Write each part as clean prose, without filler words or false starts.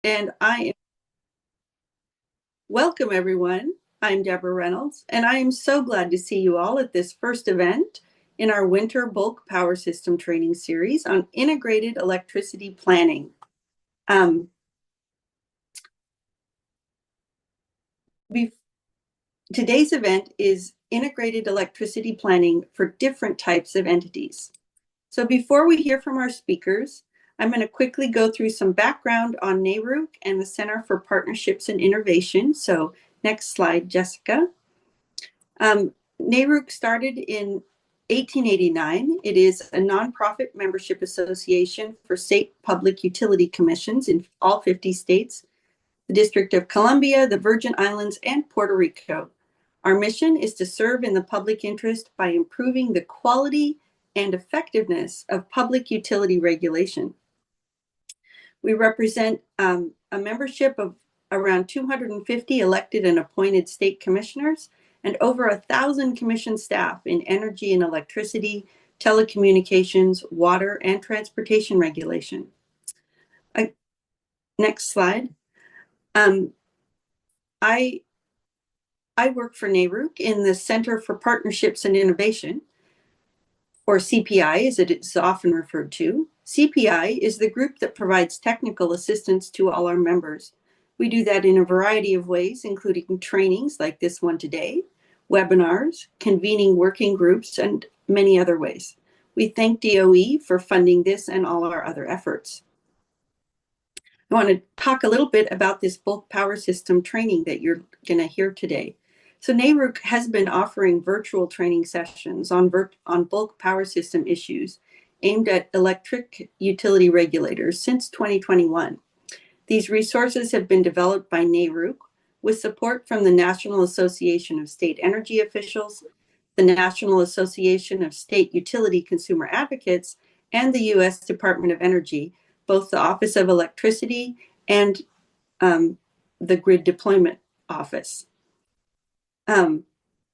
And welcome everyone. I'm Deborah Reynolds, and I am so glad to see you all at this first event in our winter bulk power system training series on integrated electricity planning. Today's event is integrated electricity planning for different types of entities. So before we hear from our speakers, I'm going to quickly go through some background on NARUC and the Center for Partnerships and Innovation. So next slide, Jessica. NARUC started in 1889. It is a nonprofit membership association for state public utility commissions in all 50 states, the District of Columbia, the Virgin Islands, and Puerto Rico. Our mission is to serve in the public interest by improving the quality and effectiveness of public utility regulation. We represent a membership of around 250 elected and appointed state commissioners and over 1,000 commission staff in energy and electricity, telecommunications, water, and transportation regulation. Next slide. I work for NARUC in the Center for Partnerships and Innovation, or CPI as it is often referred to. CPI is the group that provides technical assistance to all our members. We do that in a variety of ways, including trainings like this one today, webinars, convening working groups, and many other ways. We thank DOE for funding this and all our other efforts. I want to talk a little bit about this bulk power system training that you're going to hear today. So NARUC has been offering virtual training sessions on bulk power system issues aimed at electric utility regulators since 2021. These resources have been developed by NARUC with support from the National Association of State Energy Officials, the National Association of State Utility Consumer Advocates, and the U.S. Department of Energy, both the Office of Electricity and the Grid Deployment Office.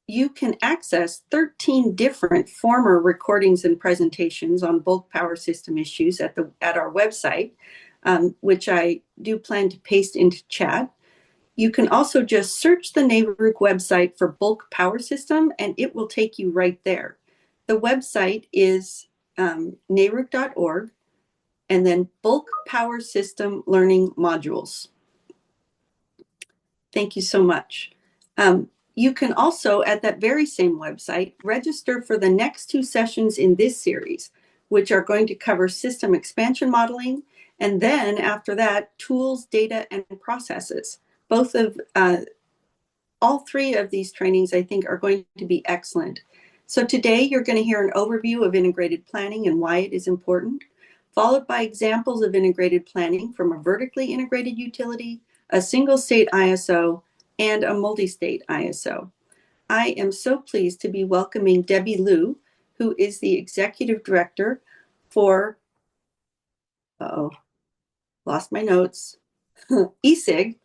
You can access 13 different former recordings and presentations on bulk power system issues at our website, which I do plan to paste into chat. You can also just search the NARUC website for bulk power system, and it will take you right there. The website is naruc.org, and then bulk power system learning modules. Thank you so much. You can also, at that very same website, register for the next two sessions in this series, which are going to cover system expansion modeling, and then after that, tools, data, and processes. All three of these trainings, I think, are going to be excellent. So today, you're going to hear an overview of integrated planning and why it is important, followed by examples of integrated planning from a vertically integrated utility, a single state ISO, and a multi-state ISO. I am so pleased to be welcoming Debbie Liu, who is the Executive Director for, lost my notes, ESIG,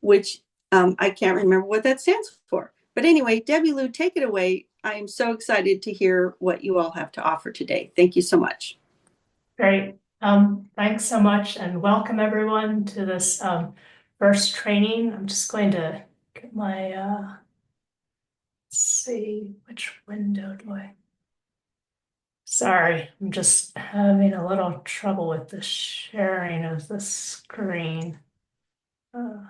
which I can't remember what that stands for. But anyway, Debbie Liu, take it away. I am so excited to hear what you all have to offer today. Thank you so much. Great. Thanks so much, and welcome everyone to this first training. I'm just going to get my, let's see, which window do I? Sorry, I'm just having a little trouble with the sharing of the screen. Don't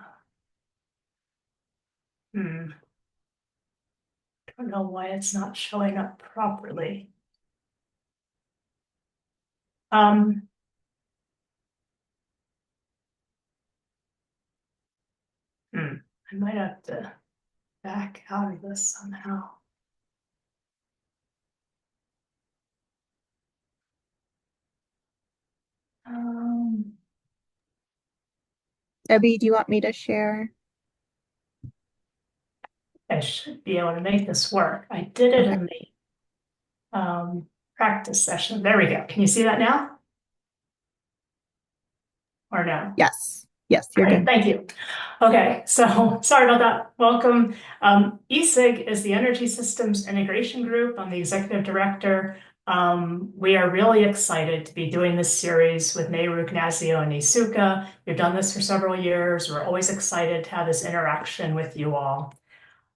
know why it's not showing up properly. I might have to back out of this somehow. Debbie, do you want me to share? I should be able to make this work. I did it in the practice session. There we go. Can you see that now? Or no? Yes. Yes, you're Great, good. thank you. Okay, so sorry about that. Welcome. ESIG is the Energy Systems Integration Group. I'm the executive director. We are really excited to be doing this series with NARUC, NASIO, and NESUCA. We've done this for several years. We're always excited to have this interaction with you all.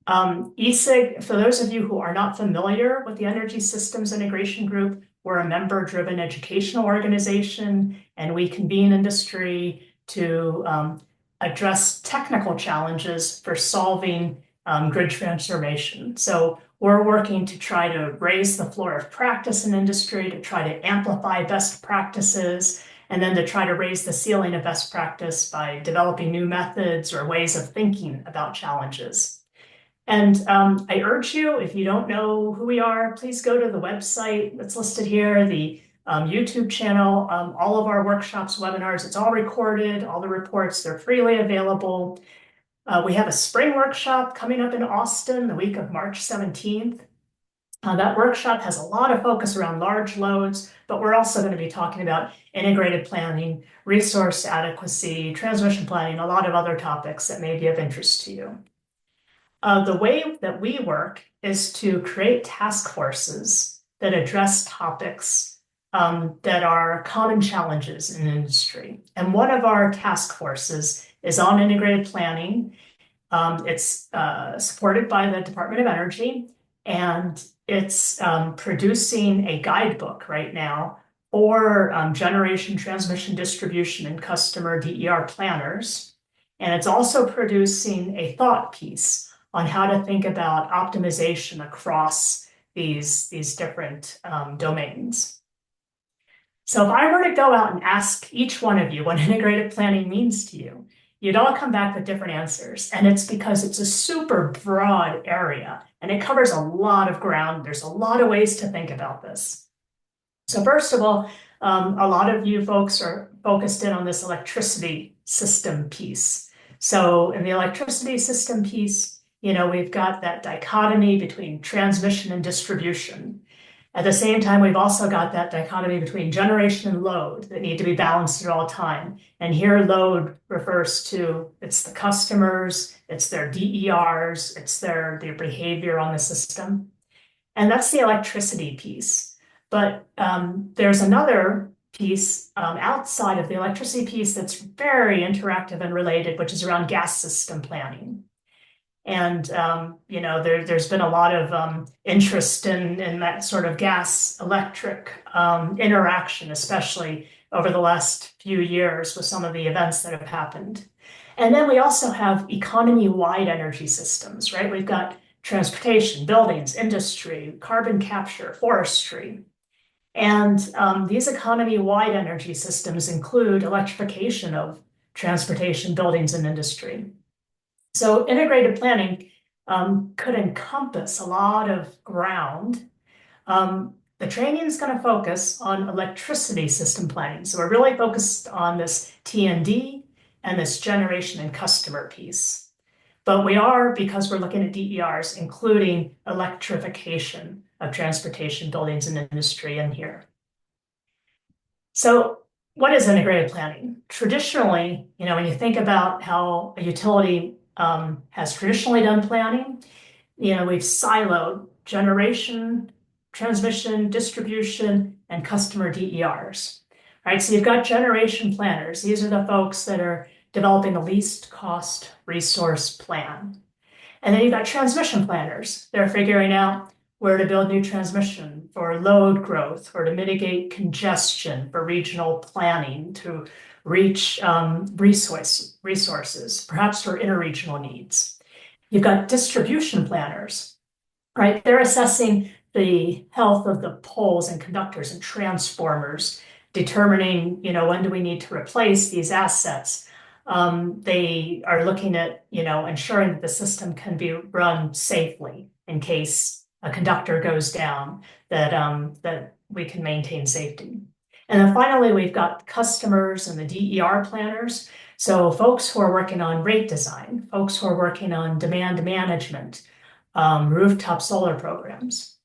ESIG, for those of you who are not familiar with the Energy Systems Integration Group, we're a member-driven educational organization, and we convene industry to address technical challenges for solving grid transformation. So we're working to try to raise the floor of practice in industry, to try to amplify best practices, and then to try to raise the ceiling of best practice by developing new methods or ways of thinking about challenges. And I urge you, if you don't know who we are, please go to the website that's listed here, the YouTube channel, all of our workshops, webinars, it's all recorded, all the reports, they're freely available. We have a spring workshop coming up in Austin the week of March 17th. That workshop has a lot of focus around large loads, but we're also going to be talking about integrated planning, resource adequacy, transmission planning, a lot of other topics that may be of interest to you. The way that we work is to create task forces that address topics that are common challenges in industry. And one of our task forces is on integrated planning. It's supported by the Department of Energy, and it's producing a guidebook right now for generation, transmission, distribution, and customer DER planners. And it's also producing a thought piece on how to think about optimization across these different domains. So if I were to go out and ask each one of you what integrated planning means to you, you'd all come back with different answers. And it's because it's a super broad area and it covers a lot of ground. There's a lot of ways to think about this. So first of all, a lot of you folks are focused in on this electricity system piece. So in the electricity system piece, we've got that dichotomy between transmission and distribution. At the same time, we've also got that dichotomy between generation and load that need to be balanced at all time. And here load refers to, it's the customers, it's their DERs, it's their behavior on the system. And that's the electricity piece. But there's another piece outside of the electricity piece that's very interactive and related, which is around gas system planning. And, there's been a lot of interest in that sort of gas electric interaction, especially over the last few years with some of the events that have happened. And then we also have economy-wide energy systems, right? We've got transportation, buildings, industry, carbon capture, forestry. And these economy-wide energy systems include electrification of transportation, buildings, and industry. So integrated planning could encompass a lot of ground. The training is going to focus on electricity system planning. So we're really focused on this T&D and this generation and customer piece. But we are, because we're looking at DERs, including electrification of transportation, buildings, and industry in here. So what is integrated planning? Traditionally, when you think about how a utility has traditionally done planning, we've siloed generation, transmission, distribution, and customer DERs, right? So you've got generation planners. These are the folks that are developing the least cost resource plan. And then you've got transmission planners. They're figuring out where to build new transmission for load growth or to mitigate congestion for regional planning, to reach resources, perhaps for interregional needs. You've got distribution planners, right? They're assessing the health of the poles and conductors and transformers, determining, when do we need to replace these assets. They are looking at, ensuring that the system can be run safely in case a conductor goes down, that we can maintain safety. And then finally, we've got customers and the DER planners. So folks who are working on rate design, folks who are working on demand management, rooftop solar programs.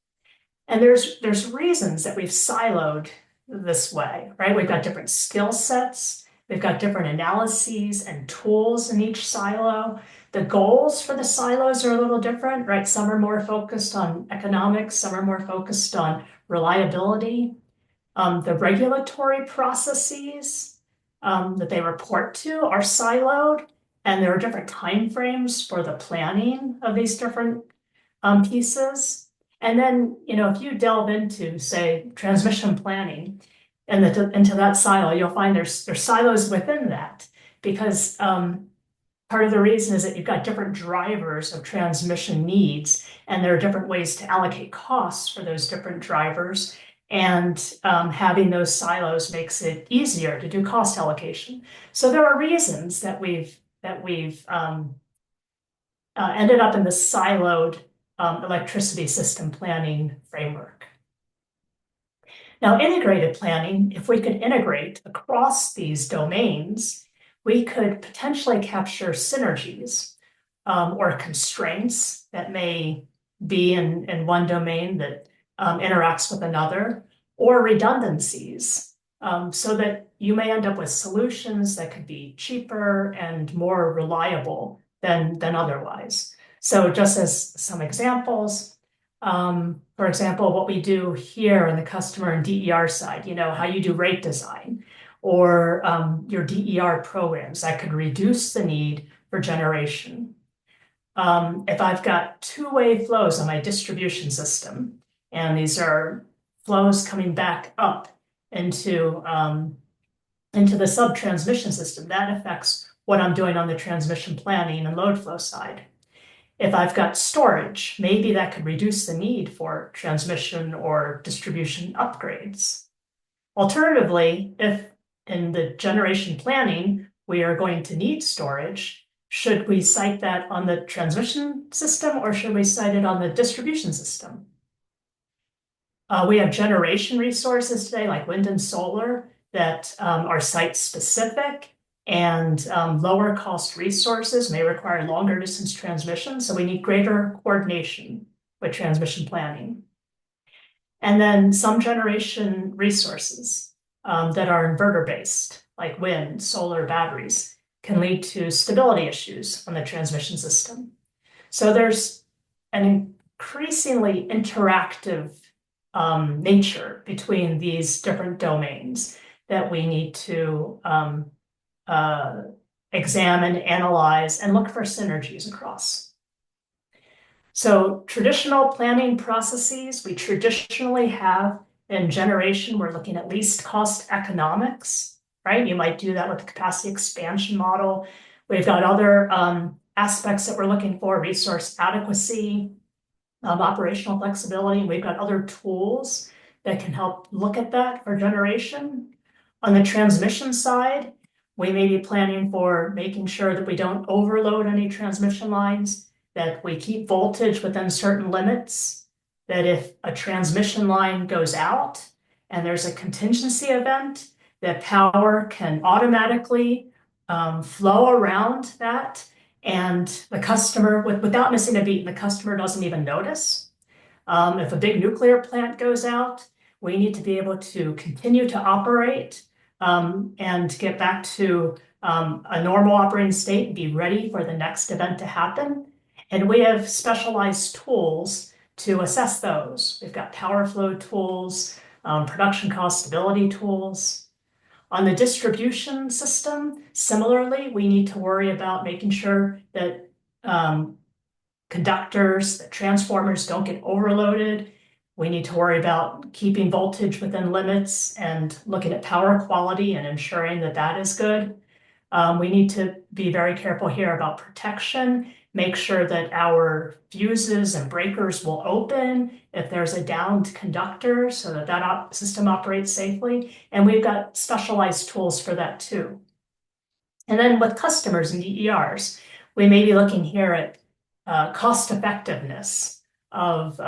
And there's reasons that we've siloed this way, right? We've got different skill sets, We've got different analyses and tools in each silo. The goals for the silos are a little different, right? Some are more focused on economics, some are more focused on reliability. The regulatory processes that they report to are siloed, and there are different timeframes for the planning of these different pieces. And then, if you delve into, say, transmission planning and into that silo, you'll find there's silos within that, because part of the reason is that you've got different drivers of transmission needs, and there are different ways to allocate costs for those different drivers. And having those silos makes it easier to do cost allocation. So there are reasons that we've ended up in the siloed electricity system planning framework. Now, integrated planning, if we could integrate across these domains, we could potentially capture synergies or constraints that may be in one domain that interacts with another, or redundancies, so that you may end up with solutions that could be cheaper and more reliable than otherwise. So just as some examples, for example, what we do here in the customer and DER side, how you do rate design, or your DER programs that could reduce the need for generation. If I've got two-way flows on my distribution system, and these are flows coming back up into the sub-transmission system, that affects what I'm doing on the transmission planning and load flow side. If I've got storage, maybe that could reduce the need for transmission or distribution upgrades. Alternatively, if in the generation planning, we are going to need storage, should we site that on the transmission system, or should we site it on the distribution system? We have generation resources today, like wind and solar, that are site-specific, and lower cost resources may require longer distance transmission, so we need greater coordination with transmission planning. And then some generation resources that are inverter-based, like wind, solar, batteries, can lead to stability issues on the transmission system. So there's an increasingly interactive nature between these different domains that we need to examine, analyze, and look for synergies across. So traditional planning processes, we traditionally have in generation, we're looking at least cost economics, right? You might do that with the capacity expansion model. We've got other aspects that we're looking for: resource adequacy, operational flexibility. We've got other tools that can help look at that for generation. On the transmission side, we may be planning for making sure that we don't overload any transmission lines, that we keep voltage within certain limits, that if a transmission line goes out and there's a contingency event, that power can automatically flow around that, and the customer, without missing a beat, the customer doesn't even notice. If a big nuclear plant goes out, we need to be able to continue to operate and get back to a normal operating state and be ready for the next event to happen. And we have specialized tools to assess those. We've got power flow tools, production cost stability tools. On the distribution system, similarly, we need to worry about making sure that conductors, that transformers don't get overloaded. We need to worry about keeping voltage within limits and looking at power quality and ensuring that that is good. We need to be very careful here about protection, make sure that our fuses and breakers will open if there's a downed conductor so that that system operates safely. And we've got specialized tools for that too. And then with customers and DERs, we may be looking here at cost effectiveness of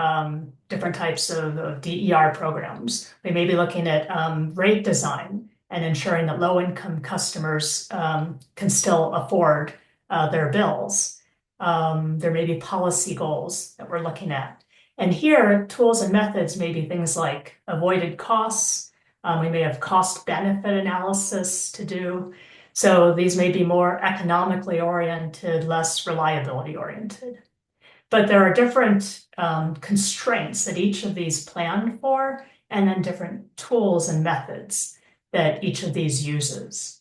different types of DER programs. We may be looking at rate design and ensuring that low-income customers can still afford their bills. There may be policy goals that we're looking at. And here, tools and methods may be things like avoided costs, We may have cost benefit analysis to do. So these may be more economically oriented, less reliability oriented. But there are different constraints that each of these plan for, and then different tools and methods that each of these uses.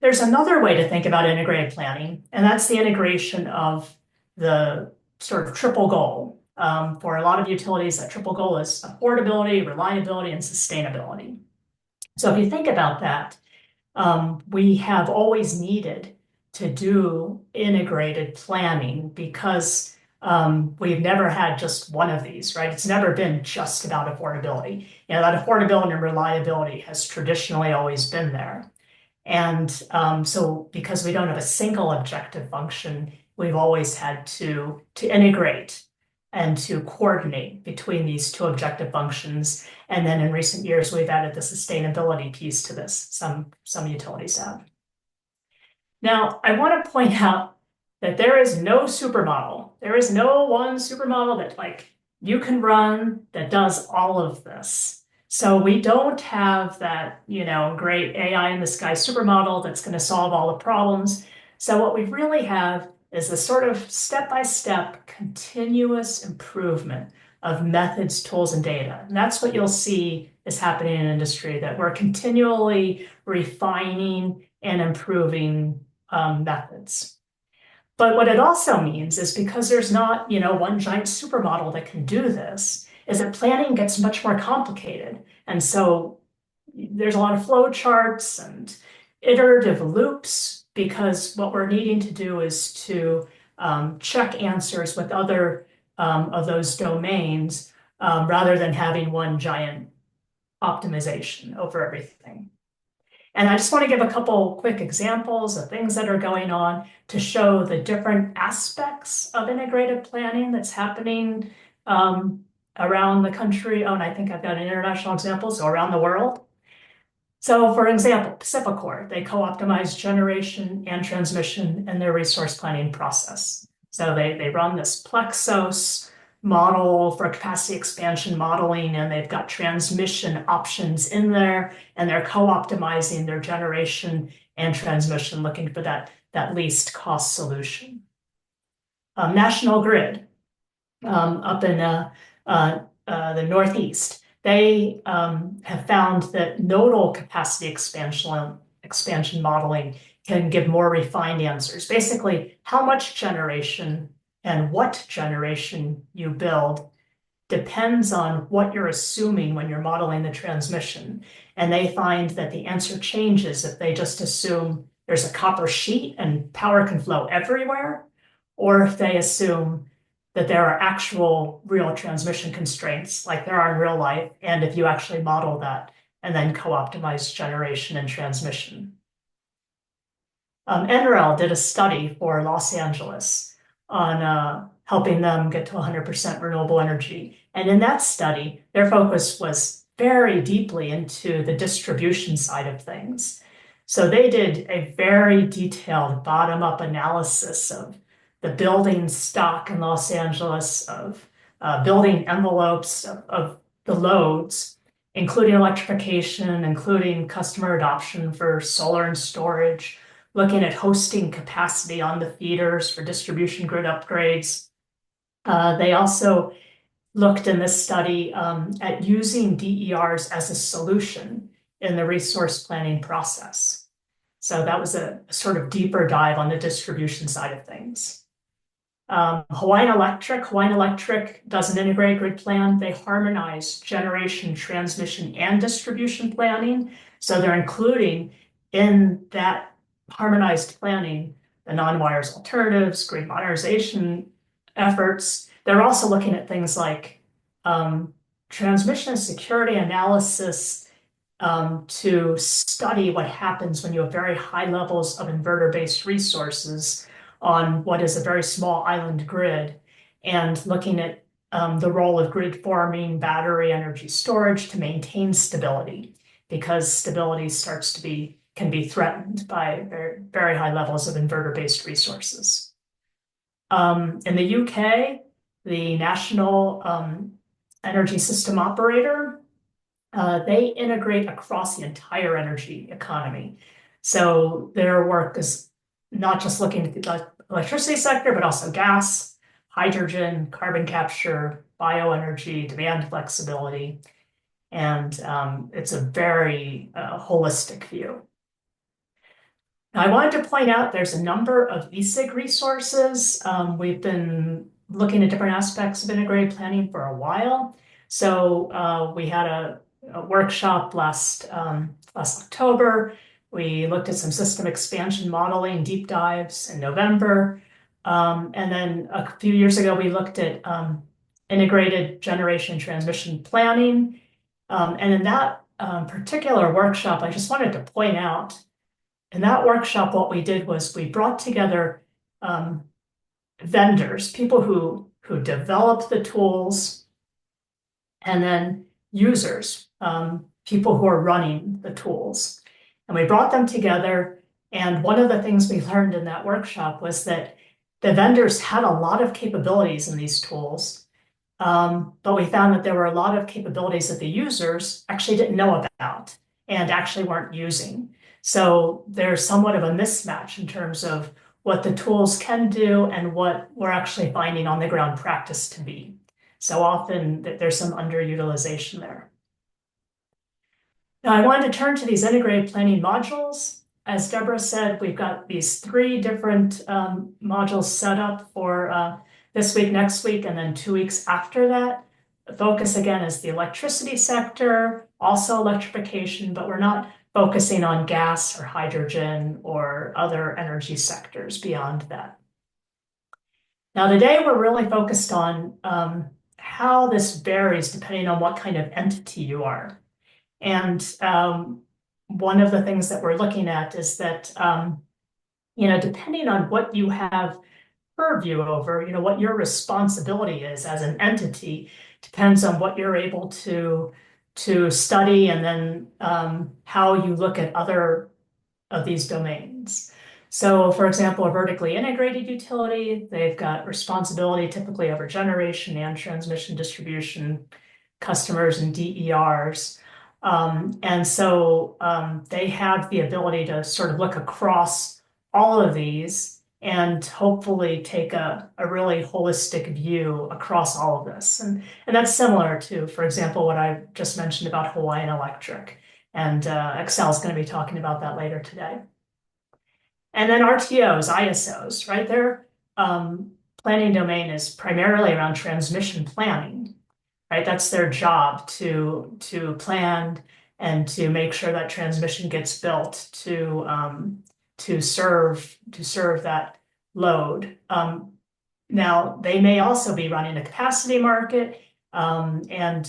There's another way to think about integrated planning, and that's the integration of the sort of triple goal. For a lot of utilities, that triple goal is affordability, reliability, and sustainability. So if you think about that, we have always needed to do integrated planning because we've never had just one of these, right? It's never been just about affordability. You know, that affordability and reliability has traditionally always been there. And so because we don't have a single objective function, we've always had to integrate and to coordinate between these two objective functions. And then in recent years, we've added the sustainability piece to this. Some utilities have. Now, I want to point out that there is no supermodel. There is no one supermodel that like you can run that does all of this. So we don't have that, you know, great AI in the sky supermodel that's going to solve all the problems. So what we really have is a sort of step-by-step continuous improvement of methods, tools, and data. And that's what you'll see is happening in industry, that we're continually refining and improving methods. But what it also means is because there's not, you know, one giant supermodel that can do this, is that planning gets much more complicated. And so there's a lot of flow charts and iterative loops, because what we're needing to do is to check answers with other of those domains rather than having one giant optimization over everything. And I just want to give a couple quick examples of things that are going on to show the different aspects of integrated planning that's happening around the country. Oh, and I think I've got an international example, so around the world. So for example, PacifiCorp, they co-optimize generation and transmission in their resource planning process. So they run this Plexos model for capacity expansion modeling, and they've got transmission options in there, and they're co-optimizing their generation and transmission, looking for that least cost solution. National Grid up in the Northeast, they have found that nodal capacity expansion modeling can give more refined answers. Basically, how much generation and what generation you build depends on what you're assuming when you're modeling the transmission. And they find that the answer changes if they just assume there's a copper sheet and power can flow everywhere, or if they assume that there are actual real transmission constraints like there are in real life, and if you actually model that and then co-optimize generation and transmission. NREL did a study for Los Angeles on helping them get to 100% renewable energy. And in that study, their focus was very deeply into the distribution side of things. So they did a very detailed bottom-up analysis of the building stock in Los Angeles, of building envelopes of the loads, including electrification, including customer adoption for solar and storage, looking at hosting capacity on the feeders for distribution grid upgrades. They also looked in this study at using DERs as a solution in the resource planning process. So that was a sort of deeper dive on the distribution side of things. Hawaiian Electric does an integrated grid plan. They harmonize generation, transmission, and distribution planning. So they're including in that harmonized planning the non-wires alternatives, grid modernization efforts. They're also looking at things like transmission security analysis to study what happens when you have very high levels of inverter-based resources on what is a very small island grid, and looking at the role of grid forming, battery energy storage to maintain stability, because stability can be threatened by very, very high levels of inverter-based resources. In the UK, the National Energy System Operator they integrate across the entire energy economy. So their work is not just looking at the electricity sector, but also gas, hydrogen, carbon capture, bioenergy, demand flexibility. And it's a very holistic view. Now, I wanted to point out there's a number of ESIG resources. We've been looking at different aspects of integrated planning for a while. So we had a workshop last October. We looked at some system expansion modeling deep dives in November. And then a few years ago, we looked at integrated generation transmission planning. And in that particular workshop, I just wanted to point out, in that workshop, what we did was we brought together vendors, people who develop the tools, and then users, people who are running the tools. And we brought them together. And one of the things we learned in that workshop was that the vendors had a lot of capabilities in these tools, but we found that there were a lot of capabilities that the users actually didn't know about and actually weren't using. So there's somewhat of a mismatch in terms of what the tools can do and what we're actually finding on the ground practice to be. So often there's some underutilization there. Now I wanted to turn to these integrated planning modules. As Deborah said, we've got these 3 different modules set up for this week, next week, and then 2 weeks after that. The focus again is the electricity sector, also electrification, but we're not focusing on gas or hydrogen or other energy sectors beyond that. Now today we're really focused on how this varies depending on what kind of entity you are. And one of the things that we're looking at is that, depending on what you have purview over, what your responsibility is as an entity depends on what you're able to study and then how you look at other of these domains. So for example, a vertically integrated utility, they've got responsibility typically over generation and transmission distribution, customers and DERs. And so they have the ability to sort of look across all of these and hopefully take a really holistic view across all of this. And that's similar to, for example, what I just mentioned about Hawaiian Electric. And Xcel is going to be talking about that later today. And then RTOs, ISOs, right? Their planning domain is primarily around transmission planning, right? That's their job to plan and to make sure that transmission gets built to serve that load. Now, they may also be running a capacity market and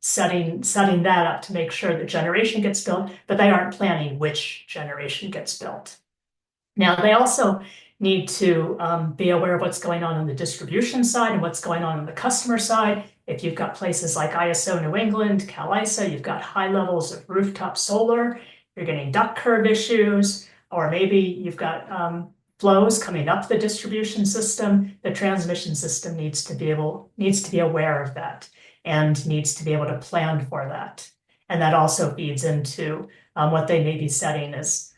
setting that up to make sure that generation gets built, but they aren't planning which generation gets built. Now, they also need to be aware of what's going on the distribution side and what's going on the customer side. If you've got places like ISO New England, CAISO, you've got high levels of rooftop solar, you're getting duct curve issues, or maybe you've got flows coming up the distribution system. The transmission system needs to be aware of that and needs to be able to plan for that. And that also feeds into what they may be setting as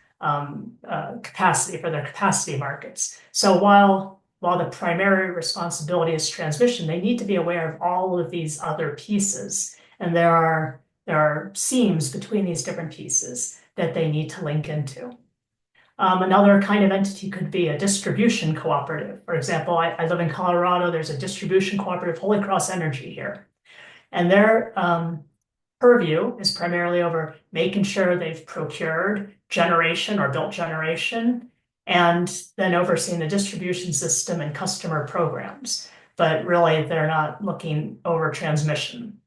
capacity for their capacity markets. So while the primary responsibility is transmission, they need to be aware of all of these other pieces. And there are seams between these different pieces that they need to link into. Another kind of entity could be a distribution cooperative. For example, I live in Colorado. There's a distribution cooperative, Holy Cross Energy here. And their purview is primarily over making sure they've procured generation or built generation, and then overseeing the distribution system and customer programs. But really, they're not looking over transmission.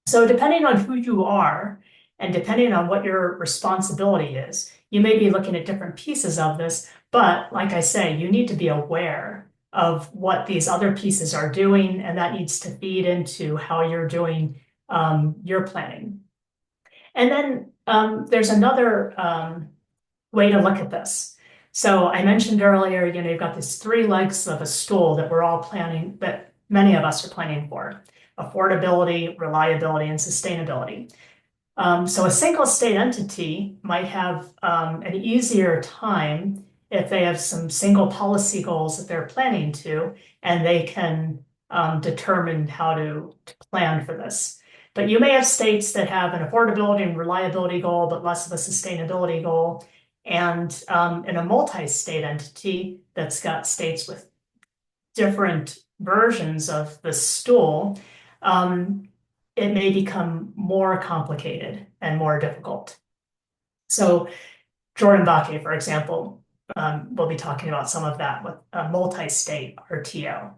So depending on who you are, and depending on what your responsibility is, you may be looking at different pieces of this, but like I say, you need to be aware of what these other pieces are doing, and that needs to feed into how you're doing your planning. And then there's another way to look at this. So I mentioned earlier, you've got these 3 legs of a stool that we're all planning, that many of us are planning for. affordability, reliability, and sustainability. So a single state entity might have an easier time if they have some single policy goals that they're planning to, and they can determine how to plan for this. But you may have states that have an affordability and reliability goal, but less of a sustainability goal. And in a multi-state entity that's got states with different versions of the stool, it may become more complicated and more difficult. So Jordan Bakke, for example, we'll be talking about some of that with a multi-state RTO.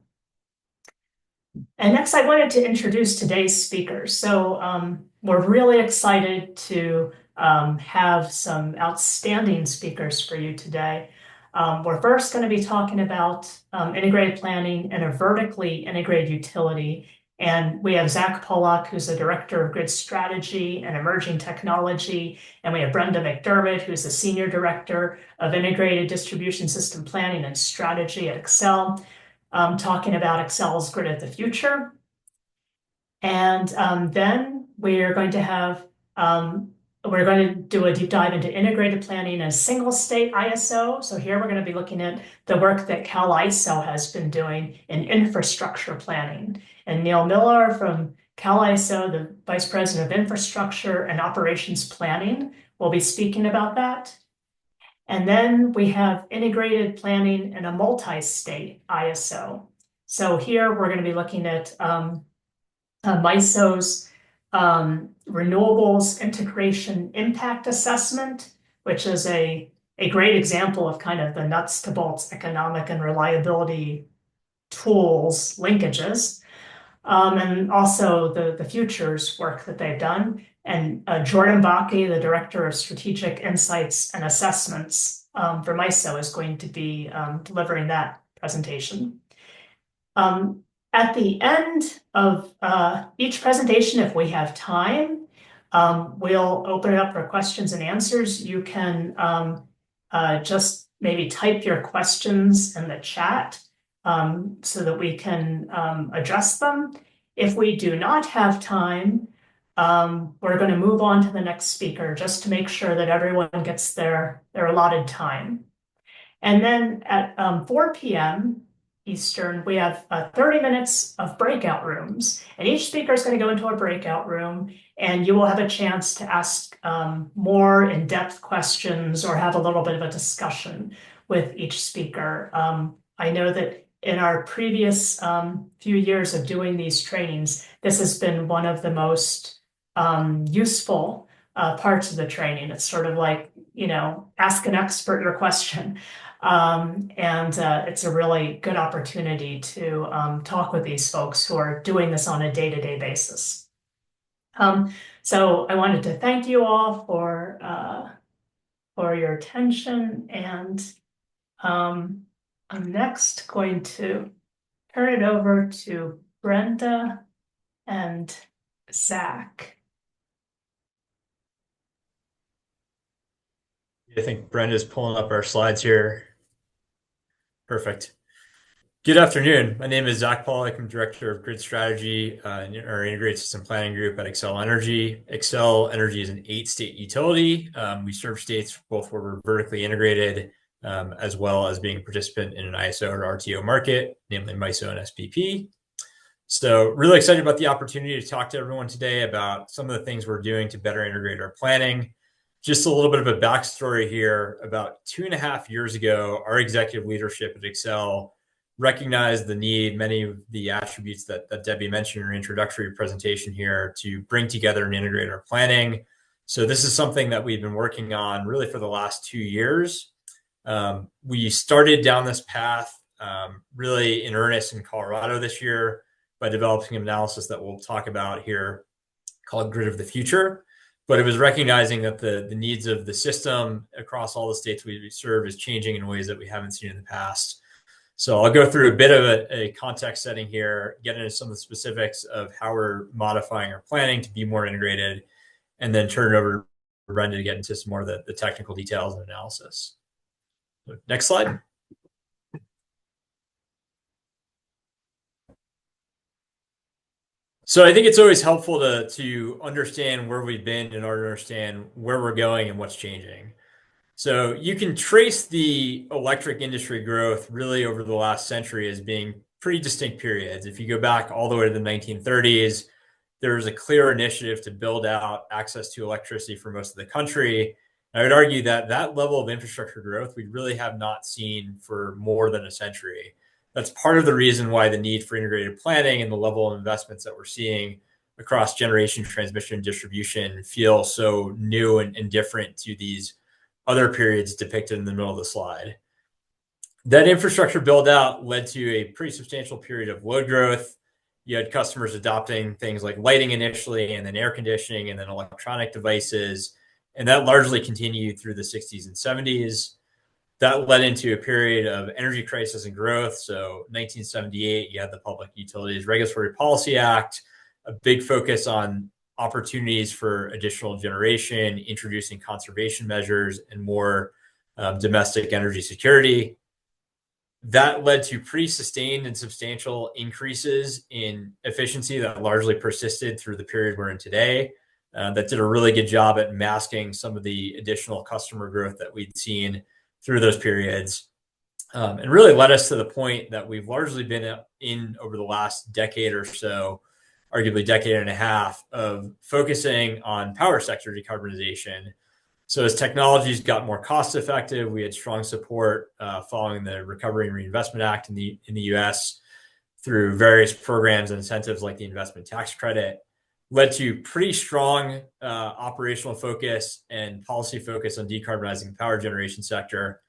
And next, I wanted to introduce today's speakers. So we're really excited to have some outstanding speakers for you today. We're first going to be talking about integrated planning and a vertically integrated utility. And we have Zach Pollock, who's the Director of Grid Strategy and Emerging Technology. And we have Brenda McDermott, who's the Senior Director of Integrated Distribution System Planning and Strategy at Xcel, talking about Xcel's Grid of the Future. And then we're going to do a deep dive into integrated planning and single state ISO. So here we're going to be looking at the work that CAISO has been doing in infrastructure planning. And Neil Millar from CAISO, the Vice President of Infrastructure and Operations Planning, will be speaking about that. And then we have integrated planning in a multi-state ISO. So here we're going to be looking at MISO's Renewables Integration Impact Assessment, which is a great example of kind of the nuts to bolts economic and reliability tools linkages, and also the futures work that they've done. And Jordan Bakke, the Director of Strategic Insights and Assessments for MISO, is going to be delivering that presentation. At the end of each presentation, if we have time, we'll open it up for questions and answers. You can just maybe type your questions in the chat so that we can address them. If we do not have time, we're going to move on to the next speaker just to make sure that everyone gets their allotted time. And then at 4 p.m. Eastern, we have 30 minutes of breakout rooms, and each speaker is going to go into a breakout room, and you will have a chance to ask more in-depth questions or have a little bit of a discussion with each speaker. I know that in our previous few years of doing these trainings, this has been one of the most useful parts of the training. It's sort of like, ask an expert your question. And it's a really good opportunity to talk with these folks who are doing this on a day-to-day basis. So I wanted to thank you all for your attention, and I'm next going to turn it over to Brenda and Zach. I think Brenda's pulling up our slides here. Perfect. Good afternoon. My name is Zach Pollock. I'm Director of Grid Strategy in our Integrated System Planning Group at Xcel Energy. Xcel Energy is an 8-state utility. We serve states both where we're vertically integrated as well as being a participant in an ISO or RTO market, namely MISO and SPP. So really excited about the opportunity to talk to everyone today about some of the things we're doing to better integrate our planning. Just a little bit of a backstory here. About 2.5 years ago, our executive leadership at Xcel recognized the need, many of the attributes that Debbie mentioned in her introductory presentation here, to bring together and integrate our planning. So this is something that we've been working on really for the last 2 years. We started down this path really in earnest in Colorado this year by developing an analysis that we'll talk about here called Grid of the Future. But it was recognizing that the needs of the system across all the states we serve is changing in ways that we haven't seen in the past. So I'll go through a bit of a context setting here, get into some of the specifics of how we're modifying our planning to be more integrated, and then turn it over to Brenda to get into some more of the technical details and analysis. So next slide. So I think it's always helpful to understand where we've been in order to understand where we're going and what's changing. So you can trace the electric industry growth really over the last century as being pretty distinct periods. If you go back all the way to the 1930s, there was a clear initiative to build out access to electricity for most of the country. I would argue that that level of infrastructure growth we really have not seen for more than a century. That's part of the reason why the need for integrated planning and the level of investments that we're seeing across generation, transmission, and distribution feel so new and different to these other periods depicted in the middle of the slide. That infrastructure build out led to a pretty substantial period of load growth. You had customers adopting things like lighting initially, and then air conditioning, and then electronic devices. And that largely continued through the 60s and 70s. That led into a period of energy crisis and growth. So 1978, you had the Public Utilities Regulatory Policy Act, a big focus on opportunities for additional generation, introducing conservation measures and more domestic energy security. That led to pretty sustained and substantial increases in efficiency that largely persisted through the period we're in today. That did a really good job at masking some of the additional customer growth that we'd seen through those periods, and really led us to the point that we've largely been in over the last decade or so, arguably decade and a half, of focusing on power sector decarbonization. So as technologies got more cost effective, we had strong support following the Recovery and Reinvestment Act in the US through various programs and incentives like the investment tax credit, led to pretty strong operational focus and policy focus on decarbonizing the power generation sector.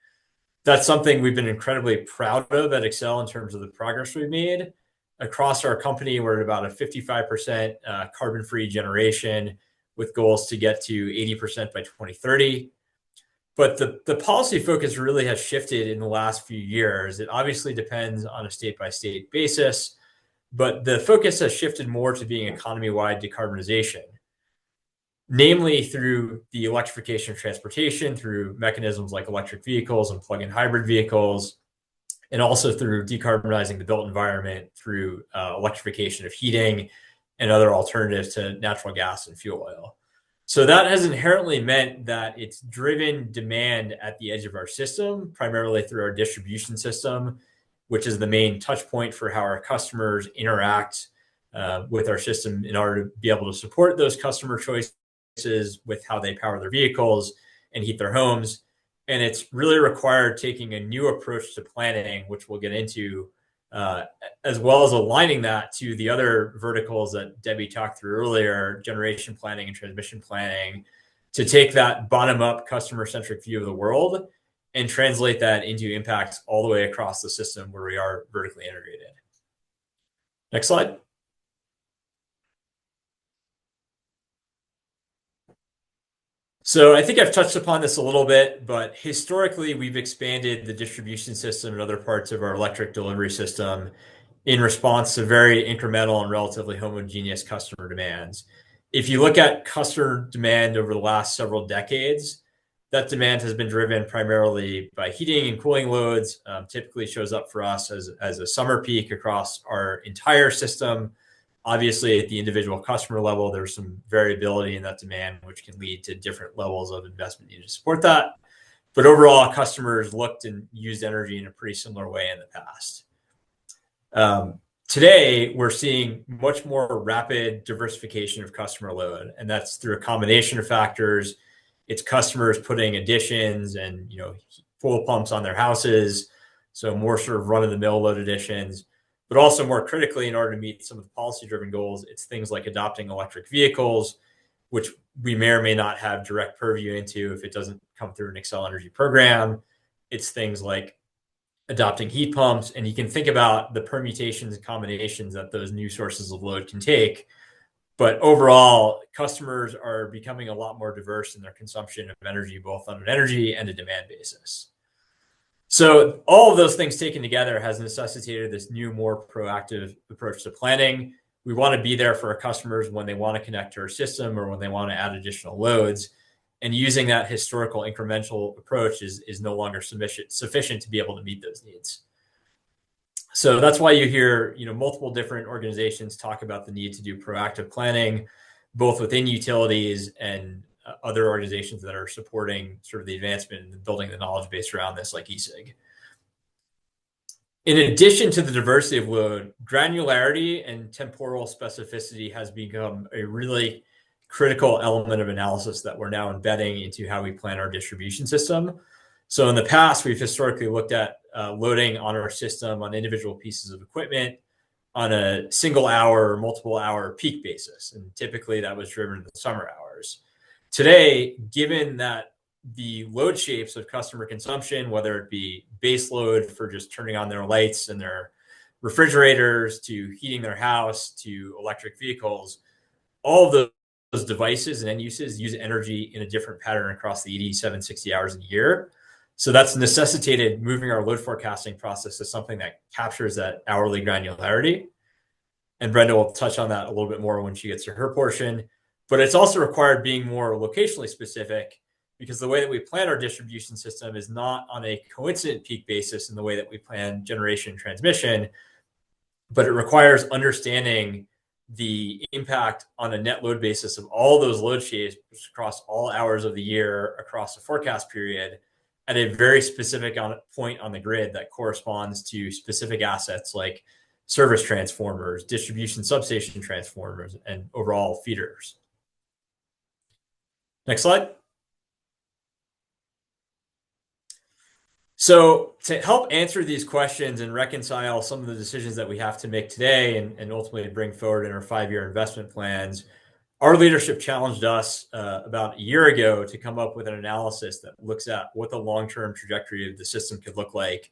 That's something we've been incredibly proud of at Xcel in terms of the progress we've made. Across our company, we're at about a 55% carbon-free generation, with goals to get to 80% by 2030. But the policy focus really has shifted in the last few years. It obviously depends on a state-by-state basis, but the focus has shifted more to being economy-wide decarbonization, namely through the electrification of transportation, through mechanisms like electric vehicles and plug-in hybrid vehicles, and also through decarbonizing the built environment through electrification of heating and other alternatives to natural gas and fuel oil. So that has inherently meant that it's driven demand at the edge of our system, primarily through our distribution system, which is the main touch point for how our customers interact with our system in order to be able to support those customer choices with how they power their vehicles and heat their homes. And it's really required taking a new approach to planning, which we'll get into, as well as aligning that to the other verticals that Debbie talked through earlier, generation planning and transmission planning, to take that bottom-up customer-centric view of the world and translate that into impacts all the way across the system where we are vertically integrated. Next slide. So I think I've touched upon this a little bit, but historically we've expanded the distribution system and other parts of our electric delivery system in response to very incremental and relatively homogeneous customer demands. If you look at customer demand over the last several decades, that demand has been driven primarily by heating and cooling loads. Typically shows up for us as a summer peak across our entire system. Obviously, at the individual customer level, there's some variability in that demand, which can lead to different levels of investment needed to support that. But overall, customers looked and used energy in a pretty similar way in the past. Today, we're seeing much more rapid diversification of customer load, and that's through a combination of factors. It's customers putting additions and pool pumps on their houses, so more sort of run-of-the-mill load additions. But also more critically, in order to meet some of the policy-driven goals, it's things like adopting electric vehicles, which we may or may not have direct purview into if it doesn't come through an Xcel Energy program. It's things like adopting heat pumps, and you can think about the permutations and combinations that those new sources of load can take. But overall, customers are becoming a lot more diverse in their consumption of energy, both on an energy and a demand basis. So all of those things taken together has necessitated this new, more proactive approach to planning. We want to be there for our customers when they want to connect to our system or when they want to add additional loads. And using that historical incremental approach is no longer sufficient to be able to meet those needs. So that's why you hear, multiple different organizations talk about the need to do proactive planning, both within utilities and other organizations that are supporting sort of the advancement and building the knowledge base around this, like ESIG. In addition to the diversity of load, granularity and temporal specificity has become a really critical element of analysis that we're now embedding into how we plan our distribution system. So in the past, we've historically looked at loading on our system on individual pieces of equipment on a single hour or multiple hour peak basis. And typically that was driven in the summer hours. Today, given that the load shapes of customer consumption, whether it be base load for just turning on their lights and their refrigerators to heating their house to electric vehicles, all of those devices and end uses use energy in a different pattern across the 87, 60 hours a year. So that's necessitated moving our load forecasting process to something that captures that hourly granularity. And Brenda will touch on that a little bit more when she gets to her portion. But it's also required being more locationally specific, because the way that we plan our distribution system is not on a coincident peak basis in the way that we plan generation and transmission, but it requires understanding the impact on a net load basis of all those load shapes across all hours of the year, across the forecast period, at a very specific point on the grid that corresponds to specific assets like service transformers, distribution substation transformers, and overall feeders. Next slide. So to help answer these questions and reconcile some of the decisions that we have to make today and ultimately bring forward in our 5-year investment plans, our leadership challenged us about a year ago to come up with an analysis that looks at what the long-term trajectory of the system could look like,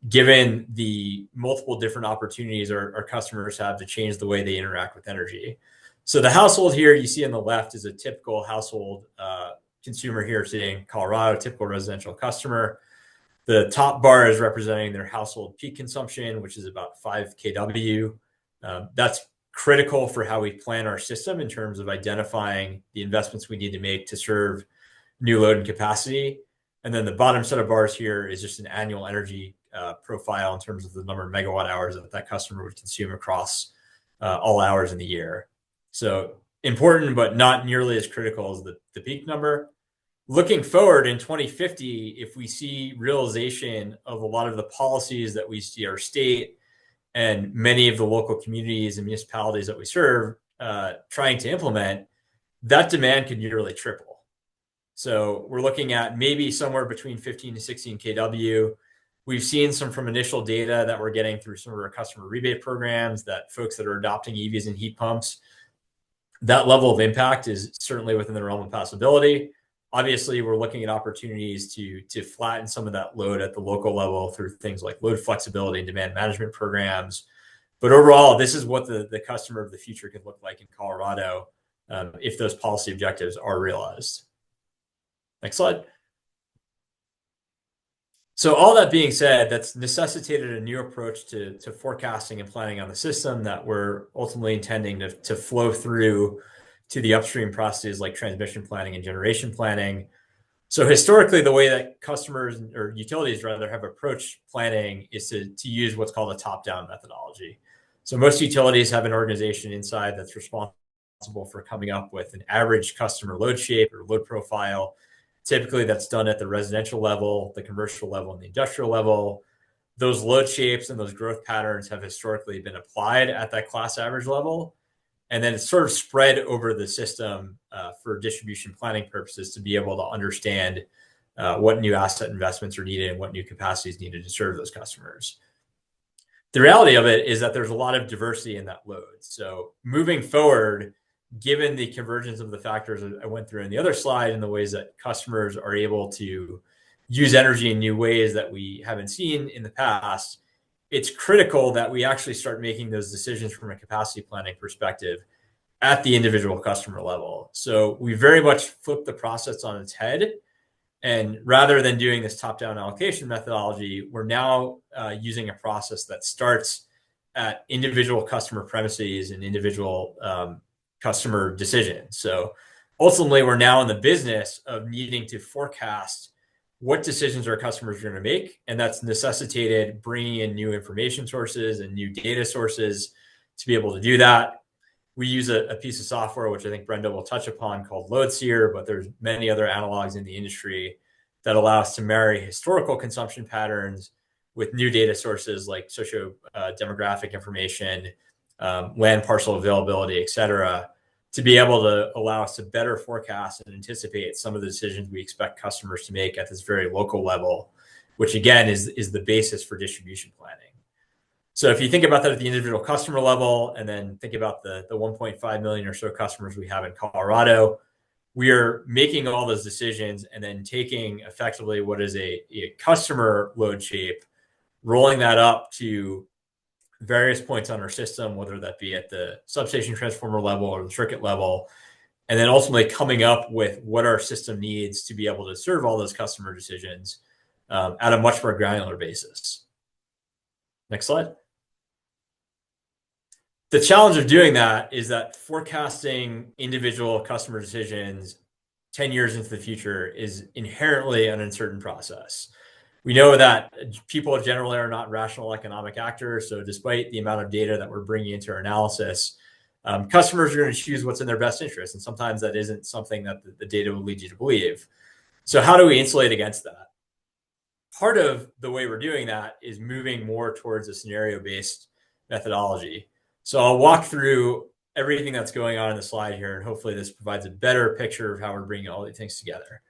given the multiple different opportunities our customers have to change the way they interact with energy. So the household here you see on the left is a typical household consumer here today in Colorado, typical residential customer. The top bar is representing their household peak consumption, which is about 5 kW. That's critical for how we plan our system in terms of identifying the investments we need to make to serve new load and capacity. And then the bottom set of bars here is just an annual energy profile in terms of the number of megawatt hours that customer would consume across all hours in the year. So important, but not nearly as critical as the peak number. Looking forward in 2050, if we see realization of a lot of the policies that we see our state and many of the local communities and municipalities that we serve trying to implement, that demand could nearly triple. So we're looking at maybe somewhere between 15 to 16 kW. We've seen some from initial data that we're getting through some of our customer rebate programs that folks that are adopting EVs and heat pumps, that level of impact is certainly within the realm of possibility. Obviously, we're looking at opportunities to flatten some of that load at the local level through things like load flexibility and demand management programs. But overall, this is what the customer of the future could look like in Colorado if those policy objectives are realized. Next slide. So all that being said, that's necessitated a new approach to forecasting and planning on the system that we're ultimately intending to flow through to the upstream processes like transmission planning and generation planning. So historically, the way that customers or utilities rather have approached planning is to use what's called a top-down methodology. So most utilities have an organization inside that's responsible for coming up with an average customer load shape or load profile. Typically, that's done at the residential level, the commercial level, and the industrial level. Those load shapes and those growth patterns have historically been applied at that class average level. And then it's sort of spread over the system for distribution planning purposes to be able to understand what new asset investments are needed and what new capacity is needed to serve those customers. The reality of it is that there's a lot of diversity in that load. So moving forward, given the convergence of the factors I went through in the other slide and the ways that customers are able to use energy in new ways that we haven't seen in the past, it's critical that we actually start making those decisions from a capacity planning perspective at the individual customer level. So we very much flip the process on its head. And rather than doing this top-down allocation methodology, we're now using a process that starts at individual customer premises and individual customer decisions. So ultimately, we're now in the business of needing to forecast what decisions our customers are going to make. And that's necessitated bringing in new information sources and new data sources to be able to do that. We use a piece of software, which I think Brenda will touch upon, called LoadSeer, but there's many other analogs in the industry that allow us to marry historical consumption patterns with new data sources like socio-demographic information, land parcel availability, et cetera, to be able to allow us to better forecast and anticipate some of the decisions we expect customers to make at this very local level, which again is the basis for distribution planning. So if you think about that at the individual customer level, and then think about the 1.5 million or so customers we have in Colorado, we are making all those decisions and then taking effectively what is a customer load shape, rolling that up to various points on our system, whether that be at the substation transformer level or the circuit level, and then ultimately coming up with what our system needs to be able to serve all those customer decisions at a much more granular basis. Next slide. The challenge of doing that is that forecasting individual customer decisions 10 years into the future is inherently an uncertain process. We know that people generally are not rational economic actors. So despite the amount of data that we're bringing into our analysis, customers are going to choose what's in their best interest. And sometimes that isn't something that the data will lead you to believe. So how do we insulate against that? Part of the way we're doing that is moving more towards a scenario-based methodology. So I'll walk through everything that's going on in the slide here, and hopefully this provides a better picture of how we're bringing all these things together.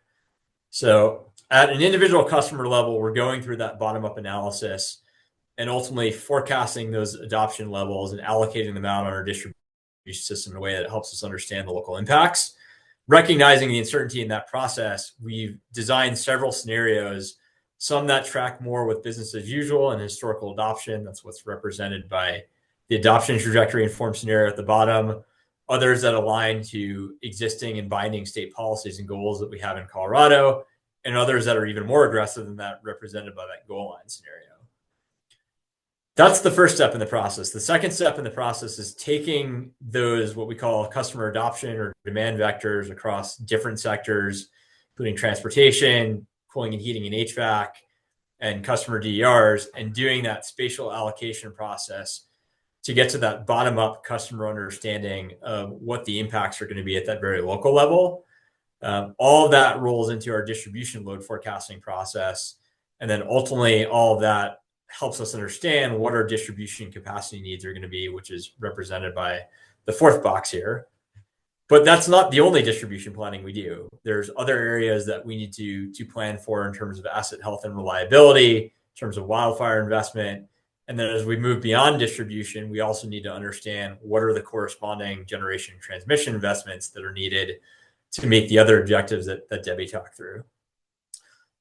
So at an individual customer level, we're going through that bottom-up analysis and ultimately forecasting those adoption levels and allocating them out on our distribution system in a way that helps us understand the local impacts. Recognizing the uncertainty in that process, we've designed several scenarios, some that track more with business as usual and historical adoption. That's what's represented by the adoption trajectory informed scenario at the bottom. Others that align to existing and binding state policies and goals that we have in Colorado, and others that are even more aggressive than that, represented by that goal line scenario. That's the first step in the process. The second step in the process is taking those, what we call customer adoption or demand vectors across different sectors, including transportation, cooling and heating and HVAC, and customer DERs, and doing that spatial allocation process to get to that bottom-up customer understanding of what the impacts are going to be at that very local level. All of that rolls into our distribution load forecasting process. And then ultimately, all of that helps us understand what our distribution capacity needs are going to be, which is represented by the fourth box here. But that's not the only distribution planning we do. There's other areas that we need to plan for in terms of asset health and reliability, in terms of wildfire investment. And then as we move beyond distribution, we also need to understand what are the corresponding generation and transmission investments that are needed to meet the other objectives that Debbie talked through.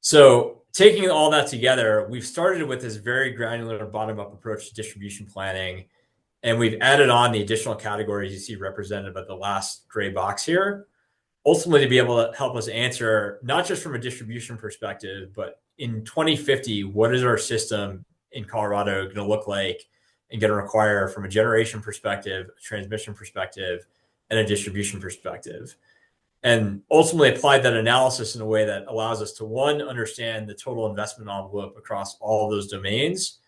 So taking all that together, we've started with this very granular bottom-up approach to distribution planning, and we've added on the additional categories you see represented by the last gray box here, ultimately to be able to help us answer, not just from a distribution perspective, but in 2050, what is our system in Colorado going to look like and going to require from a generation perspective, a transmission perspective, and a distribution perspective. And ultimately applied that analysis in a way that allows us to, one, understand the total investment envelope across all of those domains.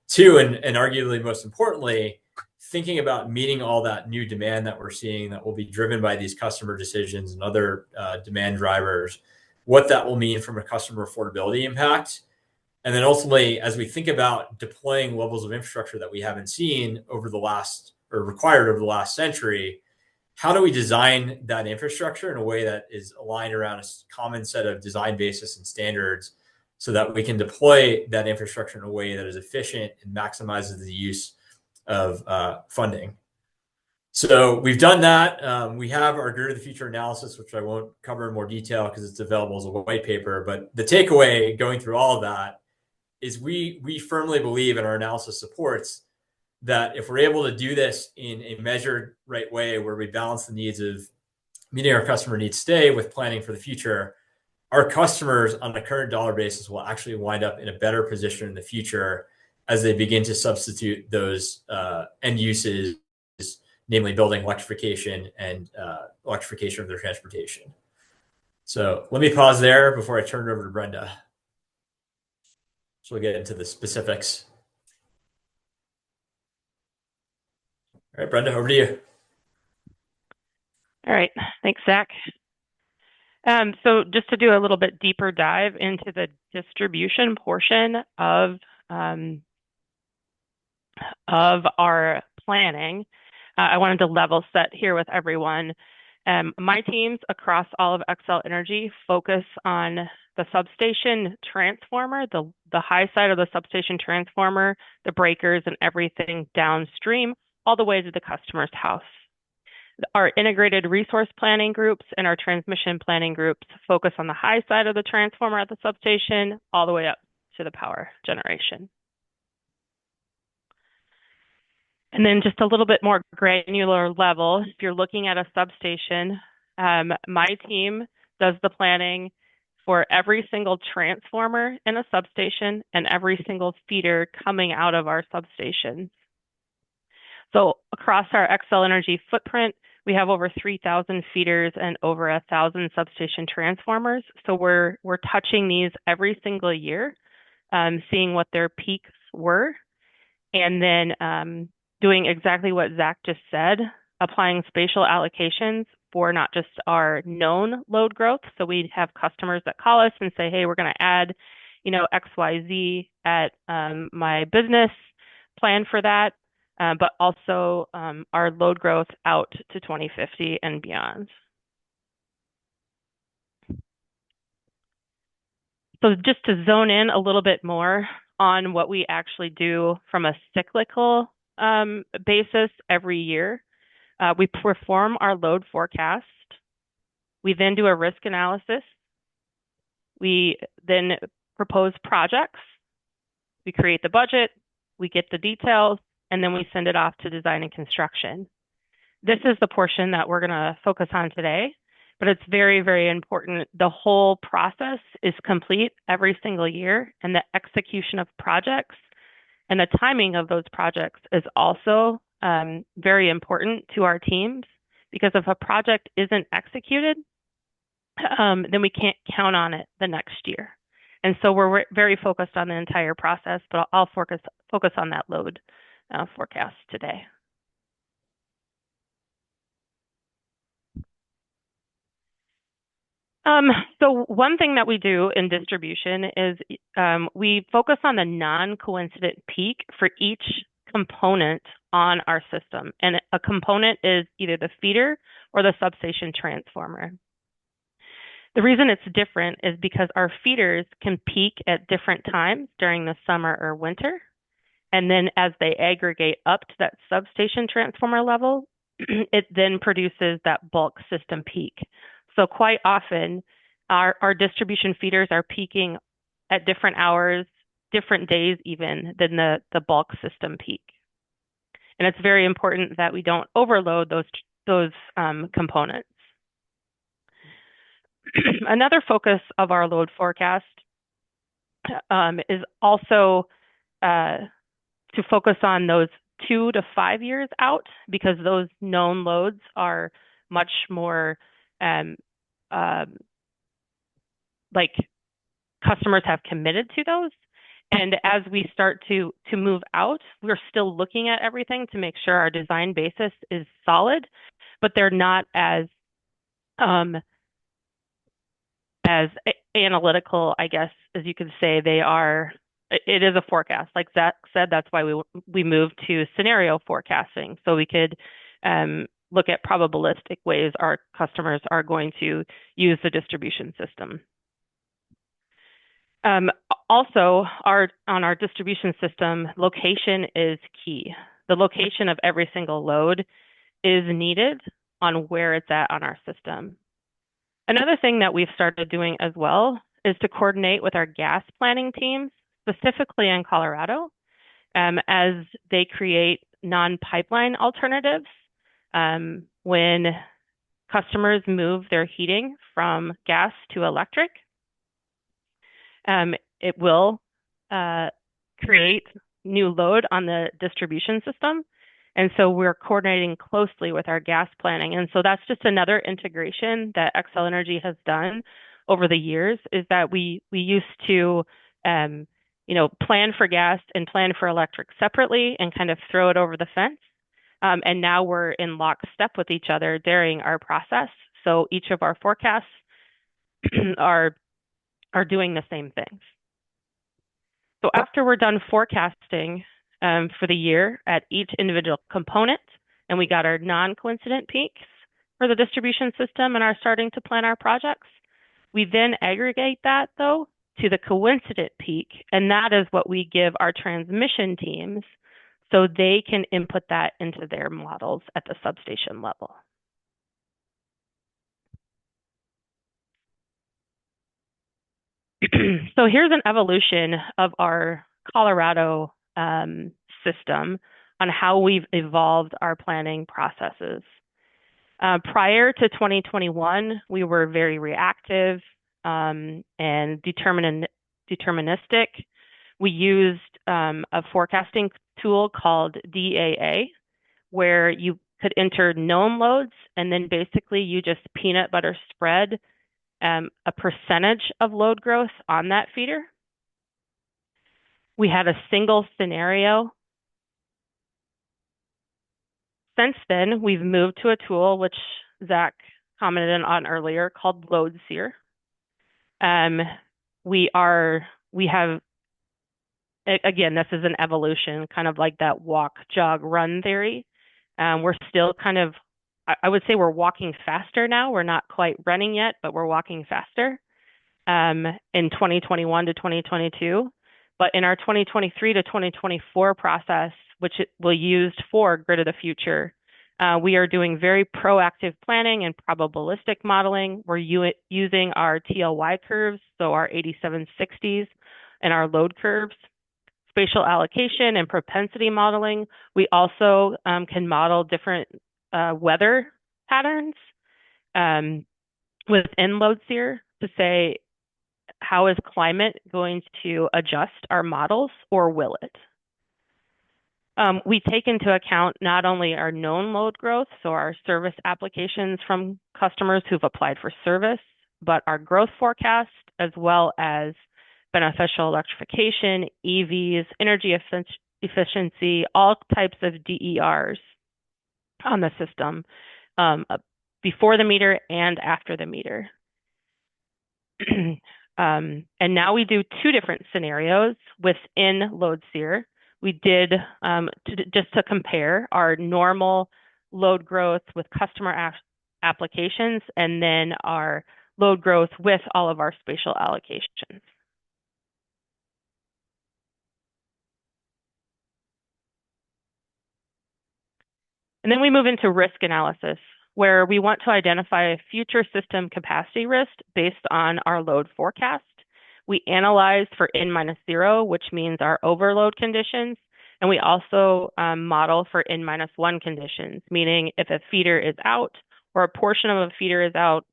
Two, and arguably most importantly, thinking about meeting all that new demand that we're seeing that will be driven by these customer decisions and other demand drivers, what that will mean from a customer affordability impact. And then ultimately, as we think about deploying levels of infrastructure that we haven't seen over the last, or required over the last century, how do we design that infrastructure in a way that is aligned around a common set of design basis and standards so that we can deploy that infrastructure in a way that is efficient and maximizes the use of funding? So we've done that. We have our Grid of the Future analysis, which I won't cover in more detail because it's available as a white paper. But the takeaway going through all of that is we firmly believe, and our analysis supports, that if we're able to do this in a measured right way, where we balance the needs of meeting our customer needs today with planning for the future, our customers on a current dollar basis will actually wind up in a better position in the future as they begin to substitute those end uses, namely building electrification and electrification of their transportation. So let me pause there before I turn it over to Brenda. So we'll get into the specifics. All right, Brenda, over to you. All right, thanks, Zach. So just to do a little bit deeper dive into the distribution portion of our planning, I wanted to level set here with everyone. My teams across all of Xcel Energy focus on the substation transformer, the high side of the substation transformer, the breakers, and everything downstream, all the way to the customer's house. Our integrated resource planning groups and our transmission planning groups focus on the high side of the transformer at the substation, all the way up to the power generation. And then just a little bit more granular level, if you're looking at a substation, my team does the planning for every single transformer in a substation and every single feeder coming out of our substation. So across our Xcel Energy footprint, we have over 3,000 feeders and over 1,000 substation transformers. So we're touching these every single year, seeing what their peaks were, and then doing exactly what Zach just said, applying spatial allocations for not just our known load growth. So we have customers that call us and say, hey, we're going to add, XYZ at my business, plan for that, but also our load growth out to 2050 and beyond. So just to zone in a little bit more on what we actually do from a cyclical basis every year, we perform our load forecast. We then do a risk analysis. We then propose projects. We create the budget. We get the details, and then we send it off to design and construction. This is the portion that we're going to focus on today, but it's very, very important. The whole process is complete every single year, and the execution of projects and the timing of those projects is also very important to our teams, because if a project isn't executed, then we can't count on it the next year. And so we're very focused on the entire process, but I'll focus on that load forecast today. So one thing that we do in distribution is we focus on the non-coincident peak for each component on our system. And a component is either the feeder or the substation transformer. The reason it's different is because our feeders can peak at different times during the summer or winter. And then as they aggregate up to that substation transformer level, it then produces that bulk system peak. So quite often, our distribution feeders are peaking at different hours, different days even, than the bulk system peak. And it's very important that we don't overload those components. Another focus of our load forecast is also to focus on those 2 to 5 years out, because those known loads are much more like customers have committed to those. And as we start to move out, we're still looking at everything to make sure our design basis is solid, but they're not as analytical, I guess, as you could say. They are. It is a forecast, like Zach said. That's why we moved to scenario forecasting, so we could look at probabilistic ways our customers are going to use the distribution system. Also, on our distribution system, location is key. The location of every single load is needed on where it's at on our system. Another thing that we've started doing as well is to coordinate with our gas planning teams, specifically in Colorado, as they create non-pipeline alternatives. When customers move their heating from gas to electric, it will create new load on the distribution system. And so we're coordinating closely with our gas planning. And so that's just another integration that Xcel Energy has done over the years, is that we used to plan for gas and plan for electric separately and kind of throw it over the fence. And now we're in lockstep with each other during our process. So each of our forecasts are doing the same things. So after we're done forecasting for the year at each individual component, and we got our non-coincident peaks for the distribution system and are starting to plan our projects, we then aggregate that, though, to the coincident peak, and that is what we give our transmission teams so they can input that into their models at the substation level. So here's an evolution of our Colorado system on how we've evolved our planning processes. Prior to 2021, we were very reactive and deterministic. We used a forecasting tool called DAA, where you could enter known loads, and then basically you just peanut butter spread a percentage of load growth on that feeder. We had a single scenario. Since then, we've moved to a tool which Zach commented on earlier called LoadSeer. We have, again, this is an evolution, kind of like that walk, jog, run theory. We're still kind of, I would say we're walking faster now. We're not quite running yet, but we're walking faster in 2021 to 2022. But in our 2023 to 2024 process, which we'll use for Grid of the Future, we are doing very proactive planning and probabilistic modeling. We're using our TLY curves, so our 8760s and our load curves. Spatial allocation and propensity modeling. We also can model different weather patterns within LoadSeer to say, how is climate going to adjust our models, or will it? We take into account not only our known load growth, so our service applications from customers who've applied for service, but our growth forecast, as well as beneficial electrification, EVs, energy efficiency, all types of DERs on the system before the meter and after the meter. And now we do two different scenarios within LoadSeer. We did, just to compare, our normal load growth with customer applications, and then our load growth with all of our spatial allocations. And then we move into risk analysis, where we want to identify a future system capacity risk based on our load forecast. We analyze for N-0, which means our overload conditions, and we also model for N-1 conditions, meaning if a feeder is out, or a portion of a feeder is out,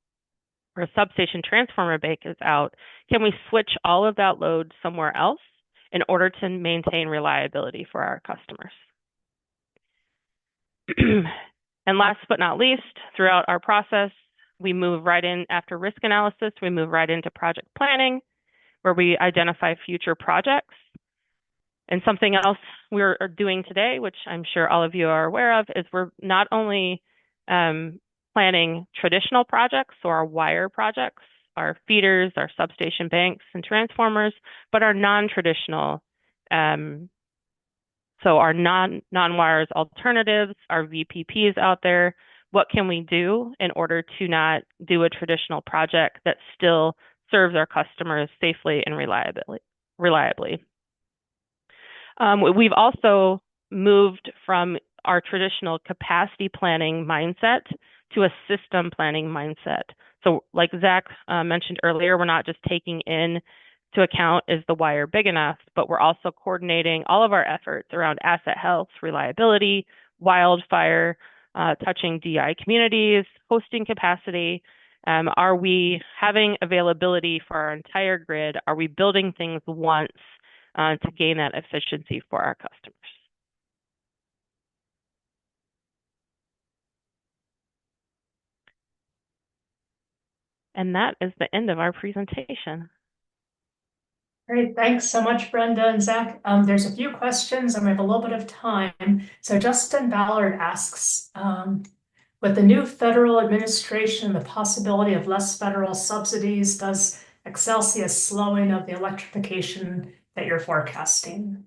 or a substation transformer bank is out, can we switch all of that load somewhere else in order to maintain reliability for our customers? And last but not least, throughout our process, we move right in after risk analysis, we move right into project planning, where we identify future projects. And something else we're doing today, which I'm sure all of you are aware of, is we're not only planning traditional projects, so our wire projects, our feeders, our substation banks and transformers, but our non-traditional, so our non-wires alternatives, our VPPs out there. What can we do in order to not do a traditional project that still serves our customers safely and reliably? We've also moved from our traditional capacity planning mindset to a system planning mindset. So like Zach mentioned earlier, we're not just taking into account is the wire big enough, but we're also coordinating all of our efforts around asset health, reliability, wildfire, touching DI communities, hosting capacity. Are we having availability for our entire grid? Are we building things once to gain that efficiency for our customers? And that is the end of our presentation. Great, thanks so much, Brenda and Zach. There's a few questions and we have a little bit of time. So Justin Ballard asks, with the new federal administration, the possibility of less federal subsidies, does Xcel see a slowing of the electrification that you're forecasting?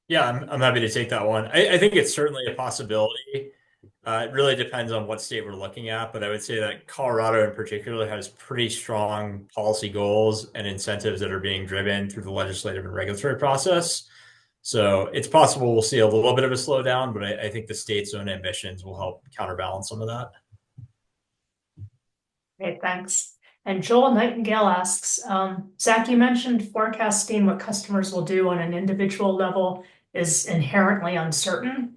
Yeah, I'm happy to take that one. I think it's certainly a possibility. It really depends on what state we're looking at, but I would say that Colorado in particular has pretty strong policy goals and incentives that are being driven through the legislative and regulatory process. So it's possible we'll see a little bit of a slowdown, but I think the state's own ambitions will help counterbalance some of that. Great, thanks. And Joel Nightingale asks, Zach, you mentioned forecasting what customers will do on an individual level is inherently uncertain.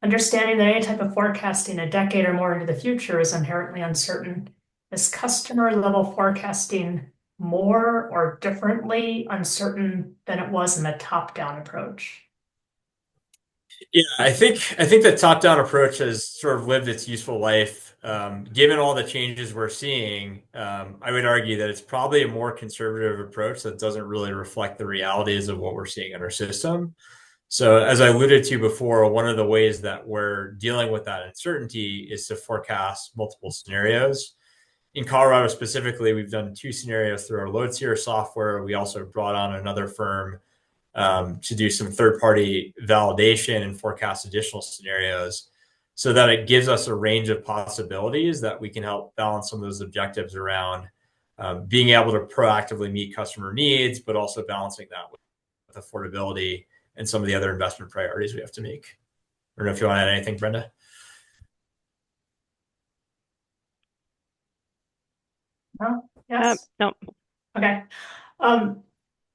Understanding that any type of forecasting a decade or more into the future is inherently uncertain, is customer level forecasting more or differently uncertain than it was in the top-down approach? Yeah, I think the top-down approach has sort of lived its useful life. Given all the changes we're seeing, I would argue that it's probably a more conservative approach that doesn't really reflect the realities of what we're seeing in our system. So as I alluded to before, one of the ways that we're dealing with that uncertainty is to forecast multiple scenarios. In Colorado specifically, we've done 2 scenarios through our load seer software. We also brought on another firm to do some third-party validation and forecast additional scenarios so that it gives us a range of possibilities that we can help balance some of those objectives around being able to proactively meet customer needs, but also balancing that with affordability and some of the other investment priorities we have to make. I don't know if you want to add anything, Brenda. No? Yes? No. Okay.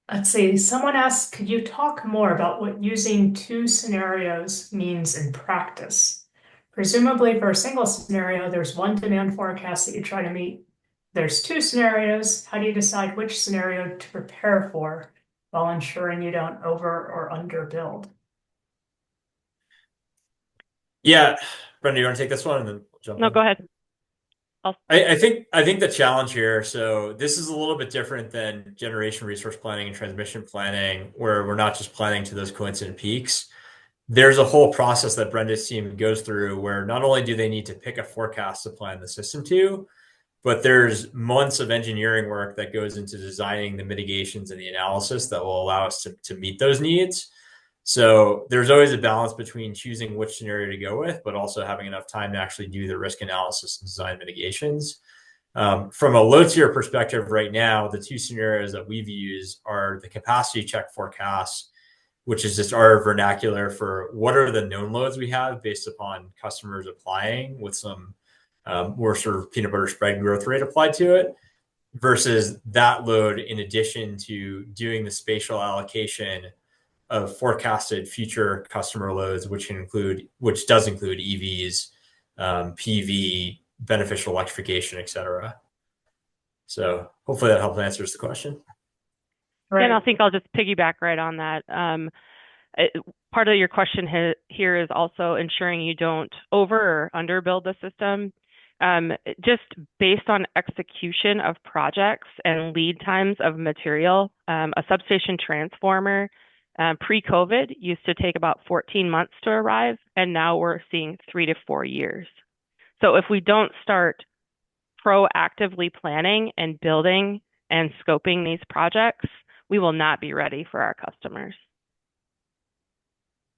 Let's see. Someone asked, could you talk more about what using 2 scenarios means in practice? Presumably for a single scenario, there's one demand forecast that you try to meet. There's 2 scenarios. How do you decide which scenario to prepare for while ensuring you don't over or under build? Yeah, Brenda, you want to take this one and then we'll jump No, in? go ahead. I think the challenge here, so this is a little bit different than generation resource planning and transmission planning, where we're not just planning to those coincident peaks. There's a whole process that Brenda's team goes through where not only do they need to pick a forecast to plan the system to, but there's months of engineering work that goes into designing the mitigations and the analysis that will allow us to meet those needs. So there's always a balance between choosing which scenario to go with, but also having enough time to actually do the risk analysis and design mitigations. From a load tier perspective right now, the 2 scenarios that we've used are the capacity check forecast, which is just our vernacular for what are the known loads we have based upon customers applying with some more sort of peanut butter spread growth rate applied to it, versus that load in addition to doing the spatial allocation of forecasted future customer loads, which does include EVs, PV, beneficial electrification, et cetera. So hopefully that helps answers the question. Right. And I think I'll just piggyback right on that. Part of your question here is also ensuring you don't over or underbuild the system. Just based on execution of projects and lead times of material, a substation transformer pre-COVID used to take about 14 months to arrive, and now we're seeing 3 to 4 years. So if we don't start proactively planning and building and scoping these projects, we will not be ready for our customers.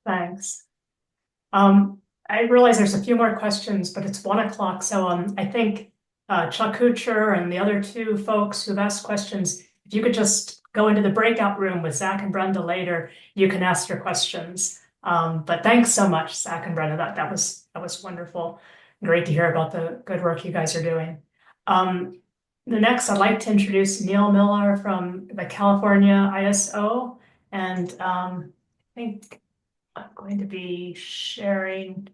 Thanks. I realize there's a few more questions, but it's 1 o'clock. So I think Chuck Kucher and the other 2 folks who've asked questions, if you could just go into the breakout room with Zach and Brenda later, you can ask your questions. But thanks so much, Zach and Brenda. That was wonderful. Great to hear about the good work you guys are doing. The next, I'd like to introduce Neil Millar from the California ISO. And I think I'm going to be sharing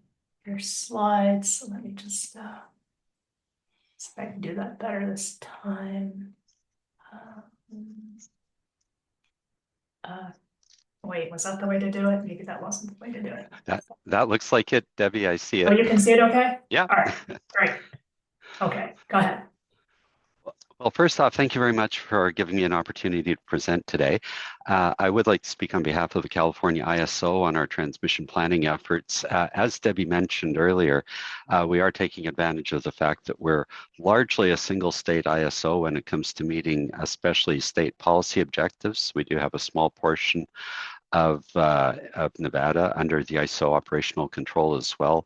your slides. So let me just see if I can do that better this time. Wait, was that the way to do it? Maybe that wasn't the way to do it. That looks like it, Debbie. I see it. Oh, you can see it okay? Yeah. All right, great. Okay, go ahead. Well, first off, thank you very much for giving me an opportunity to present today. I would like to speak on behalf of the California ISO on our transmission planning efforts. As Debbie mentioned earlier, we are taking advantage of the fact that we're largely a single state ISO when it comes to meeting especially state policy objectives. We do have a small portion of Nevada under the ISO operational control as well.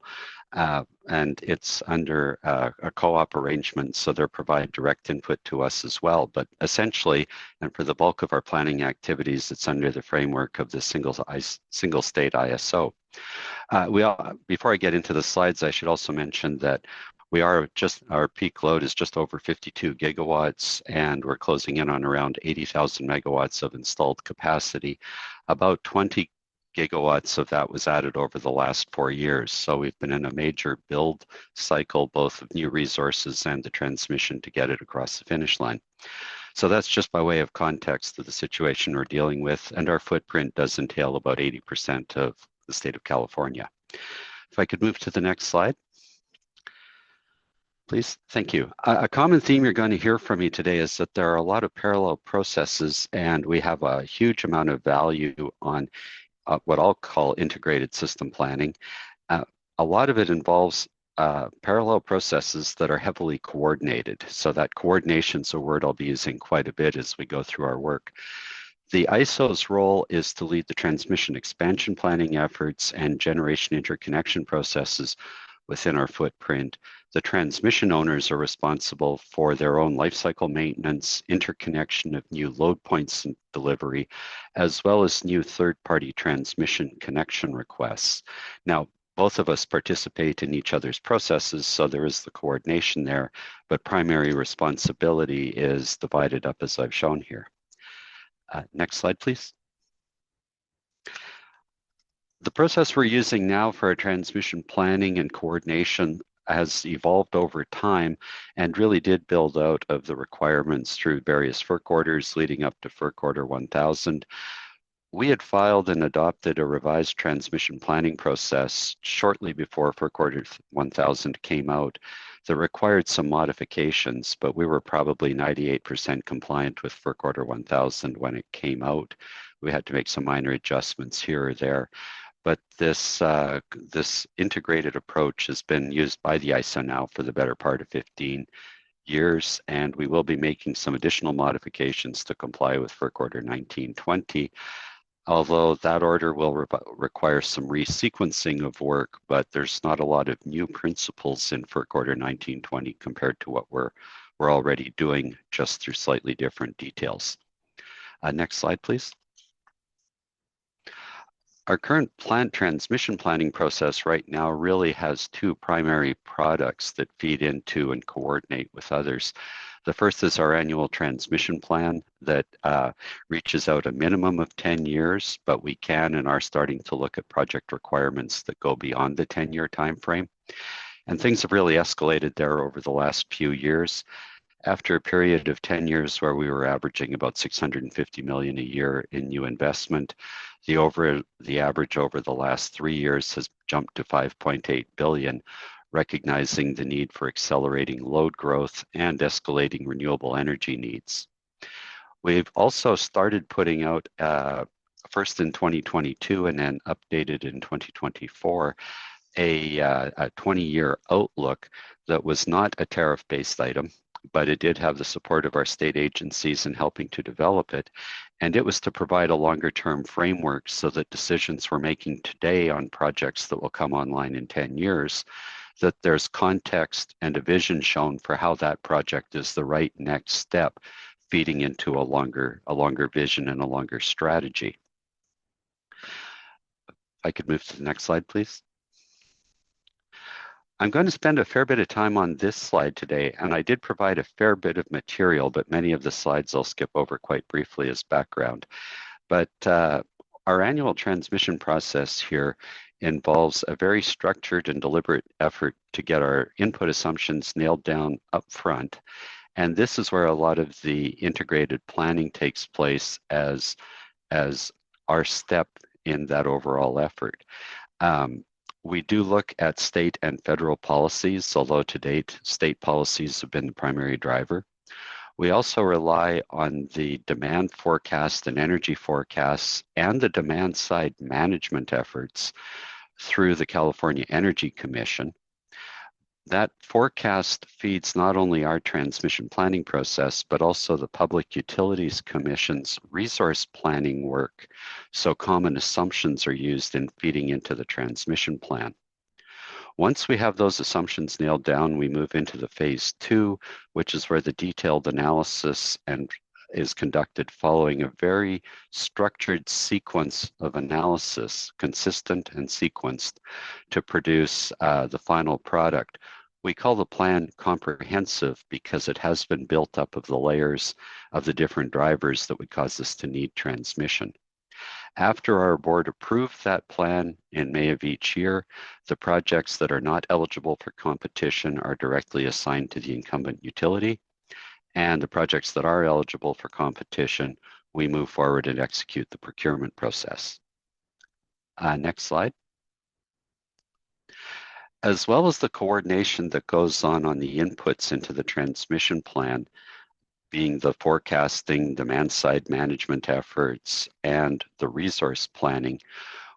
And it's under a co-op arrangement, so they provide direct input to us as well. But essentially, and for the bulk of our planning activities, it's under the framework of the single state ISO. Before I get into the slides, I should also mention that our peak load is just over 52 gigawatts, and we're closing in on around 80,000 megawatts of installed capacity. About 20 gigawatts of that was added over the last 4 years. So we've been in a major build cycle, both of new resources and the transmission to get it across the finish line. So that's just by way of context of the situation we're dealing with. And our footprint does entail about 80% of the state of California. If I could move to the next slide. Please, thank you. A common theme you're going to hear from me today is that there are a lot of parallel processes, and we have a huge amount of value on what I'll call integrated system planning. A lot of it involves parallel processes that are heavily coordinated. So that coordination is a word I'll be using quite a bit as we go through our work. The ISO's role is to lead the transmission expansion planning efforts and generation interconnection processes within our footprint. The transmission owners are responsible for their own lifecycle maintenance, interconnection of new load points and delivery, as well as new third-party transmission connection requests. Now, both of us participate in each other's processes, so there is the coordination there, but primary responsibility is divided up as I've shown here. Next slide, please. The process we're using now for our transmission planning and coordination has evolved over time and really did build out of the requirements through various FERC orders leading up to FERC Order 1000. We had filed and adopted a revised transmission planning process shortly before FERC Order 1000 came out that required some modifications, but we were probably 98% compliant with FERC Order 1000 when it came out. We had to make some minor adjustments here or there. But this integrated approach has been used by the ISO now for the better part of 15 years, and we will be making some additional modifications to comply with FERC Order 1920, although that order will require some resequencing of work, but there's not a lot of new principles in FERC Order 1920 compared to what we're already doing, just through slightly different details. Next slide, please. Our current plant transmission planning process right now really has two primary products that feed into and coordinate with others. The first is our annual transmission plan that reaches out a minimum of 10 years, but we can and are starting to look at project requirements that go beyond the 10-year timeframe. And things have really escalated there over the last few years. After a period of 10 years where we were averaging about $650 million a year in new investment, the average over the last 3 years has jumped to $5.8 billion, recognizing the need for accelerating load growth and escalating renewable energy needs. We've also started putting out, first in 2022 and then updated in 2024, a 20-year outlook that was not a tariff-based item, but it did have the support of our state agencies in helping to develop it. And it was to provide a longer-term framework so that decisions we're making today on projects that will come online in 10 years, that there's context and a vision shown for how that project is the right next step, feeding into a longer vision and a longer strategy. If I could move to the next slide, please. I'm going to spend a fair bit of time on this slide today, and I did provide a fair bit of material, but many of the slides I'll skip over quite briefly as background. But our annual transmission process here involves a very structured and deliberate effort to get our input assumptions nailed down up front. And this is where a lot of the integrated planning takes place as our step in that overall effort. We do look at state and federal policies, although to date, state policies have been the primary driver. We also rely on the demand forecast and energy forecasts and the demand side management efforts through the California Energy Commission. That forecast feeds not only our transmission planning process, but also the Public Utilities Commission's resource planning work, so common assumptions are used in feeding into the transmission plan. Once we have those assumptions nailed down, we move into the phase 2, which is where the detailed analysis is conducted following a very structured sequence of analysis, consistent and sequenced, to produce the final product. We call the plan comprehensive because it has been built up of the layers of the different drivers that would cause us to need transmission. After our board approved that plan in May of each year, the projects that are not eligible for competition are directly assigned to the incumbent utility, and the projects that are eligible for competition, we move forward and execute the procurement process. Next slide. As well as the coordination that goes on the inputs into the transmission plan, being the forecasting, demand side management efforts, and the resource planning,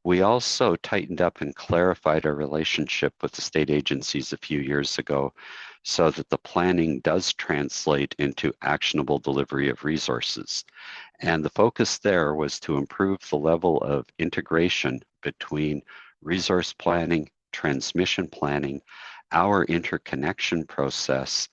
we also tightened up and clarified our relationship with the state agencies a few years ago so that the planning does translate into actionable delivery of resources. And the focus there was to improve the level of integration between resource planning, transmission planning, our interconnection process,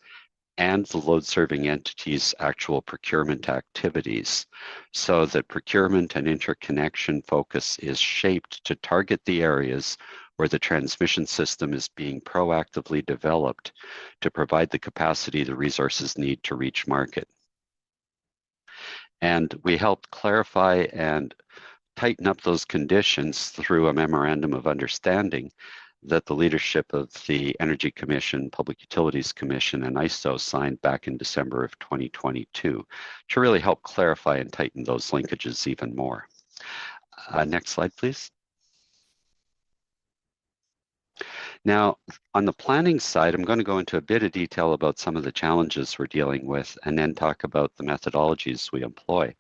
and the load-serving entity's actual procurement activities, so that procurement and interconnection focus is shaped to target the areas where the transmission system is being proactively developed to provide the capacity the resources need to reach market. And we helped clarify and tighten up those conditions through a memorandum of understanding that the leadership of the Energy Commission, Public Utilities Commission, and ISO signed back in December of 2022 to really help clarify and tighten those linkages even more. Next slide, please. Now, on the planning side, I'm going to go into a bit of detail about some of the challenges we're dealing with and then talk about the methodologies we employ.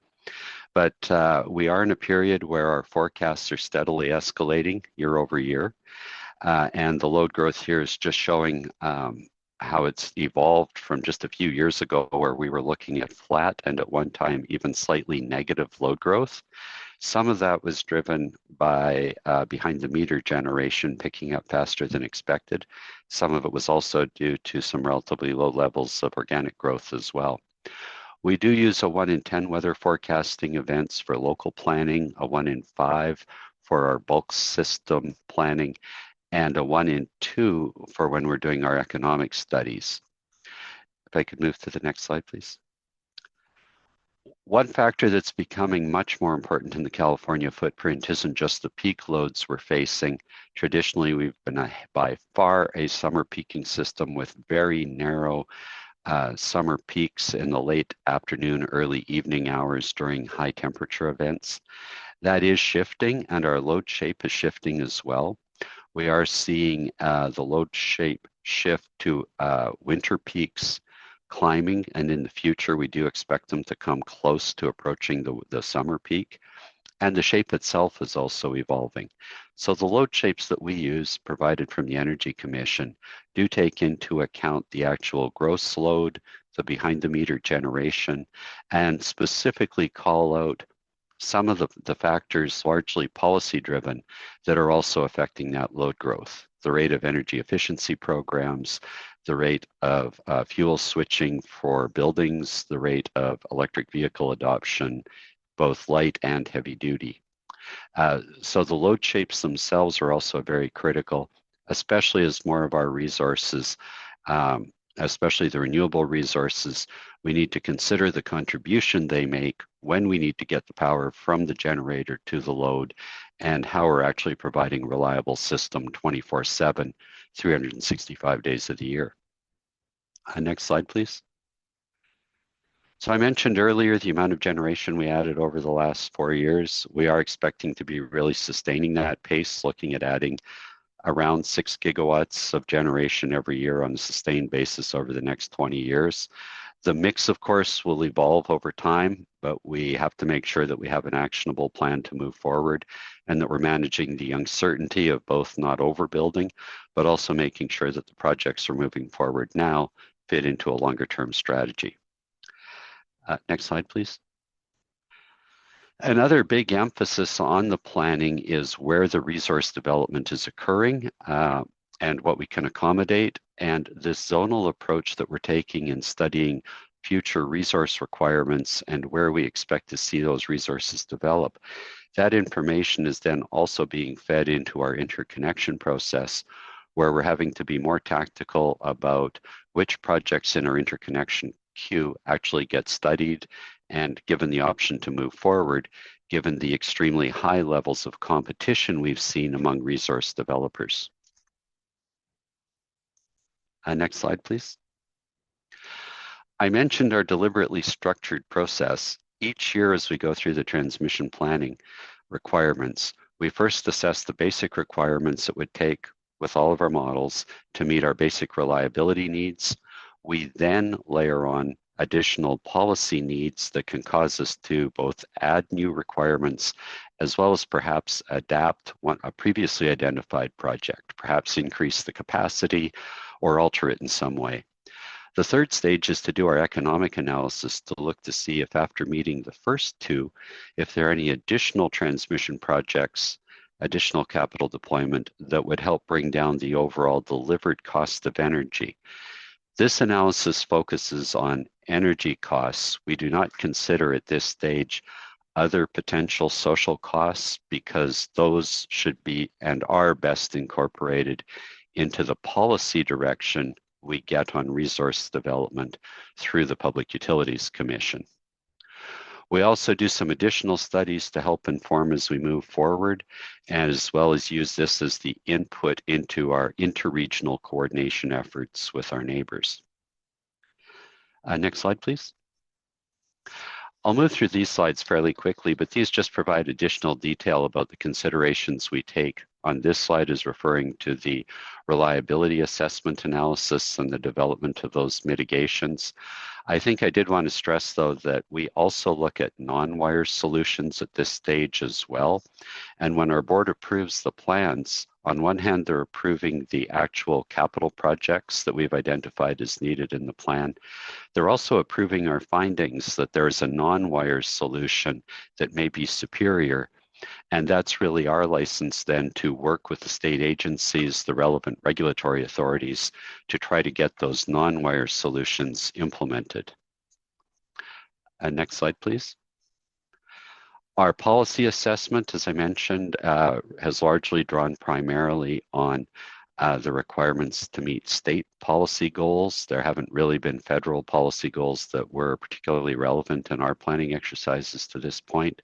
But we are in a period where our forecasts are steadily escalating year over year. And the load growth here is just showing how it's evolved from just a few years ago, where we were looking at flat and at one time even slightly negative load growth. Some of that was driven by behind the meter generation picking up faster than expected. Some of it was also due to some relatively low levels of organic growth as well. We do use a 1 in 10 weather forecasting events for local planning, a 1 in 5 for our bulk system planning, and a 1 in 2 for when we're doing our economic studies. If I could move to the next slide, please. One factor that's becoming much more important in the California footprint isn't just the peak loads we're facing. Traditionally, we've been by far a summer peaking system with very narrow summer peaks in the late afternoon, early evening hours during high temperature events. That is shifting, and our load shape is shifting as well. We are seeing the load shape shift to winter peaks climbing, and in the future we do expect them to come close to approaching the summer peak. And the shape itself is also evolving. So the load shapes that we use, provided from the Energy Commission, do take into account the actual gross load, the behind the meter generation, and specifically call out some of the factors, largely policy driven, that are also affecting that load growth. The rate of energy efficiency programs, the rate of fuel switching for buildings, the rate of electric vehicle adoption, both light and heavy duty. So the load shapes themselves are also very critical, especially as more of our resources, especially the renewable resources, we need to consider the contribution they make when we need to get the power from the generator to the load, and how we're actually providing a reliable system 24/7, 365 days of the year. Next slide, please. So I mentioned earlier the amount of generation we added over the last 4 years. We are expecting to be really sustaining that pace, looking at adding around 6 gigawatts of generation every year on a sustained basis over the next 20 years. The mix, of course, will evolve over time, but we have to make sure that we have an actionable plan to move forward and that we're managing the uncertainty of both not overbuilding, but also making sure that the projects are moving forward now fit into a longer term strategy. Next slide, please. Another big emphasis on the planning is where the resource development is occurring and what we can accommodate. And this zonal approach that we're taking in studying future resource requirements and where we expect to see those resources develop, that information is then also being fed into our interconnection process, where we're having to be more tactical about which projects in our interconnection queue actually get studied and given the option to move forward, given the extremely high levels of competition we've seen among resource developers. Next slide, please. I mentioned our deliberately structured process. Each year as we go through the transmission planning requirements, we first assess the basic requirements it would take with all of our models to meet our basic reliability needs. We then layer on additional policy needs that can cause us to both add new requirements as well as perhaps adapt a previously identified project, perhaps increase the capacity or alter it in some way. The third stage is to do our economic analysis to look to see if after meeting the first two, if there are any additional transmission projects, additional capital deployment that would help bring down the overall delivered cost of energy. This analysis focuses on energy costs. We do not consider at this stage other potential social costs because those should be and are best incorporated into the policy direction we get on resource development through the Public Utilities Commission. We also do some additional studies to help inform as we move forward, as well as use this as the input into our interregional coordination efforts with our neighbors. Next slide, please. I'll move through these slides fairly quickly, but these just provide additional detail about the considerations we take. On this slide is referring to the reliability assessment analysis and the development of those mitigations. I think I did want to stress, though, that we also look at non-wire solutions at this stage as well. And when our board approves the plans, on one hand, they're approving the actual capital projects that we've identified as needed in the plan. They're also approving our findings that there is a non-wire solution that may be superior. And that's really our license then to work with the state agencies, the relevant regulatory authorities, to try to get those non-wire solutions implemented. Next slide, please. Our policy assessment, as I mentioned, has largely drawn primarily on the requirements to meet state policy goals. There haven't really been federal policy goals that were particularly relevant in our planning exercises to this point.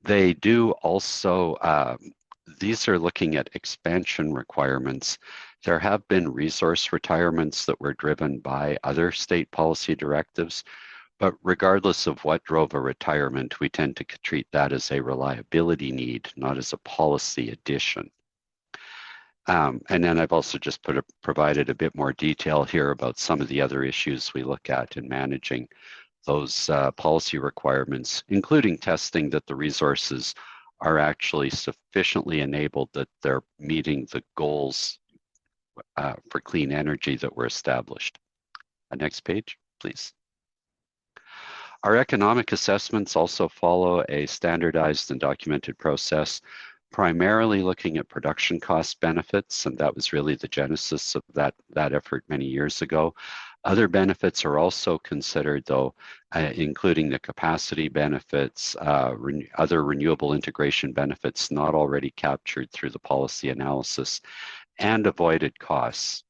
They do also, these are looking at expansion requirements. There have been resource retirements that were driven by other state policy directives, but regardless of what drove a retirement, we tend to treat that as a reliability need, not as a policy addition. And then I've also just provided a bit more detail here about some of the other issues we look at in managing those policy requirements, including testing that the resources are actually sufficiently enabled that they're meeting the goals for clean energy that were established. Next page, please. Our economic assessments also follow a standardized and documented process, primarily looking at production cost benefits, and that was really the genesis of that effort many years ago. Other benefits are also considered, though, including the capacity benefits, other renewable integration benefits not already captured through the policy analysis, and avoided costs.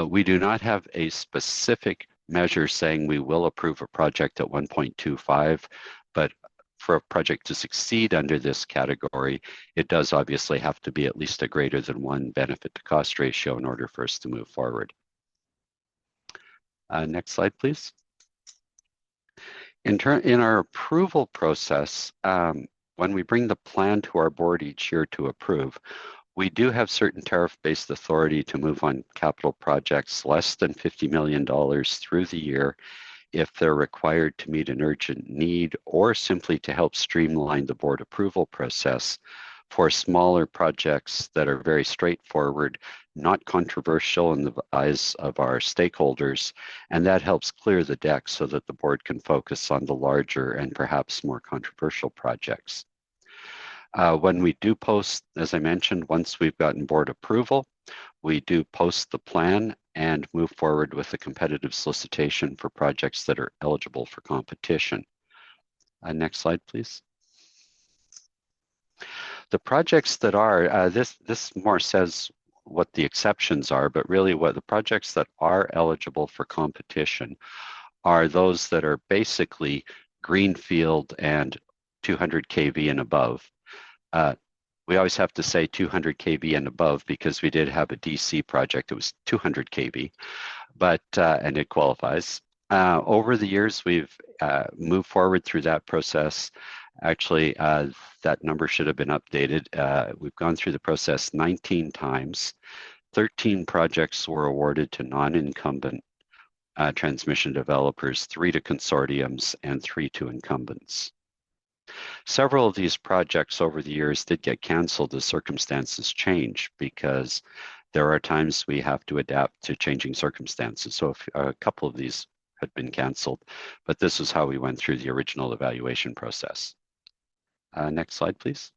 We do not have a specific measure saying we will approve a project at 1.25, but for a project to succeed under this category, it does obviously have to be at least a greater than 1 benefit to cost ratio in order for us to move forward. Next slide, please. In our approval process, when we bring the plan to our board each year to approve, we do have certain tariff-based authority to move on capital projects less than $50 million through the year if they're required to meet an urgent need or simply to help streamline the board approval process for smaller projects that are very straightforward, not controversial in the eyes of our stakeholders, and that helps clear the deck so that the board can focus on the larger and perhaps more controversial projects. When we do post, as I mentioned, once we've gotten board approval, we do post the plan and move forward with a competitive solicitation for projects that are eligible for competition. Next slide, please. The projects that are, this more says what the exceptions are, but really what the projects that are eligible for competition are those that are basically greenfield and 200 kV and above. We always have to say 200 kV and above because we did have a DC project. It was 200 kV, but and it qualifies. Over the years, we've moved forward through that process. Actually, that number should have been updated. We've gone through the process 19 times. 13 projects were awarded to non-incumbent transmission developers, 3 to consortiums, and 3 to incumbents. Several of these projects over the years did get canceled as circumstances change because there are times we have to adapt to changing circumstances. So if a couple of these had been canceled, but this is how we went through the original evaluation process. Next slide, please.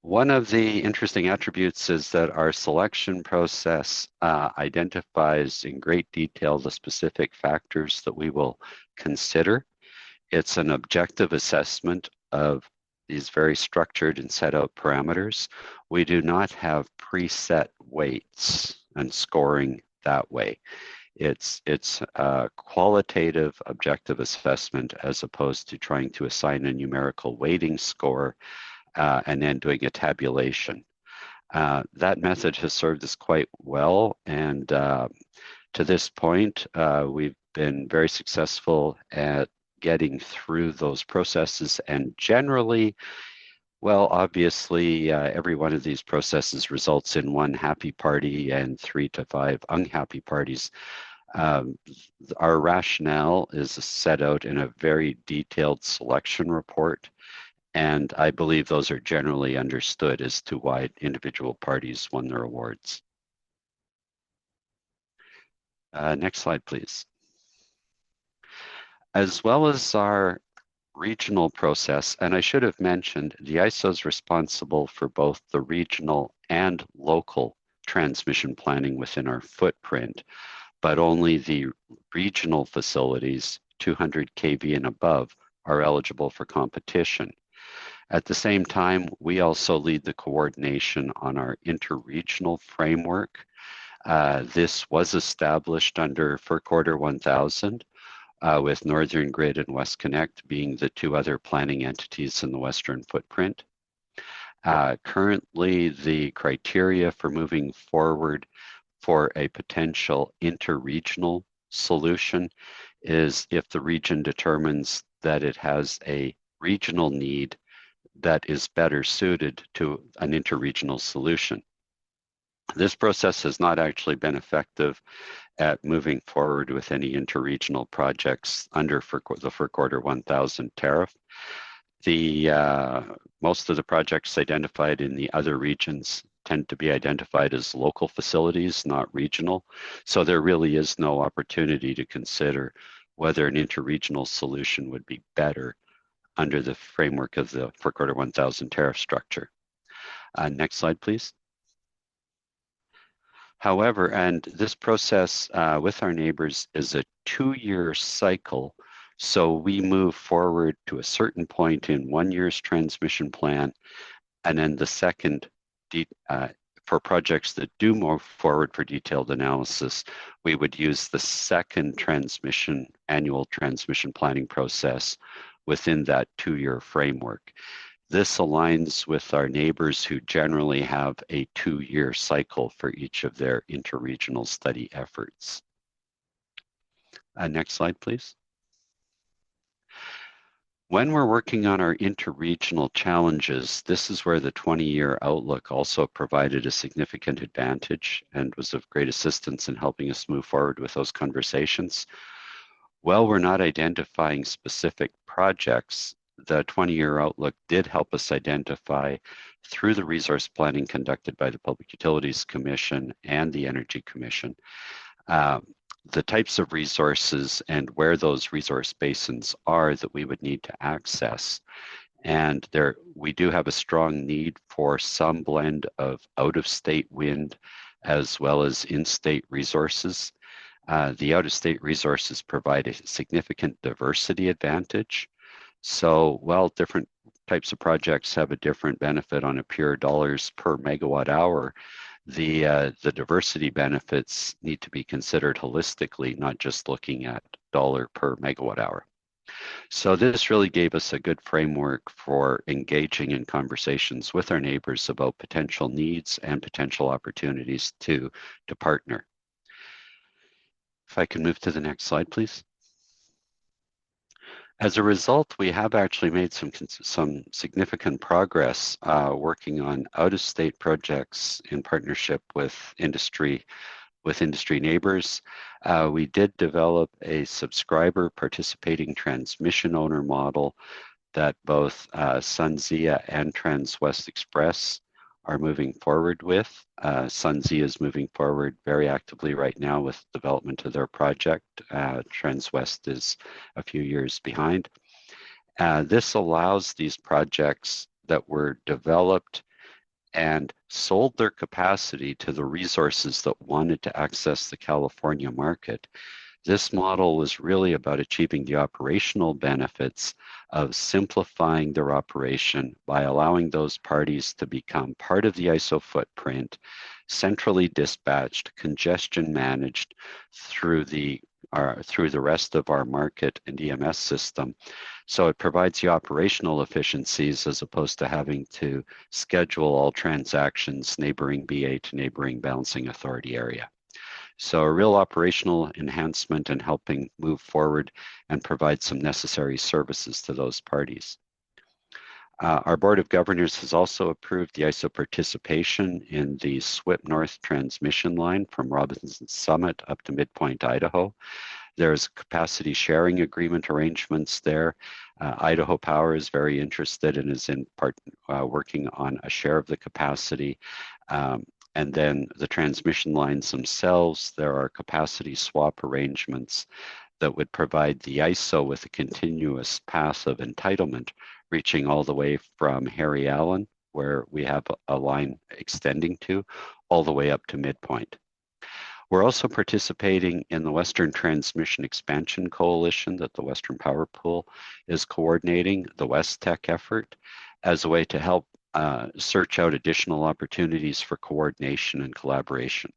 One of the interesting attributes is that our selection process identifies in great detail the specific factors that we will consider. It's an objective assessment of these very structured and set out parameters. We do not have preset weights and scoring that way. It's a qualitative objective assessment as opposed to trying to assign a numerical weighting score and then doing a tabulation. That method has served us quite well, and to this point, we've been very successful at getting through those processes, and generally, well, obviously, every one of these processes results in 1 happy party and 3 to 5 unhappy parties. Our rationale is set out in a very detailed selection report, and I believe those are generally understood as to why individual parties won their awards. Next slide, please. As well as our regional process, and I should have mentioned, the ISO is responsible for both the regional and local transmission planning within our footprint, but only the regional facilities, 200 kV and above, are eligible for competition. At the same time, we also lead the coordination on our interregional framework. This was established under FERC Order 1000, with Northern Grid and WestConnect being the 2 other planning entities in the Western footprint. Currently, the criteria for moving forward for a potential interregional solution is if the region determines that it has a regional need that is better suited to an interregional solution. This process has not actually been effective at moving forward with any interregional projects under the FERC Order 1000 tariff. Most of the projects identified in the other regions tend to be identified as local facilities, not regional. So there really is no opportunity to consider whether an interregional solution would be better under the framework of the FERC Order 1000 tariff structure. Next slide, please. However, and this process with our neighbors is a 2-year cycle. So we move forward to a certain point in 1 year's transmission plan, and then the second, for projects that do move forward for detailed analysis, we would use the second annual transmission planning process within that 2-year framework. This aligns with our neighbors who generally have a 2-year cycle for each of their interregional study efforts. Next slide, please. When we're working on our interregional challenges, this is where the 20-year outlook also provided a significant advantage and was of great assistance in helping us move forward with those conversations. While we're not identifying specific projects, the 20-year outlook did help us identify, through the resource planning conducted by the Public Utilities Commission and the Energy Commission, the types of resources and where those resource basins are that we would need to access. And there, we do have a strong need for some blend of out-of-state wind as well as in-state resources. The out-of-state resources provide a significant diversity advantage. So while different types of projects have a different benefit on a pure dollars per megawatt hour, the diversity benefits need to be considered holistically, not just looking at dollar per megawatt hour. So this really gave us a good framework for engaging in conversations with our neighbors about potential needs and potential opportunities to partner. If I can move to the next slide, please. As a result, we have actually made some significant progress working on out-of-state projects in partnership with industry neighbors. We did develop a subscriber participating transmission owner model that both SunZia and Transwest Express are moving forward with. SunZia is moving forward very actively right now with development of their project. Transwest is a few years behind. This allows these projects that were developed and sold their capacity to the resources that wanted to access the California market. This model was really about achieving the operational benefits of simplifying their operation by allowing those parties to become part of the ISO footprint, centrally dispatched, congestion managed through the rest of our market and EMS system. So it provides the operational efficiencies as opposed to having to schedule all transactions neighboring BA to neighboring balancing authority area. So a real operational enhancement in helping move forward and provide some necessary services to those parties. Our Board of Governors has also approved the ISO participation in the SWIP North transmission line from Robinson Summit up to Midpoint, Idaho. There's capacity sharing agreement arrangements there. Idaho Power is very interested and is in part working on a share of the capacity. And then the transmission lines themselves, there are capacity swap arrangements that would provide the ISO with a continuous path of entitlement, reaching all the way from Harry Allen, where we have a line extending to, all the way up to Midpoint. We're also participating in the Western Transmission Expansion Coalition that the Western Power Pool is coordinating, the West Tech effort, as a way to help search out additional opportunities for coordination and collaboration.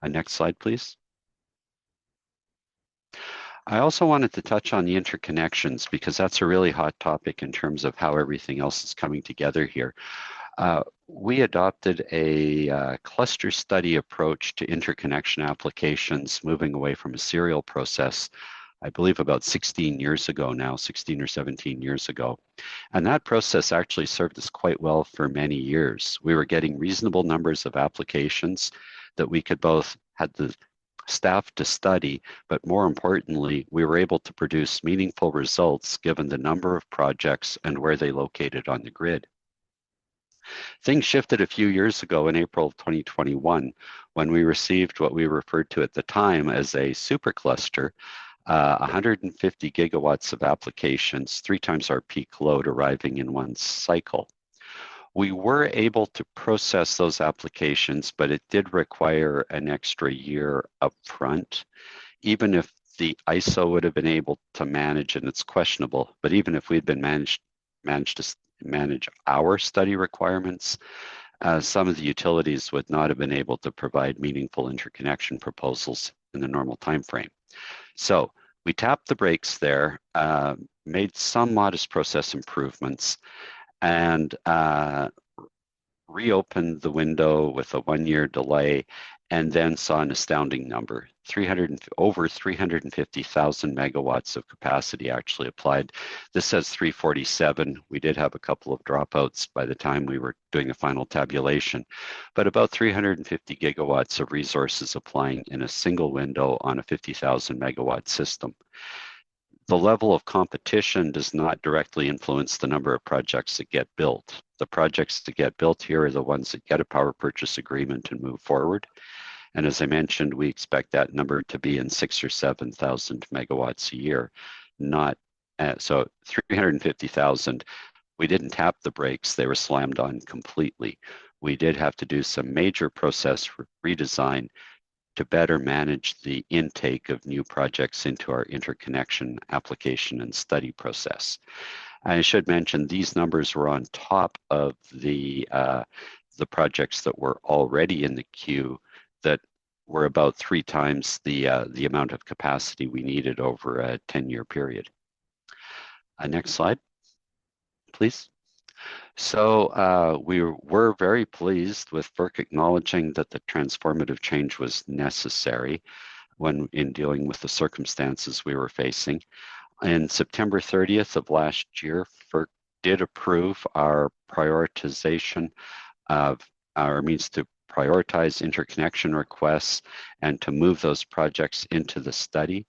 Next slide, please. I also wanted to touch on the interconnections because that's a really hot topic in terms of how everything else is coming together here. We adopted a cluster study approach to interconnection applications, moving away from a serial process, I believe about 16 years ago now, 16 or 17 years ago. And that process actually served us quite well for many years. We were getting reasonable numbers of applications that we could both had the staff to study, but more importantly, we were able to produce meaningful results given the number of projects and where they located on the grid. Things shifted a few years ago in April of 2021 when we received what we referred to at the time as a supercluster, 150 gigawatts of applications, 3 times our peak load arriving in one cycle. We were able to process those applications, but it did require an extra year upfront. Even if the ISO would have been able to manage, and it's questionable, but even if we'd been managed to manage our study requirements, some of the utilities would not have been able to provide meaningful interconnection proposals in the normal time frame. So we tapped the brakes there, made some modest process improvements, and reopened the window with a 1-year delay, and then saw an astounding number. over 350,000 megawatts of capacity actually applied. This says 347. We did have a couple of dropouts by the time we were doing a final tabulation, but about 350 gigawatts of resources applying in a single window on a 50,000 megawatt system. The level of competition does not directly influence the number of projects that get built. The projects that get built here are the ones that get a power purchase agreement and move forward. And as I mentioned, we expect that number to be in 6,000 or 7,000 megawatts a year. Not so 350,000. We didn't tap the brakes; they were slammed on completely. We did have to do some major process redesign to better manage the intake of new projects into our interconnection application and study process. I should mention these numbers were on top of the projects that were already in the queue that were about 3 times the amount of capacity we needed over a 10-year period. Next slide, please. So we were very pleased with FERC acknowledging that the transformative change was necessary when in dealing with the circumstances we were facing. On September 30th of last year, FERC did approve our prioritization of our means to prioritize interconnection requests and to move those projects into the study.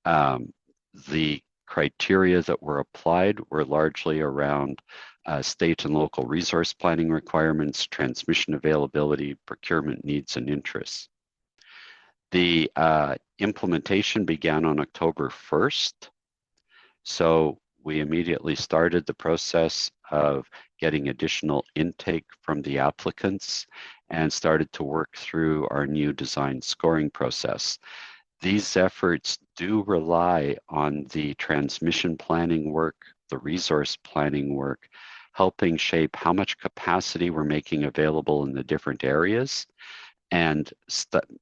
The criteria that were applied were largely around state and local resource planning requirements, transmission availability, procurement needs, and interests. The implementation began on October 1st. So we immediately started the process of getting additional intake from the applicants and started to work through our new design scoring process. These efforts do rely on the transmission planning work, the resource planning work, helping shape how much capacity we're making available in the different areas and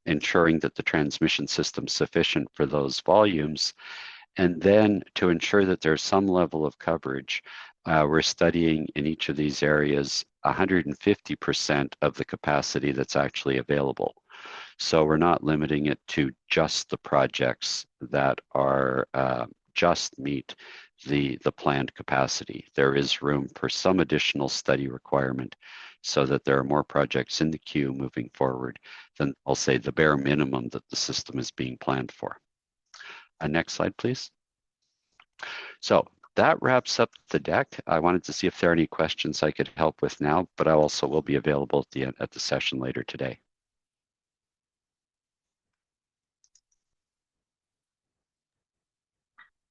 ensuring that the transmission system's sufficient for those volumes. And then to ensure that there's some level of coverage, we're studying in each of these areas 150% of the capacity that's actually available. So we're not limiting it to just the projects that are just meet the planned capacity. There is room for some additional study requirement so that there are more projects in the queue moving forward than, I'll say, the bare minimum that the system is being planned for. Next slide, please. So that wraps up the deck. I wanted to see if there are any questions I could help with now, but I also will be available at the session later today.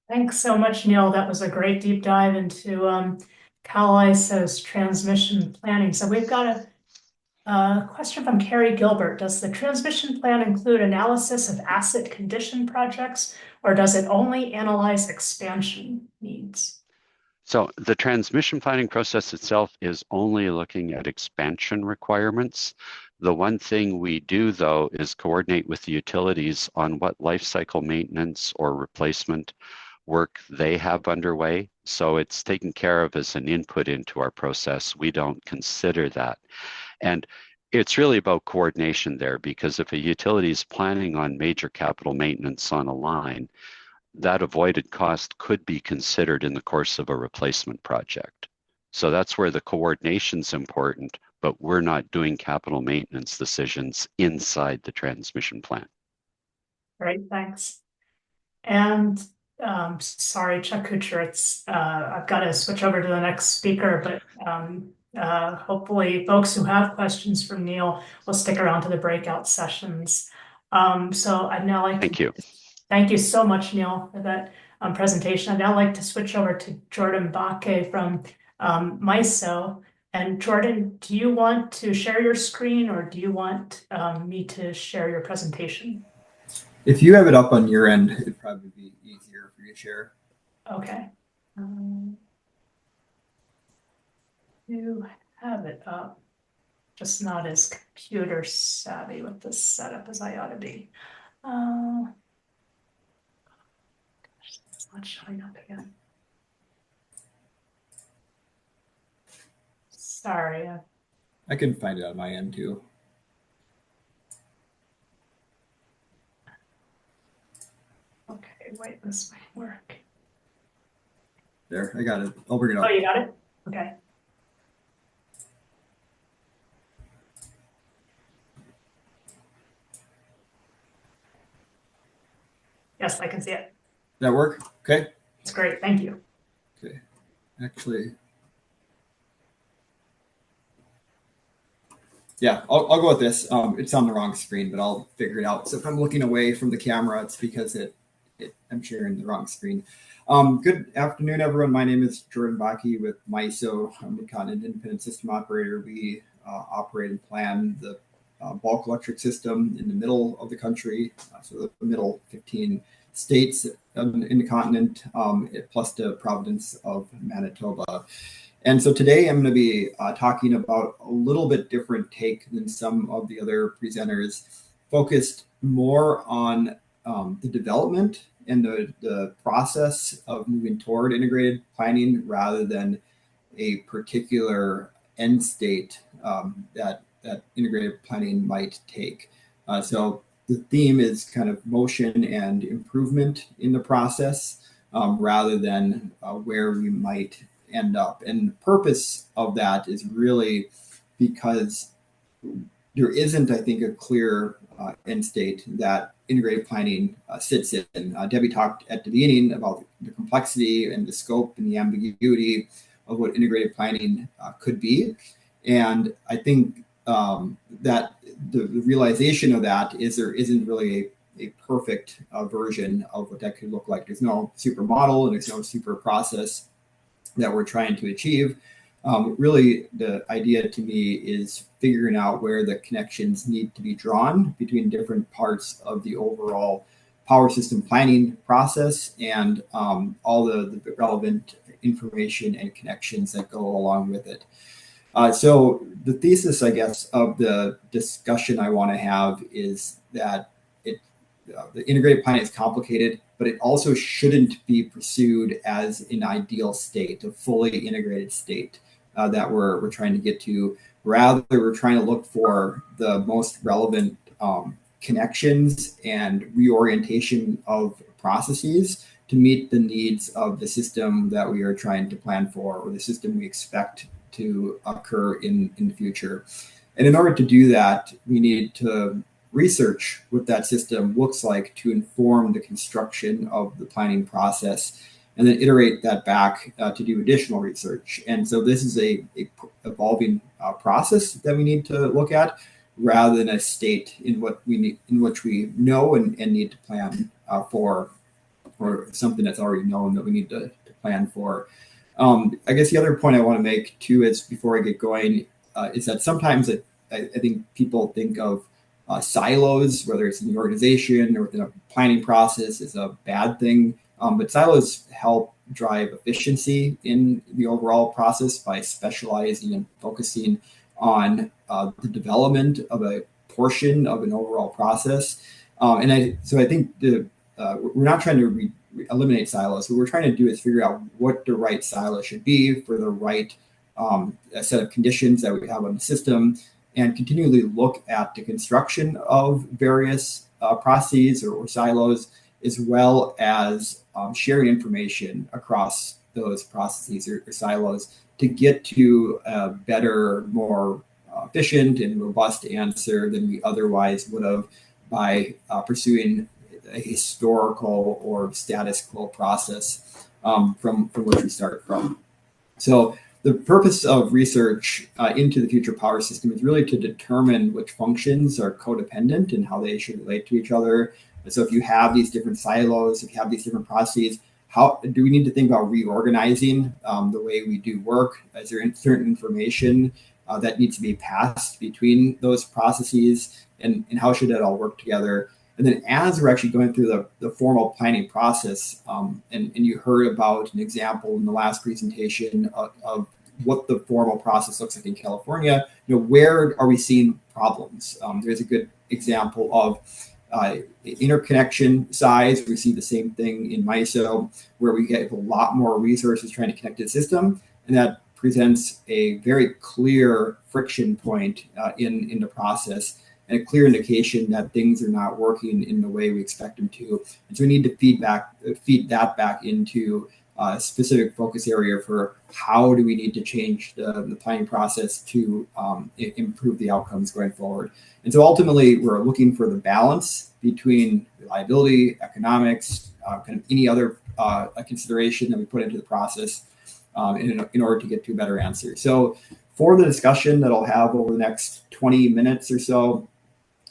Thanks so much, Neil. That was a great deep dive into CAISO's transmission planning. So we've got a question from Carrie Gilbert. Does the transmission plan include analysis of asset condition projects, or does it only analyze expansion needs? So the transmission planning process itself is only looking at expansion requirements. The one thing we do, though, is coordinate with the utilities on what life cycle maintenance or replacement work they have underway. So it's taken care of as an input into our process. We don't consider that. And it's really about coordination there, because if a utility is planning on major capital maintenance on a line, that avoided cost could be considered in the course of a replacement project. So that's where the coordination's important, but we're not doing capital maintenance decisions inside the transmission plan. Great, thanks. And sorry, Chuck Kuchar, I've got to switch over to the next speaker, but hopefully folks who have questions for Neil will stick around to the breakout sessions. So I'd now like Thank you. Thank you so much, Neil, for that presentation. I'd now like to switch over to Jordan Bakke from MISO. And Jordan, do you want to share your screen, or do you want me to share your presentation? If you have it up on your end, it'd probably be easier for you to share. Okay. You have it up, just not as computer savvy with this setup as I ought to be. It's not showing up again. Sorry. I can find it on my end too. wait, this might work. There, I got it. I'll bring it Oh, up. you got it? Okay. Yes, I can see it. That work? Okay. It's great. Thank you. Okay. Actually, yeah, I'll go with this. It's on the wrong screen, but I'll figure it out. So if I'm looking away from the camera, it's because I'm sharing the wrong screen. Good afternoon, everyone. My name is Jordan Bakke with MISO. I'm the Continent Independent System Operator. We operate and plan the bulk electric system in the middle of the country, so the middle 15 states in the continent, plus the province of Manitoba. And so today I'm going to be talking about a little bit different take than some of the other presenters, focused more on the development and the process of moving toward integrated planning rather than a particular end state that integrated planning might take. So the theme is kind of motion and improvement in the process rather than where we might end up. And the purpose of that is really because there isn't, I think, a clear end state that integrated planning sits in. Debbie talked at the beginning about the complexity and the scope and the ambiguity of what integrated planning could be. And I think that the realization of that is there isn't really a perfect version of what that could look like. There's no super model and there's no super process that we're trying to achieve. Really, the idea to me is figuring out where the connections need to be drawn between different parts of the overall power system planning process and all the relevant information and connections that go along with it. So the thesis, I guess, of the discussion I want to have is that the integrated planning is complicated, but it also shouldn't be pursued as an ideal state, a fully integrated state that we're trying to get to. Rather, we're trying to look for the most relevant connections and reorientation of processes to meet the needs of the system that we are trying to plan for, or the system we expect to occur in the future. And in order to do that, we need to research what that system looks like to inform the construction of the planning process, and then iterate that back to do additional research. And so this is a evolving process that we need to look at, rather than a state in which we know and need to plan for, or something that's already known that we need to plan for. I guess the other point I want to make too is, before I get going, is that sometimes I think people think of silos, whether it's in the organization or within a planning process, is a bad thing. But silos help drive efficiency in the overall process by specializing and focusing on the development of a portion of an overall process. So I think we're not trying to eliminate silos. What we're trying to do is figure out what the right silo should be for the right set of conditions that we have on the system, and continually look at the construction of various processes or silos, as well as sharing information across those processes or silos to get to a better, more efficient and robust answer than we otherwise would have by pursuing a historical or status quo process from which we start from. So the purpose of research into the future power system is really to determine which functions are codependent and how they should relate to each other. And so if you have these different silos, if you have these different processes, how do we need to think about reorganizing the way we do work? Is there certain information that needs to be passed between those processes, and how should that all work together? And then as we're actually going through the formal planning process, and you heard about an example in the last presentation of what the formal process looks like in California, where are we seeing problems? There's a good example of interconnection size. We see the same thing in MISO, where we get a lot more resources trying to connect to the system, and that presents a very clear friction point in the process. and a clear indication that things are not working in the way we expect them to. And so we need to feed that back into a specific focus area for how do we need to change the planning process to improve the outcomes going forward. And so ultimately, we're looking for the balance between reliability, economics, kind of any other consideration that we put into the process in order to get to a better answer. So for the discussion that I'll have over the next 20 minutes or so,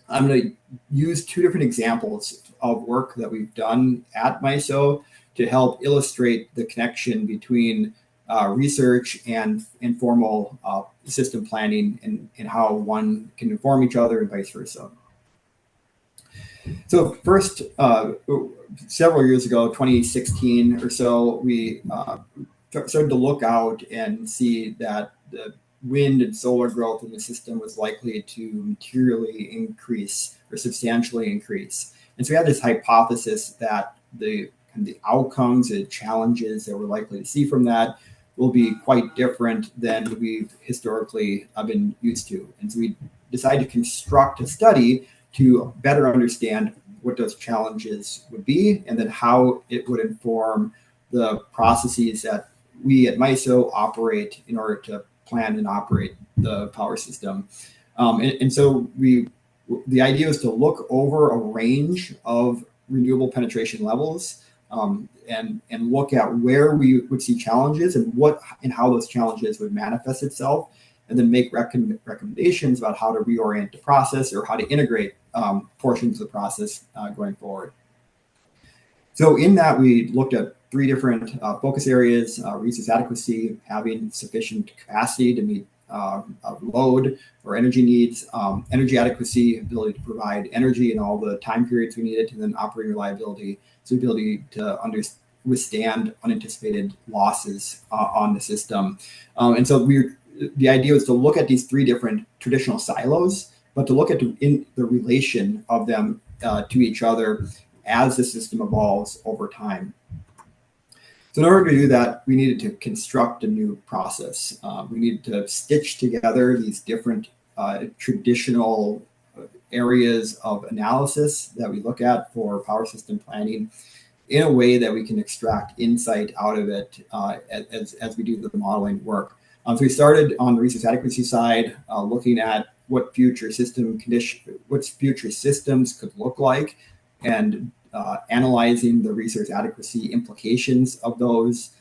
I'm going to use two different examples of work that we've done at MISO to help illustrate the connection between research and informal system planning and how one can inform each other and vice versa. So first, several years ago, 2016 or so, we started to look out and see that the wind and solar growth in the system was likely to materially increase or substantially increase. And so we had this hypothesis that the outcomes and challenges that we're likely to see from that will be quite different than we've historically been used to. And so we decided to construct a study to better understand what those challenges would be and then how it would inform the processes that we at MISO operate in order to plan and operate the power system. And so the idea is to look over a range of renewable penetration levels and look at where we would see challenges and how those challenges would manifest itself, and then make recommendations about how to reorient the process or how to integrate portions of the process going forward. So in that, we looked at three different focus areas: resource adequacy, having sufficient capacity to meet load or energy needs, energy adequacy, ability to provide energy in all the time periods we needed, and then operating reliability, so ability to withstand unanticipated losses on the system. And so the idea was to look at these three different traditional silos, but to look at the relation of them to each other as the system evolves over time. So in order to do that, we needed to construct a new process. We needed to stitch together these different traditional areas of analysis that we look at for power system planning in a way that we can extract insight out of it as we do the modeling work. So we started on the resource adequacy side, looking at what future systems could look like, and analyzing the resource adequacy implications of those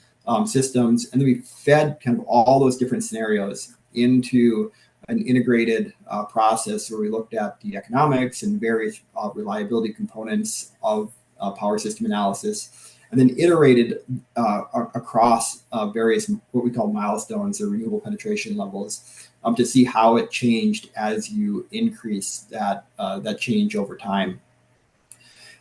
systems. And then we fed kind of all those different scenarios into an integrated process where we looked at the economics and various reliability components of power system analysis, and then iterated across various what we call milestones or renewable penetration levels to see how it changed as you increase that change over time.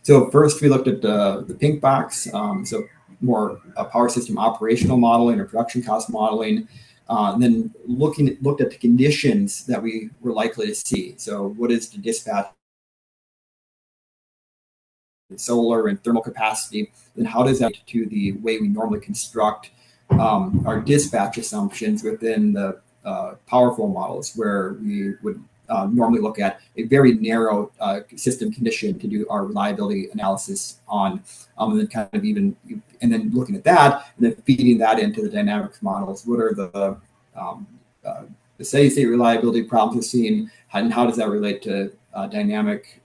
So first we looked at the pink box, so more power system operational modeling or production cost modeling, and then looked at the conditions that we were likely to see. So what is the dispatch, solar and thermal capacity, then how does that to the way we normally construct our dispatch assumptions within the power flow models, where we would normally look at a very narrow system condition to do our reliability analysis on, and then kind of and then looking at that and then feeding that into the dynamics models. What are the steady state reliability problems we're seeing, and how does that relate to dynamic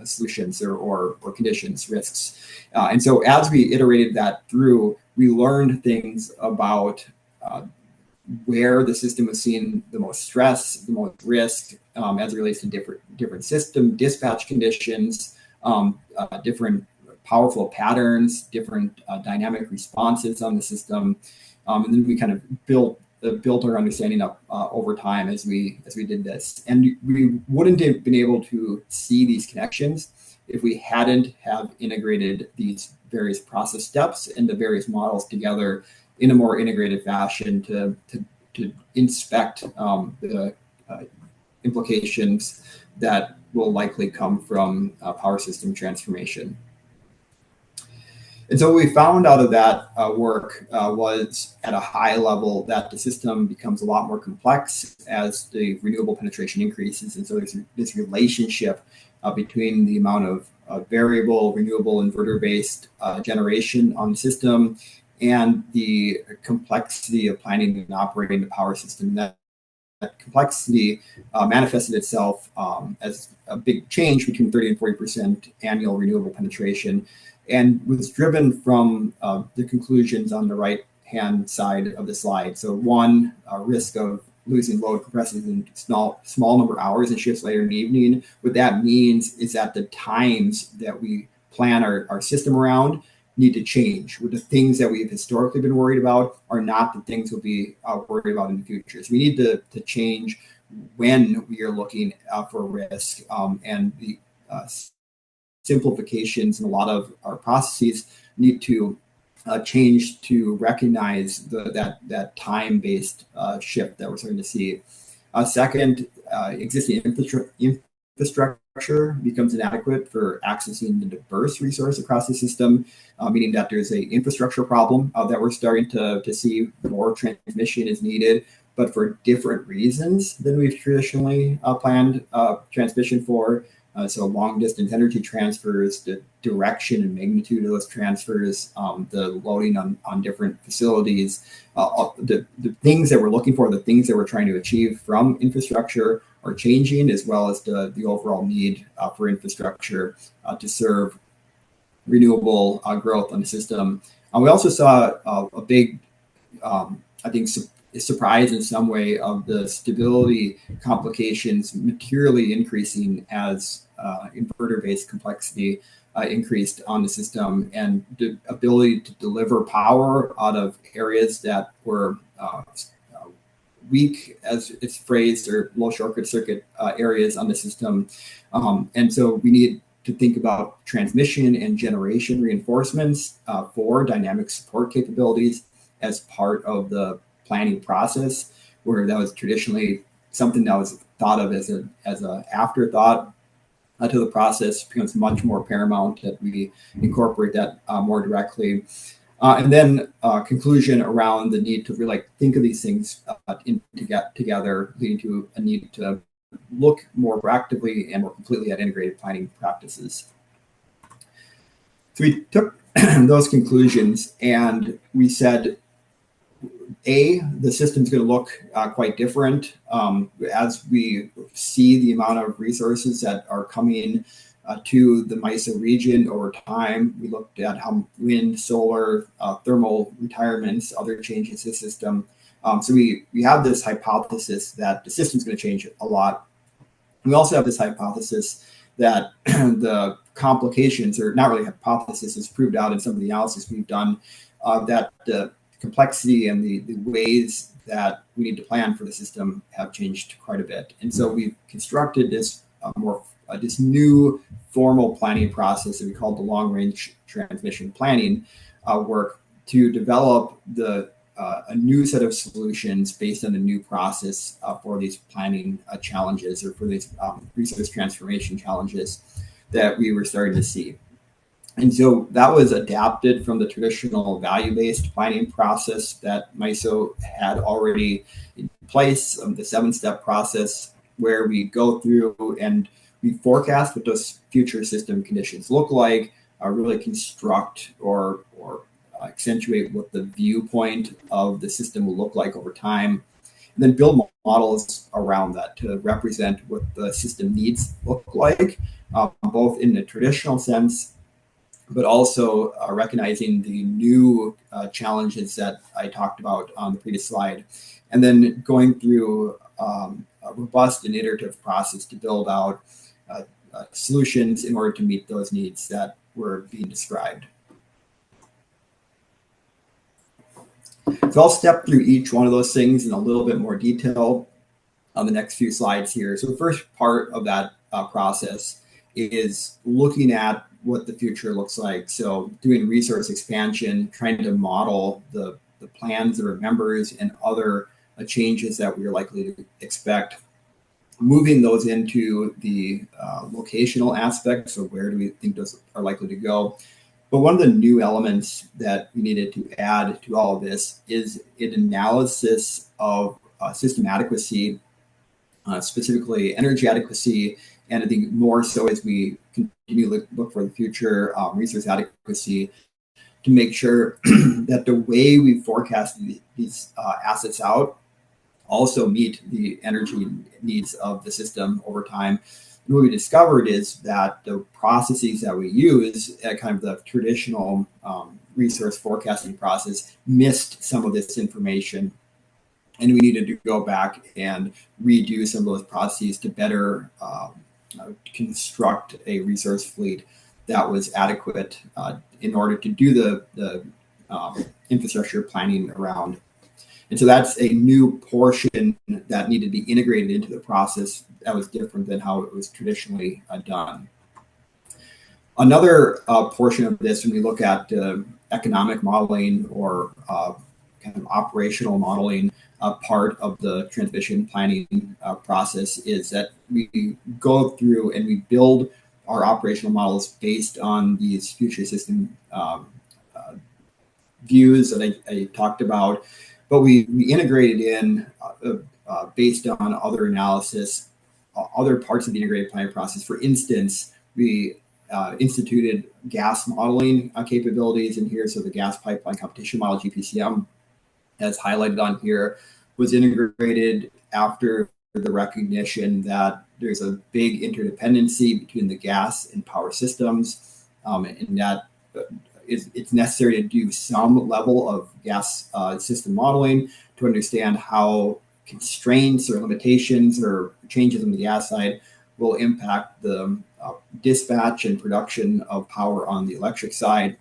solutions or conditions, risks? And so as we iterated that through, we learned things about where the system was seeing the most stress, the most risk, as it relates to different system dispatch conditions, different power flow patterns, different dynamic responses on the system, and then we kind of built our understanding up over time as we did this. And we wouldn't have been able to see these connections if we hadn't have integrated these various process steps and the various models together in a more integrated fashion to inspect the implications that will likely come from power system transformation. And so what we found out of that work was at a high level that the system becomes a lot more complex as the renewable penetration increases. And so there's this relationship between the amount of variable renewable inverter-based generation on the system and the complexity of planning and operating the power system. That complexity manifested itself as a big change between 30 and 40% annual renewable penetration, and was driven from the conclusions on the right-hand side of the slide. So one, risk of losing load compresses in small number of hours and shifts later in the evening. What that means is that the times that we plan our system around need to change. The things that we've historically been worried about are not the things we'll be worried about in the future. So we need to change when we are looking for risk, and the simplifications in a lot of our processes need to change to recognize that time-based shift that we're starting to see. Second, existing infrastructure becomes inadequate for accessing the diverse resource across the system, meaning that there's an infrastructure problem that we're starting to see. More transmission is needed, but for different reasons than we've traditionally planned transmission for. So long distance energy transfers, the direction and magnitude of those transfers, the loading on different facilities, the things that we're looking for, the things that we're trying to achieve from infrastructure are changing, as well as the overall need for infrastructure to serve renewable growth on the system. We also saw a big, I think, surprise in some way of the stability complications materially increasing as inverter-based complexity increased on the system, and the ability to deliver power out of areas that were weak, as it's phrased, or low short circuit areas on the system. And so we need to think about transmission and generation reinforcements for dynamic support capabilities as part of the planning process, where that was traditionally something that was thought of as an afterthought to the process. Becomes much more paramount that we incorporate that more directly. And then conclusion around the need to really think of these things together, leading to a need to look more proactively and more completely at integrated planning practices. So we took those conclusions and we said, the system's going to look quite different as we see the amount of resources that are coming to the MISO region over time. We looked at how wind, solar, thermal retirements, other changes to the system. So we have this hypothesis that the system's going to change a lot. We also have this hypothesis that the complications, or not really hypothesis, is proved out in some of the analysis we've done, that the complexity and the ways that we need to plan for the system have changed quite a bit. And so we've constructed this this new formal planning process that we call the long-range transmission planning work to develop a new set of solutions based on a new process for these planning challenges, or for these resource transformation challenges that we were starting to see. And so that was adapted from the traditional value-based planning process that MISO had already in place, the 7-step process, where we go through and we forecast what those future system conditions look like, really construct or accentuate what the viewpoint of the system will look like over time, and then build models around that to represent what the system needs look like, both in the traditional sense, but also recognizing the new challenges that I talked about on the previous slide, and then going through a robust and iterative process to build out solutions in order to meet those needs that were being described. So I'll step through each one of those things in a little bit more detail on the next few slides here. So the first part of that process is looking at what the future looks like. So doing resource expansion, trying to model the plans of our members and other changes that we are likely to expect, moving those into the locational aspects. So where do we think those are likely to go? But one of the new elements that we needed to add to all of this is an analysis of system adequacy, specifically energy adequacy, and I think more so as we continue to look for the future, resource adequacy, to make sure that the way we forecast these assets out also meet the energy needs of the system over time. And what we discovered is that the processes that we use at kind of the traditional resource forecasting process missed some of this information. And we needed to go back and redo some of those processes to better construct a resource fleet that was adequate in order to do the infrastructure planning around. And so that's a new portion that needed to be integrated into the process that was different than how it was traditionally done. Another portion of this, when we look at economic modeling or kind of operational modeling, part of the transmission planning process, is that we go through and we build our operational models based on these future system views that I talked about, but we integrated in based on other analysis, other parts of the integrated planning process. For instance, we instituted gas modeling capabilities in here. So the gas pipeline competition model, GPCM, as highlighted on here, was integrated after the recognition that there's a big interdependency between the gas and power systems, and that it's necessary to do some level of gas system modeling to understand how constraints or limitations or changes on the gas side will impact the dispatch and production of power on the electric side.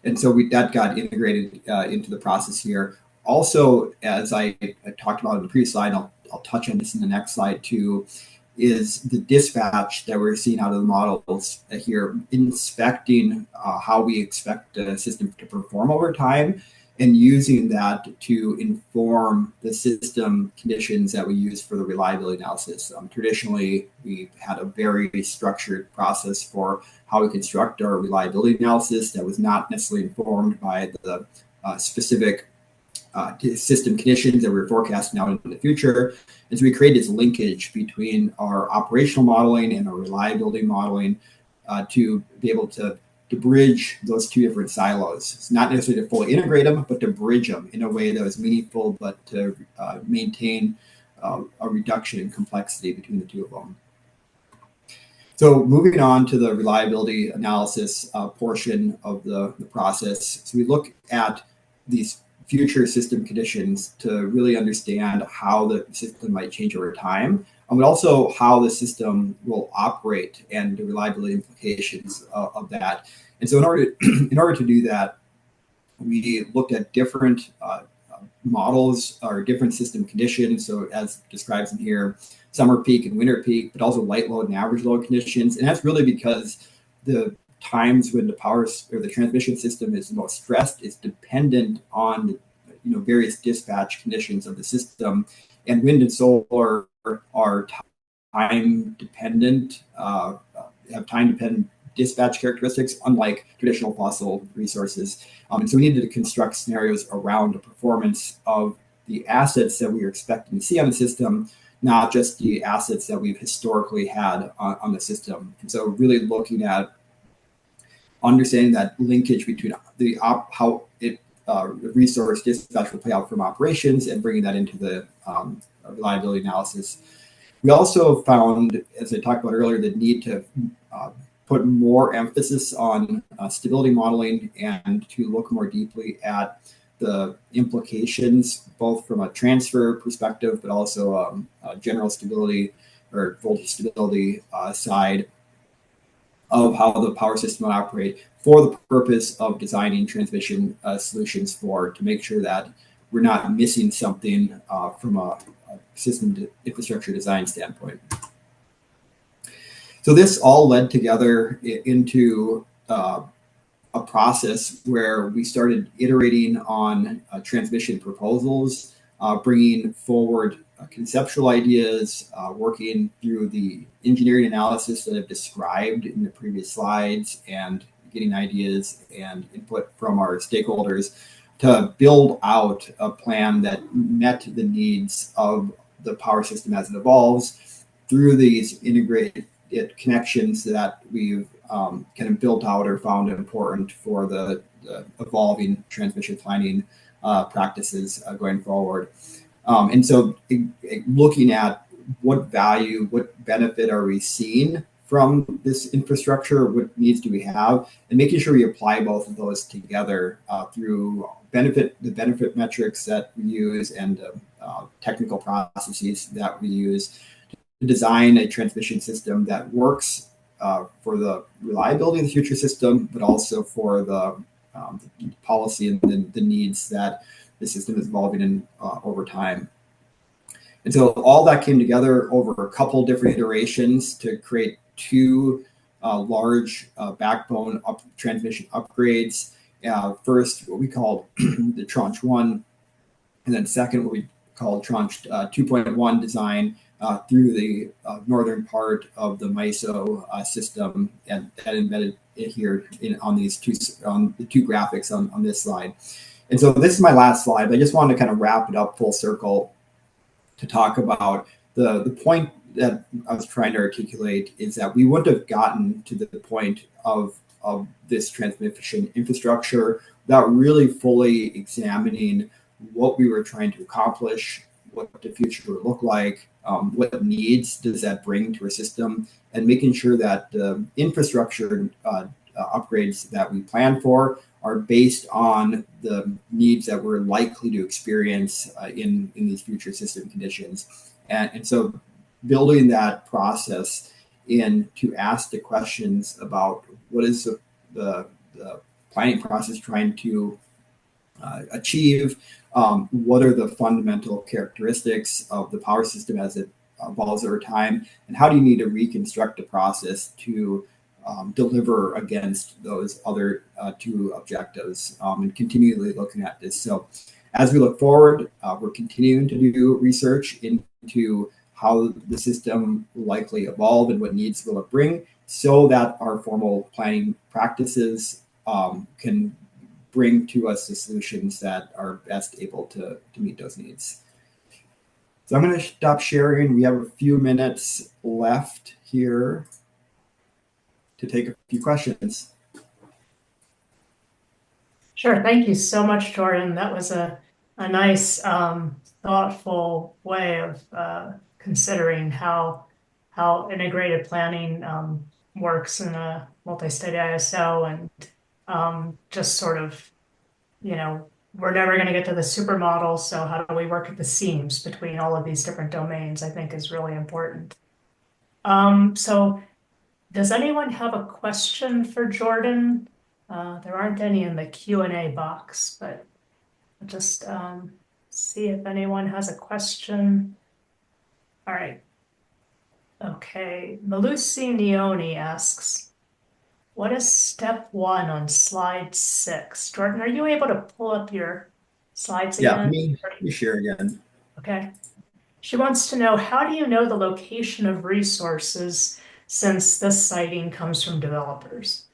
And so that got integrated into the process here. Also, as I talked about in the previous slide, I'll touch on this in the next slide too, is the dispatch that we're seeing out of the models here, inspecting how we expect the system to perform over time, and using that to inform the system conditions that we use for the reliability analysis. Traditionally, we had a very structured process for how we construct our reliability analysis that was not necessarily informed by the specific system conditions that we're forecasting out into the future. And so we create this linkage between our operational modeling and our reliability modeling to be able to bridge those two different silos. It's not necessarily to fully integrate them, but to bridge them in a way that was meaningful, but to maintain a reduction in complexity between the two of them. So moving on to the reliability analysis portion of the process. So we look at these future system conditions to really understand how the system might change over time, but also how the system will operate and the reliability implications of that. And so in order to do that, we looked at different models or different system conditions. So as described in here, summer peak and winter peak, but also light load and average load conditions. And that's really because the times when the power or the transmission system is the most stressed is dependent on various dispatch conditions of the system, and wind and solar are time dependent, have time dependent dispatch characteristics, unlike traditional fossil resources. And so we needed to construct scenarios around the performance of the assets that we are expecting to see on the system, not just the assets that we've historically had on the system. And so really looking at understanding that linkage between how resource dispatch will play out from operations and bringing that into the reliability analysis. We also found, as I talked about earlier, the need to put more emphasis on stability modeling and to look more deeply at the implications, both from a transfer perspective, but also a general stability or voltage stability side of how the power system will operate, for the purpose of designing transmission solutions to make sure that we're not missing something from a system infrastructure design standpoint. So this all led together into a process where we started iterating on transmission proposals, bringing forward conceptual ideas, working through the engineering analysis that I've described in the previous slides, and getting ideas and input from our stakeholders to build out a plan that met the needs of the power system as it evolves through these integrated connections that we've kind of built out or found important for the evolving transmission planning practices going forward. And so looking at what value, what benefit are we seeing from this infrastructure, what needs do we have, and making sure we apply both of those together through the benefit metrics that we use and technical processes that we use to design a transmission system that works for the reliability of the future system, but also for the policy and the needs that the system is evolving in over time. And so all that came together over a couple different iterations to create two large backbone transmission upgrades. First, what we called the Tranche 1, and then second, what we called Tranche 2.1 design through the northern part of the MISO system, and that embedded it here on these the two graphics on this slide. And so this is my last slide, but I just wanted to kind of wrap it up full circle to talk about the point that I was trying to articulate is that we wouldn't have gotten to the point of this transmission infrastructure without really fully examining what we were trying to accomplish, what the future would look like, what needs does that bring to our system, and making sure that the infrastructure upgrades that we plan for are based on the needs that we're likely to experience in these future system conditions. And so building that process in to ask the questions about what is the planning process trying to achieve, what are the fundamental characteristics of the power system as it evolves over time, and how do you need to reconstruct the process to deliver against those other two objectives, and continually looking at this. So as we look forward, we're continuing to do research into how the system will likely evolve and what needs will it bring, so that our formal planning practices can bring to us the solutions that are best able to meet those needs. So I'm going to stop sharing. We have a few minutes left here to take a few questions. Sure. Thank you so much, Jordan. That was a nice, thoughtful way of considering how integrated planning works in a multi-state ISO, and just sort of, we're never going to get to the supermodel, so how do we work at the seams between all of these different domains, I think is really important. So does anyone have a question for Jordan? There aren't any in the Q&A box, but I'll just see if anyone has a question. All right. Okay. Malusi Neoni asks, what is step 1 on slide 6? Jordan, are you able to pull up your slides again? Yeah, let me share again. Okay. She wants to know, how do you know the location of resources since this siting comes from developers?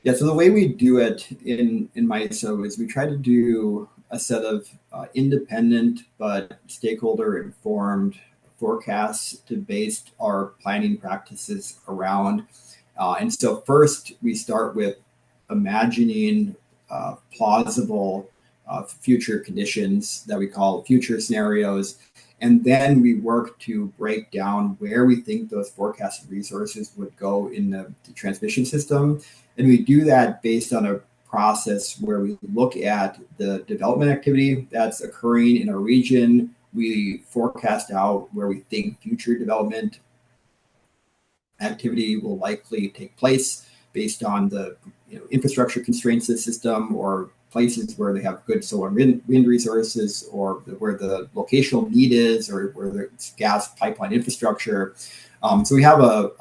Yeah, so the way we do it in MISO is we try to do a set of independent but stakeholder informed forecasts to base our planning practices around. And so first we start with imagining plausible future conditions that we call future scenarios. And then we work to break down where we think those forecasted resources would go in the transmission system. And we do that based on a process where we look at the development activity that's occurring in our region. We forecast out where we think future development activity will likely take place based on the infrastructure constraints of the system, or places where they have good solar and wind resources, or where the locational need is, or where there's gas pipeline infrastructure. So we have a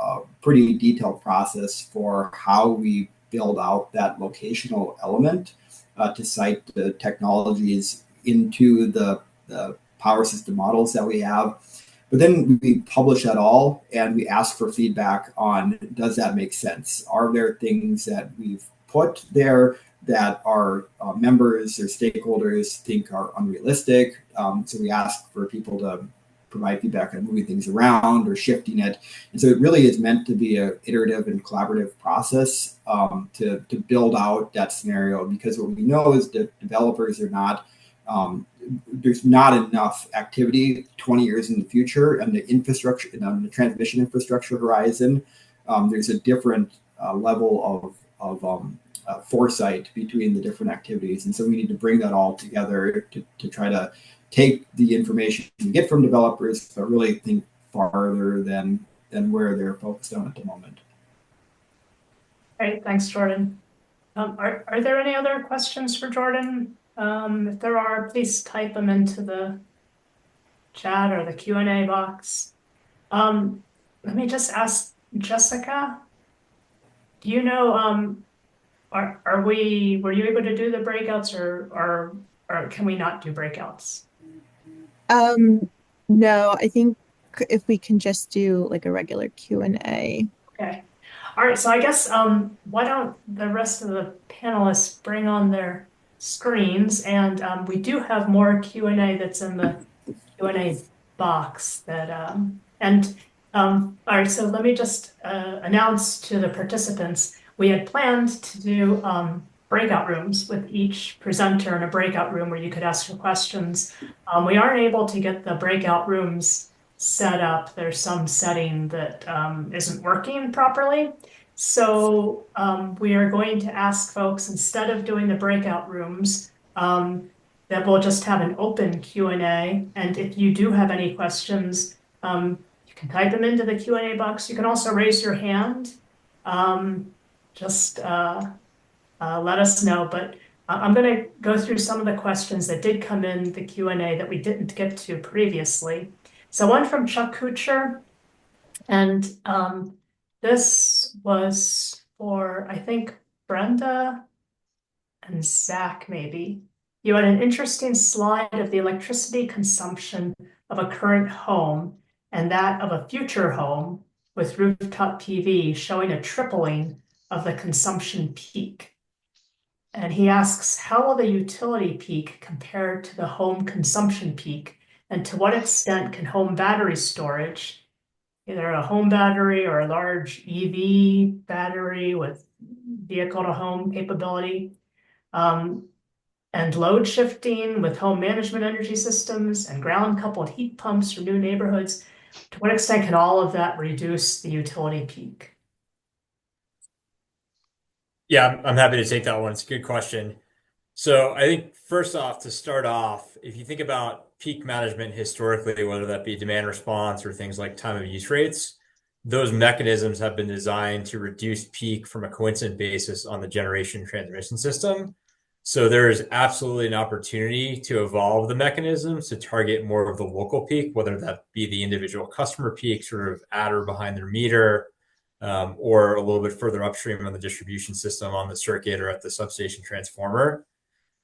pretty detailed process for how we build out that locational element to site the technologies into the power system models that we have. But then we publish that all and we ask for feedback on, does that make sense? Are there things that we've put there that our members or stakeholders think are unrealistic? So we ask for people to provide feedback on moving things around or shifting it. And so it really is meant to be an iterative and collaborative process to build out that scenario, because what we know is that developers are not, there's not enough activity 20 years in the future, and the infrastructure, on the transmission infrastructure horizon, there's a different level of foresight between the different activities. And so we need to bring that all together to try to take the information we get from developers, but really think farther than where they're focused on at the moment. Great, thanks, Jordan. Are there any other questions for Jordan? If there are, please type them into the chat or the Q&A box. Let me just ask Jessica, do you know, were you able to do the breakouts, or can we not do breakouts? No, I think if we can just do like a regular Q&A. Okay. All right, so I guess why don't the rest of the panelists bring on their screens, and we do have more Q&A that's in the Q&A box that all right, so let me just announce to the participants, we had planned to do breakout rooms with each presenter in a breakout room where you could ask your questions. We aren't able to get the breakout rooms set up. There's some setting that isn't working properly. So we are going to ask folks, instead of doing the breakout rooms, that we'll just have an open Q&A. And if you do have any questions, you can type them into the Q&A box. You can also raise your hand. Just let us know. But I'm going to go through some of the questions that did come in the Q&A that we didn't get to previously. So one from Chuck Kuchar, and this was for, I think, Brenda and Zach, maybe. You had an interesting slide of the electricity consumption of a current home and that of a future home with rooftop PV, showing a tripling of the consumption peak. And he asks, how will the utility peak compare to the home consumption peak? And to what extent can home battery storage, either a home battery or a large EV battery with vehicle-to-home capability, and load shifting with home management energy systems and ground-coupled heat pumps for new neighborhoods, to what extent can all of that reduce the utility peak? Yeah, I'm happy to take that one. It's a good question. So I think first off, to start off, if you think about peak management historically, whether that be demand response or things like time of use rates, those mechanisms have been designed to reduce peak from a coincident basis on the generation transmission system. So there is absolutely an opportunity to evolve the mechanisms to target more of the local peak, whether that be the individual customer peak sort of at or behind their meter, or a little bit further upstream on the distribution system on the circuit or at the substation transformer.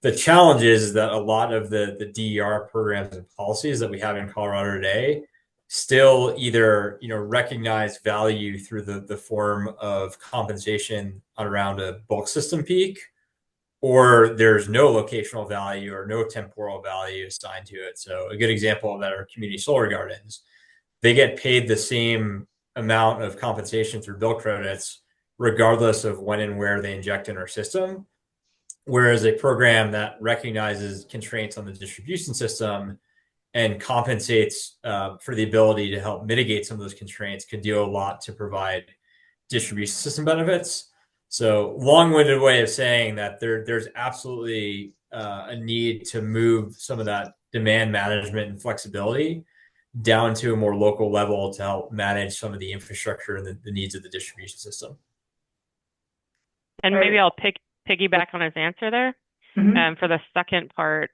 The challenge is that a lot of the DER programs and policies that we have in Colorado today still either recognize value through the form of compensation around a bulk system peak, or there's no locational value or no temporal value assigned to it. So a good example of that are community solar gardens. They get paid the same amount of compensation through bill credits, regardless of when and where they inject in our system. Whereas a program that recognizes constraints on the distribution system and compensates for the ability to help mitigate some of those constraints could do a lot to provide distribution system benefits. So long-winded way of saying that there's absolutely a need to move some of that demand management and flexibility down to a more local level to help manage some of the infrastructure and the needs of the distribution system. And maybe I'll piggyback on his answer there for the second part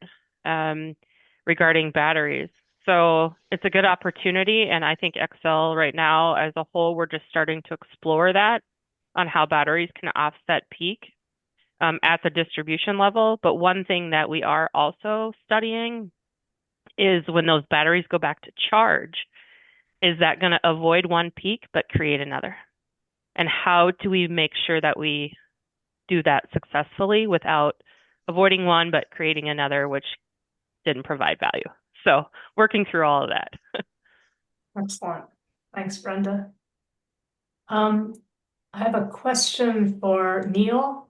regarding batteries. So it's a good opportunity, and I think Xcel right now as a whole, we're just starting to explore that on how batteries can offset peak at the distribution level. But one thing that we are also studying is when those batteries go back to charge, is that going to avoid one peak but create another? And how do we make sure that we do that successfully without avoiding one but creating another, which didn't provide value? So working through all of that. Excellent. Thanks, Brenda. I have a question for Neil.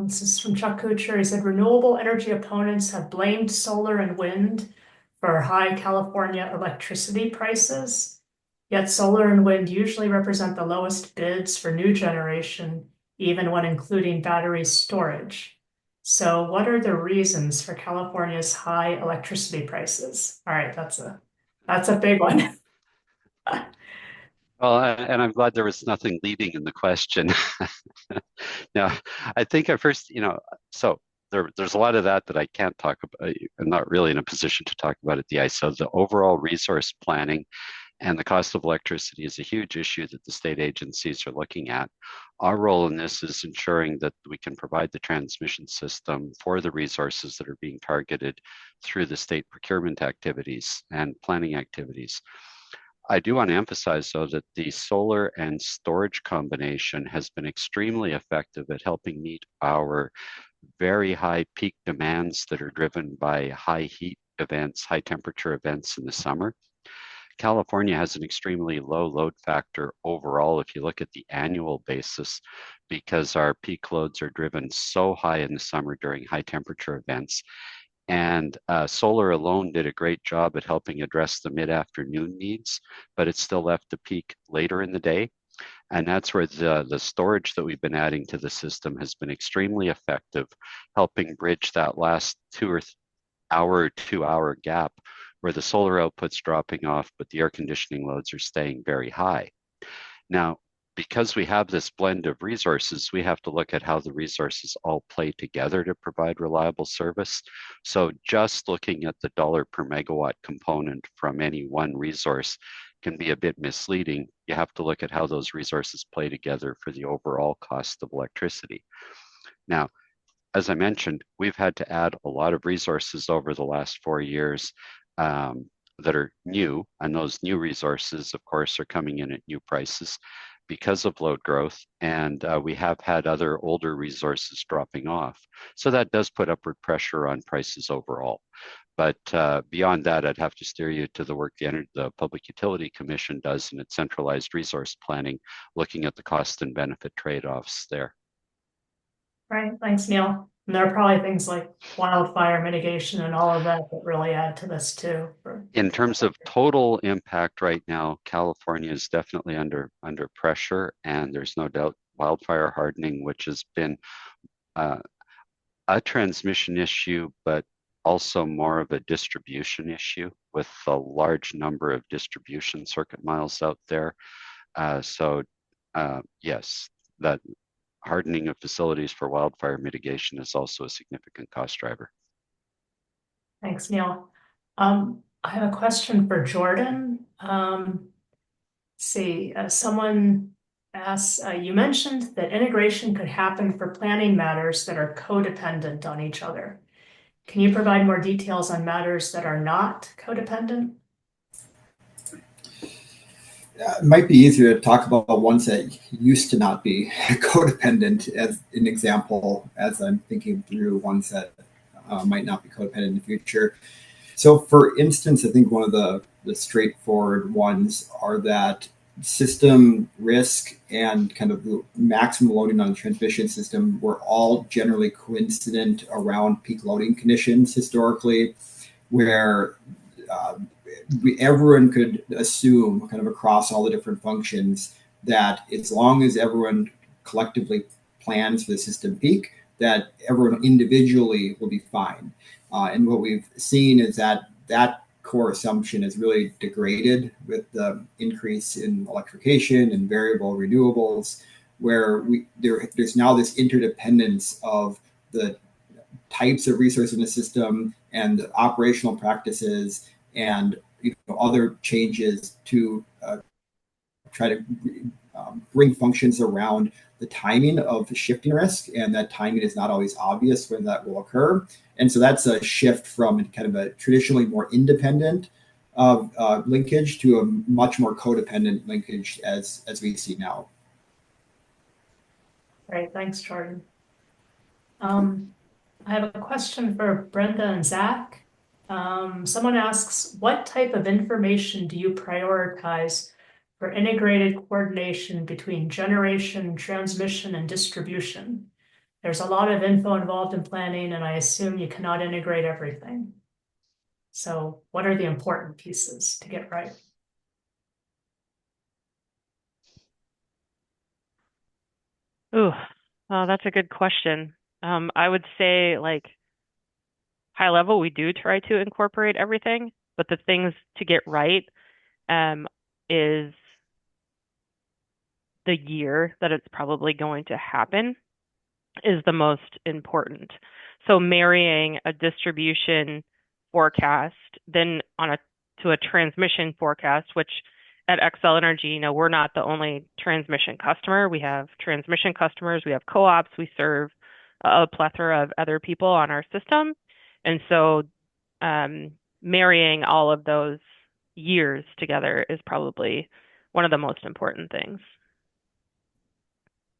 This is from Chuck Kuchar. He said, renewable energy opponents have blamed solar and wind for high California electricity prices. Yet solar and wind usually represent the lowest bids for new generation, even when including battery storage. So what are the reasons for California's high electricity prices? All right, that's a big one. Well, and I'm glad there was nothing leading in the question. Now, I think at first, so there's a lot of that I can't talk about. I'm not really in a position to talk about at the ISO. The overall resource planning and the cost of electricity is a huge issue that the state agencies are looking at. Our role in this is ensuring that we can provide the transmission system for the resources that are being targeted through the state procurement activities and planning activities. I do want to emphasize, though, that the solar and storage combination has been extremely effective at helping meet our very high peak demands that are driven by high heat events, high temperature events in the summer. California has an extremely low load factor overall if you look at the annual basis, because our peak loads are driven so high in the summer during high temperature events. And solar alone did a great job at helping address the mid-afternoon needs, but it still left the peak later in the day. And that's where the storage that we've been adding to the system has been extremely effective, helping bridge that last 2 hour gap where the solar output's dropping off, but the air conditioning loads are staying very high. Now, because we have this blend of resources, we have to look at how the resources all play together to provide reliable service. So just looking at the dollar per megawatt component from any one resource can be a bit misleading. You have to look at how those resources play together for the overall cost of electricity. Now, as I mentioned, we've had to add a lot of resources over the last 4 years that are new, and those new resources, of course, are coming in at new prices because of load growth, and we have had other older resources dropping off. So that does put upward pressure on prices overall. But beyond that, I'd have to steer you to the work the Public Utility Commission does in its centralized resource planning, looking at the cost and benefit trade-offs there. Right, thanks, Neil. And there are probably things like wildfire mitigation and all of that that really add to this too. In terms of total impact right now, California is definitely under pressure, and there's no doubt wildfire hardening, which has been a transmission issue, but also more of a distribution issue with a large number of distribution circuit miles out there. Yes, that hardening of facilities for wildfire mitigation is also a significant cost driver. Thanks, Neil. I have a question for Jordan. Someone asks, you mentioned that integration could happen for planning matters that are codependent on each other. Can you provide more details on matters that are not codependent? It might be easier to talk about ones that used to not be codependent as an example, as I'm thinking through ones that might not be codependent in the future. So for instance, I think one of the straightforward ones are that system risk and kind of the maximum loading on the transmission system were all generally coincident around peak loading conditions historically, where everyone could assume kind of across all the different functions that as long as everyone collectively plans for the system peak, that everyone individually will be fine. And what we've seen is that core assumption is really degraded with the increase in electrification and variable renewables, where there's now this interdependence of the types of resources in the system and the operational practices and other changes to try to bring functions around the timing of shifting risk, and that timing is not always obvious when that will occur. And so that's a shift from kind of a traditionally more independent linkage to a much more codependent linkage as we see now. Great, thanks, Jordan. I have a question for Brenda and Zach. Someone asks, what type of information do you prioritize for integrated coordination between generation, transmission, and distribution? There's a lot of info involved in planning, and I assume you cannot integrate everything. So what are the important pieces to get right? Ooh, that's a good question. I would say, like, high level, we do try to incorporate everything, but the things to get right is the year that it's probably going to happen is the most important. So marrying a distribution forecast then to a transmission forecast, which at Xcel Energy, we're not the only transmission customer. We have transmission customers, we have co-ops, we serve a plethora of other people on our system. And so marrying all of those years together is probably one of the most important things.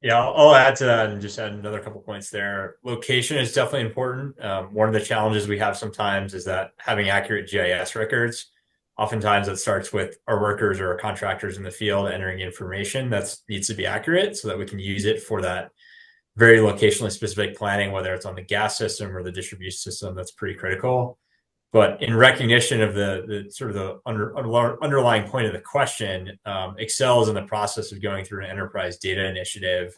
Yeah, I'll add to that and just add another couple points there. Location is definitely important. One of the challenges we have sometimes is that having accurate GIS records, oftentimes it starts with our workers or our contractors in the field entering information that needs to be accurate so that we can use it for that very locationally specific planning, whether it's on the gas system or the distribution system. That's pretty critical. But in recognition of the sort of the underlying point of the question, Xcel is in the process of going through an enterprise data initiative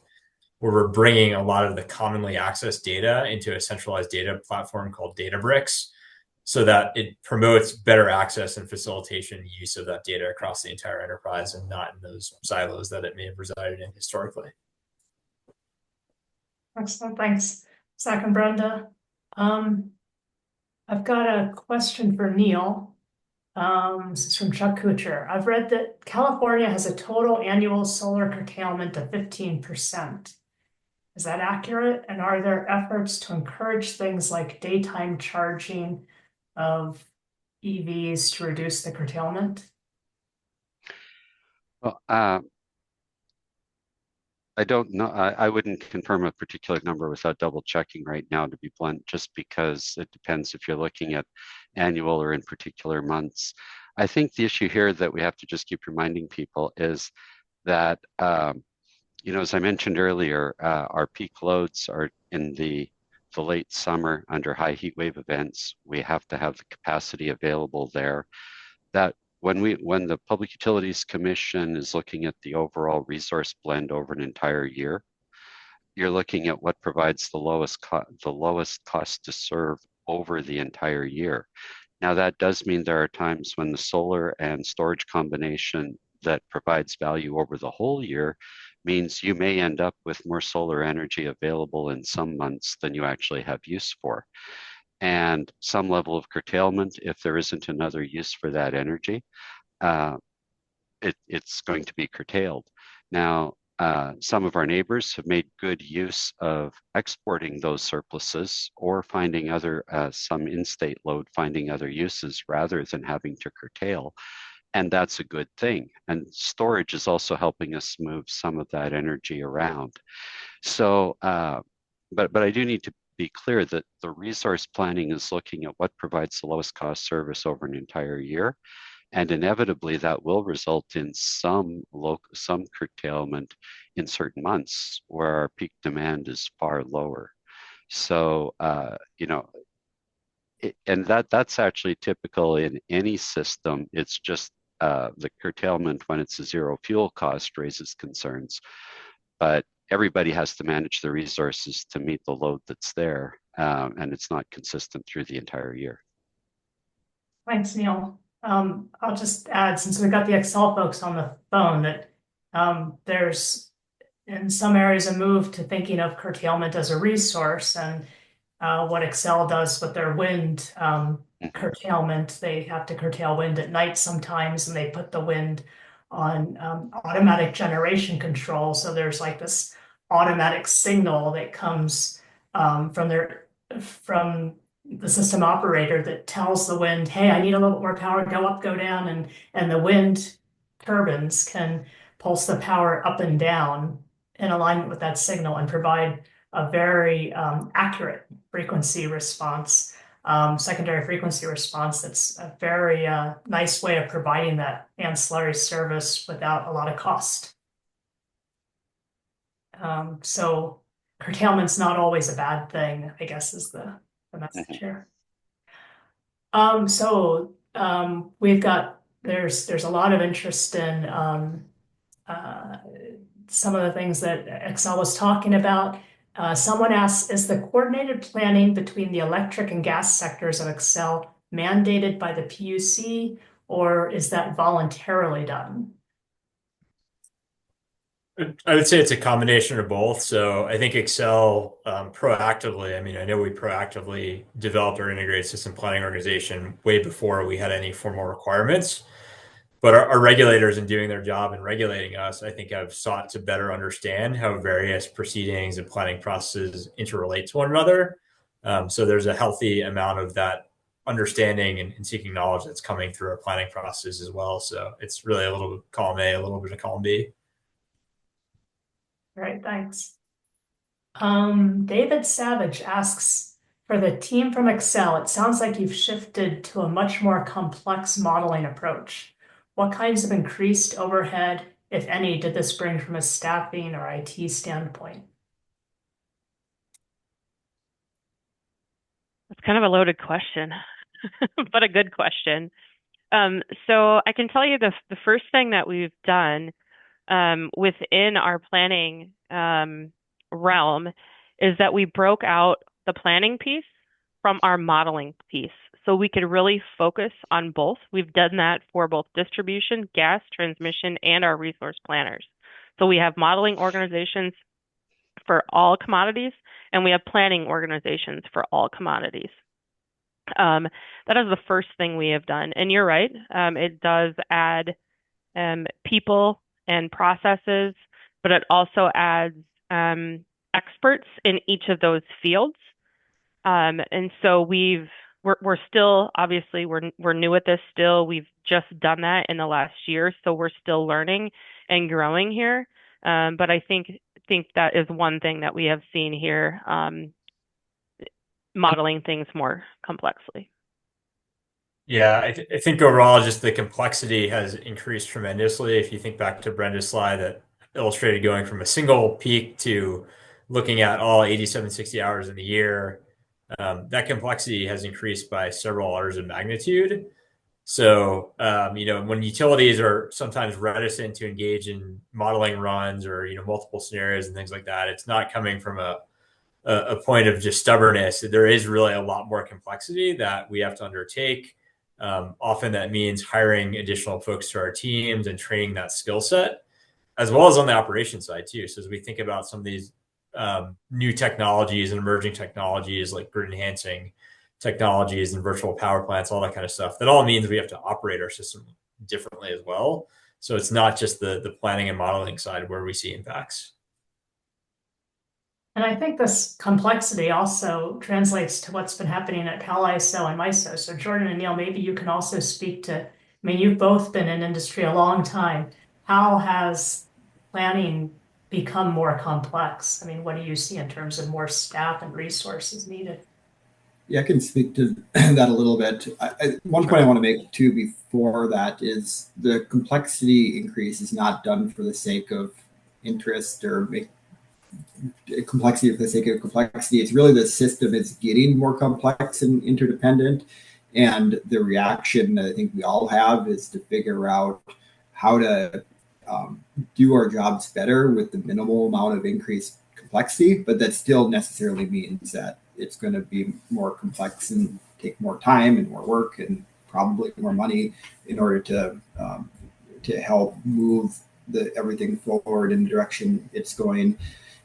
where we're bringing a lot of the commonly accessed data into a centralized data platform called Databricks so that it promotes better access and facilitation use of that data across the entire enterprise and not in those silos that it may have resided in historically. Excellent, thanks, Zach and Brenda. I've got a question for Neil. This is from Chuck Kuchar. I've read that California has a total annual solar curtailment of 15%. Is that accurate? And are there efforts to encourage things like daytime charging of EVs to reduce the curtailment? Well, I don't know. I wouldn't confirm a particular number without double checking right now, to be blunt, just because it depends if you're looking at annual or in particular months. I think the issue here that we have to just keep reminding people is that, as I mentioned earlier, our peak loads are in the late summer under high heat wave events. We have to have the capacity available there. That when the Public Utilities Commission is looking at the overall resource blend over an entire year, you're looking at what provides the lowest cost to serve over the entire year. Now, that does mean there are times when the solar and storage combination that provides value over the whole year means you may end up with more solar energy available in some months than you actually have use for. And some level of curtailment, if there isn't another use for that energy, it's going to be curtailed. Now, some of our neighbors have made good use of exporting those surpluses or finding some in-state load, finding other uses rather than having to curtail. And that's a good thing. And storage is also helping us move some of that energy around. So, but I do need to be clear that the resource planning is looking at what provides the lowest cost service over an entire year. And inevitably that will result in some curtailment in certain months where our peak demand is far lower. So, and that's actually typical in any system. It's just the curtailment when it's a zero fuel cost raises concerns. But everybody has to manage the resources to meet the load that's there, and it's not consistent through the entire year. Thanks, Neil. I'll just add, since we've got the Xcel folks on the phone, that there's in some areas a move to thinking of curtailment as a resource, and what Xcel does with their wind curtailment, they have to curtail wind at night sometimes, and they put the wind on automatic generation control. So there's like this automatic signal that comes from the system operator that tells the wind, hey, I need a little more power, go up, go down, and the wind turbines can pulse the power up and down in alignment with that signal and provide a very accurate frequency response, secondary frequency response. That's a very nice way of providing that ancillary service without a lot of cost. So curtailment's not always a bad thing, I guess, is the message here. We've got, there's a lot of interest in some of the things that Xcel was talking about. Someone asks, is the coordinated planning between the electric and gas sectors of Xcel mandated by the PUC, or is that voluntarily done? I would say it's a combination of both. So I think Xcel proactively, I mean, I know we proactively developed our integrated system planning organization way before we had any formal requirements. But our regulators, in doing their job and regulating us, I think have sought to better understand how various proceedings and planning processes interrelate to one another. So there's a healthy amount of that understanding and seeking knowledge that's coming through our planning process as well. So it's really a little bit of column A, a little bit of column B. All right, thanks. David Savage asks, for the team from Xcel, it sounds like you've shifted to a much more complex modeling approach. What kinds of increased overhead, if any, did this bring from a staffing or IT standpoint? That's kind of a loaded question, but a good question. So I can tell you the first thing that we've done within our planning realm is that we broke out the planning piece from our modeling piece, so we could really focus on both. We've done that for both distribution, gas, transmission, and our resource planners. So we have modeling organizations for all commodities, and we have planning organizations for all commodities. That is the first thing we have done. And you're right, it does add people and processes, but it also adds experts in each of those fields. And so we're still, obviously we're new at this still. We've just done that in the last year, so we're still learning and growing here. But I think that is one thing that we have seen here, modeling things more complexly. Yeah, I think overall, just the complexity has increased tremendously. If you think back to Brenda's slide that illustrated going from a single peak to looking at all 87, 60 hours in the year, that complexity has increased by several orders of magnitude. So, when utilities are sometimes reticent to engage in modeling runs or, multiple scenarios and things like that, it's not coming from a point of just stubbornness. There is really a lot more complexity that we have to undertake. Often that means hiring additional folks to our teams and training that skill set, as well as on the operations side too. So as we think about some of these new technologies and emerging technologies like grid enhancing technologies and virtual power plants, all that kind of stuff, that all means we have to operate our system differently as well. So it's not just the planning and modeling side where we see impacts. And I think this complexity also translates to what's been happening at CAISO and MISO. So Jordan and Neil, maybe you can also speak to, you've both been in industry a long time. How has planning become more complex? What do you see in terms of more staff and resources needed? Yeah, I can speak to that a little bit. One point I want to make too before that is the complexity increase is not done for the sake of interest or complexity for the sake of complexity. It's really the system is getting more complex and interdependent. And the reaction that I think we all have is to figure out how to do our jobs better with the minimal amount of increased complexity, but that still necessarily means that it's going to be more complex and take more time and more work and probably more money in order to help move everything forward in the direction it's going.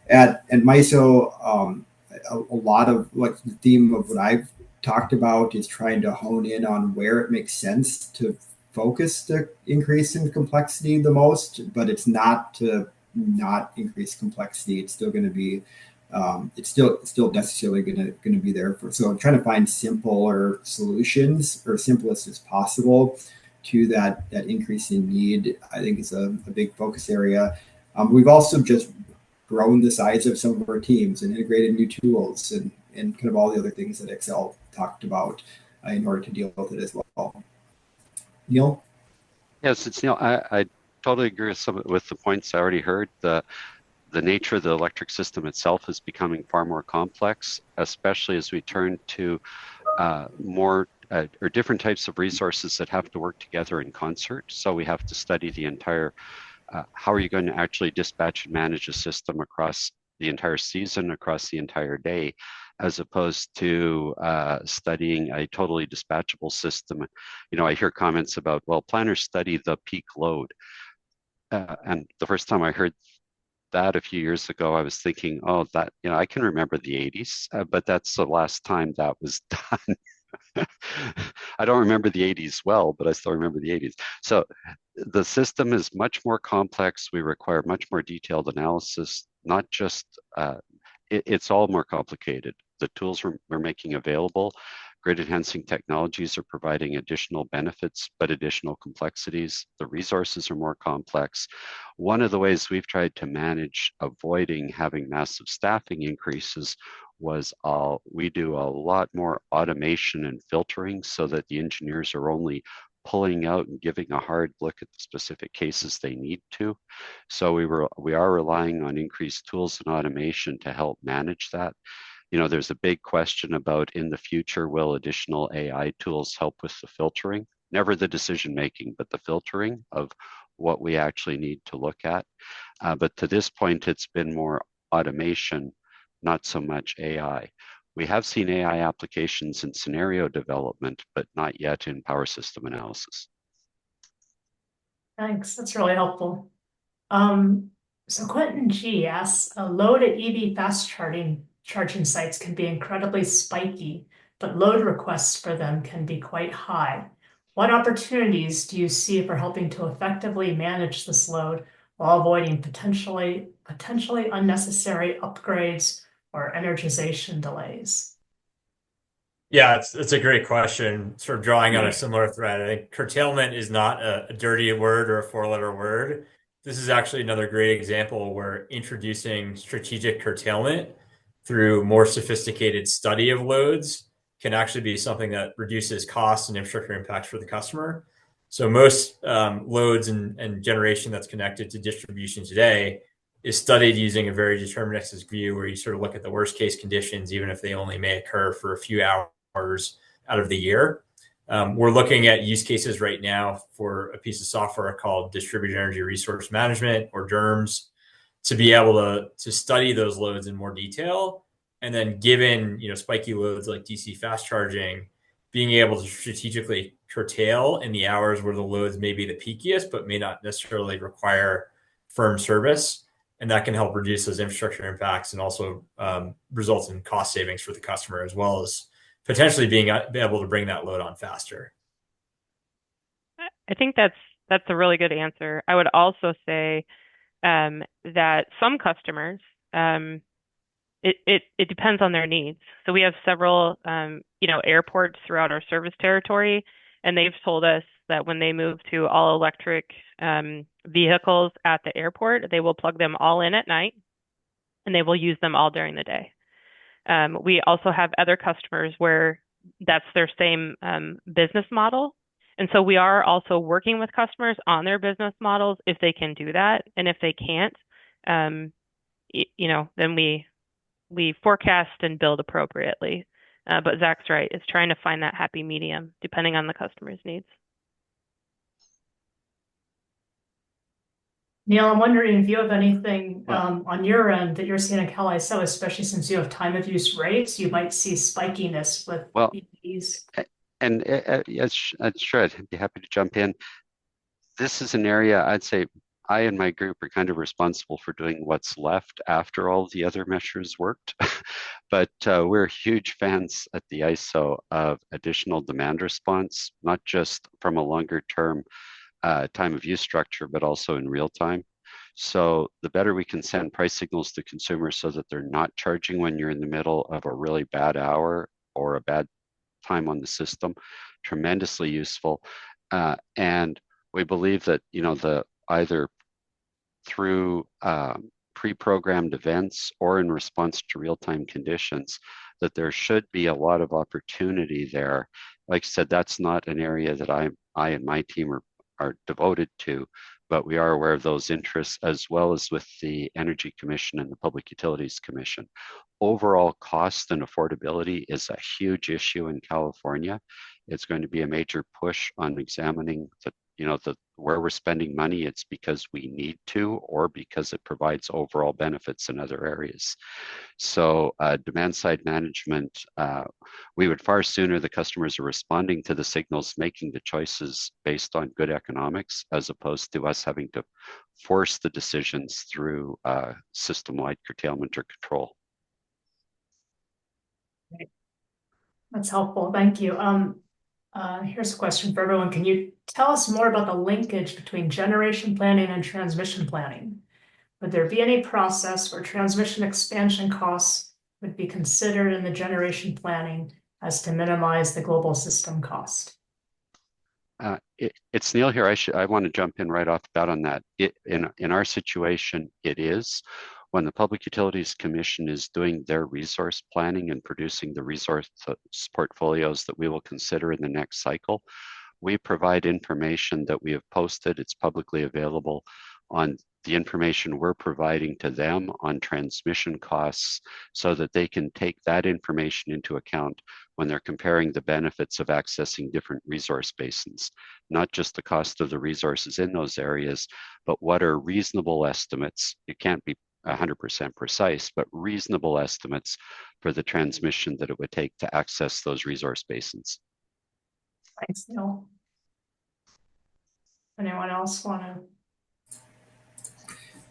At MISO, a lot of like the theme of what I've talked about is trying to hone in on where it makes sense to focus the increase in complexity the most, but it's not to not increase complexity. It's still going to be it's still necessarily going to be there for. So I'm trying to find simpler solutions, or simplest as possible, to that increase in need. I think is a big focus area. We've also just grown the size of some of our teams and integrated new tools and kind of all the other things that Xcel talked about in order to deal with it as well. Neil? Yes, it's Neil. I totally agree with the points I already heard. The nature of the electric system itself is becoming far more complex, especially as we turn to more or different types of resources that have to work together in concert. So we have to study the entire, how are you going to actually dispatch and manage a system across the entire season, across the entire day, as opposed to studying a totally dispatchable system. I hear comments about, well, planners study the peak load. And the first time I heard that a few years ago, I was thinking, oh, that, I can remember the 80s, but that's the last time that was done. I don't remember the 80s well, but I still remember the 80s. So the system is much more complex. We require much more detailed analysis, not just, it's all more complicated. The tools we're making available, grid enhancing technologies are providing additional benefits, but additional complexities. The resources are more complex. One of the ways we've tried to manage avoiding having massive staffing increases was we do a lot more automation and filtering so that the engineers are only pulling out and giving a hard look at the specific cases they need to. So we are relying on increased tools and automation to help manage that. There's a big question about, in the future, will additional AI tools help with the filtering? Never the decision making, but the filtering of what we actually need to look at. But to this point, it's been more automation, not so much AI. We have seen AI applications in scenario development, but not yet in power system analysis. Thanks, that's really helpful. So Quentin G asks, a load at EV fast charging sites can be incredibly spiky, but load requests for them can be quite high. What opportunities do you see for helping to effectively manage this load while avoiding potentially unnecessary upgrades or energization delays? Yeah, it's a great question. Sort of drawing on a similar thread. I think curtailment is not a dirty word or a four-letter word. This is actually another great example where introducing strategic curtailment through more sophisticated study of loads can actually be something that reduces costs and infrastructure impacts for the customer. So most loads and generation that's connected to distribution today is studied using a very deterministic view, where you sort of look at the worst case conditions, even if they only may occur for a few hours out of the year. We're looking at use cases right now for a piece of software called Distributed Energy Resource Management, or DERMS, to be able to study those loads in more detail. And then given spiky loads like DC fast charging, being able to strategically curtail in the hours where the loads may be the peakiest, but may not necessarily require firm service. And that can help reduce those infrastructure impacts and also result in cost savings for the customer, as well as potentially being able to bring that load on faster. I think that's a really good answer. I would also say that some customers, it depends on their needs. So we have several, airports throughout our service territory, and they've told us that when they move to all electric vehicles at the airport, they will plug them all in at night, and they will use them all during the day. We also have other customers where that's their same business model. And so we are also working with customers on their business models if they can do that. And if they can't, then we forecast and build appropriately. But Zach's right, it's trying to find that happy medium depending on the customer's needs. Neil, I'm wondering if you have anything on your end that you're seeing at CAISO, especially since you have time of use rates, you might see spikiness with EVs. And yes, sure, I'd be happy to jump in. This is an area I'd say I and my group are kind of responsible for doing what's left after all the other measures worked. But we're huge fans at the ISO of additional demand response, not just from a longer term time of use structure, but also in real time. So the better we can send price signals to consumers so that they're not charging when you're in the middle of a really bad hour or a bad time on the system, tremendously useful. And we believe that, the either through pre-programmed events or in response to real-time conditions, that there should be a lot of opportunity there. Like I said, that's not an area that I and my team are devoted to, but we are aware of those interests, as well as with the Energy Commission and the Public Utilities Commission. Overall cost and affordability is a huge issue in California. It's going to be a major push on examining where we're spending money. It's because we need to, or because it provides overall benefits in other areas. So demand side management, we would far sooner the customers are responding to the signals, making the choices based on good economics, as opposed to us having to force the decisions through system-wide curtailment or control. That's helpful. Thank you. Here's a question for everyone. Can you tell us more about the linkage between generation planning and transmission planning? Would there be any process where transmission expansion costs would be considered in the generation planning as to minimize the global system cost? It's Neil here. I want to jump in right off the bat on that. In our situation, it is. When the Public Utilities Commission is doing their resource planning and producing the resource portfolios that we will consider in the next cycle, we provide information that we have posted. It's publicly available on the information we're providing to them on transmission costs, so that they can take that information into account when they're comparing the benefits of accessing different resource basins, not just the cost of the resources in those areas, but what are reasonable estimates. It can't be 100% precise, but reasonable estimates for the transmission that it would take to access those resource basins. Thanks, Neil. Anyone else want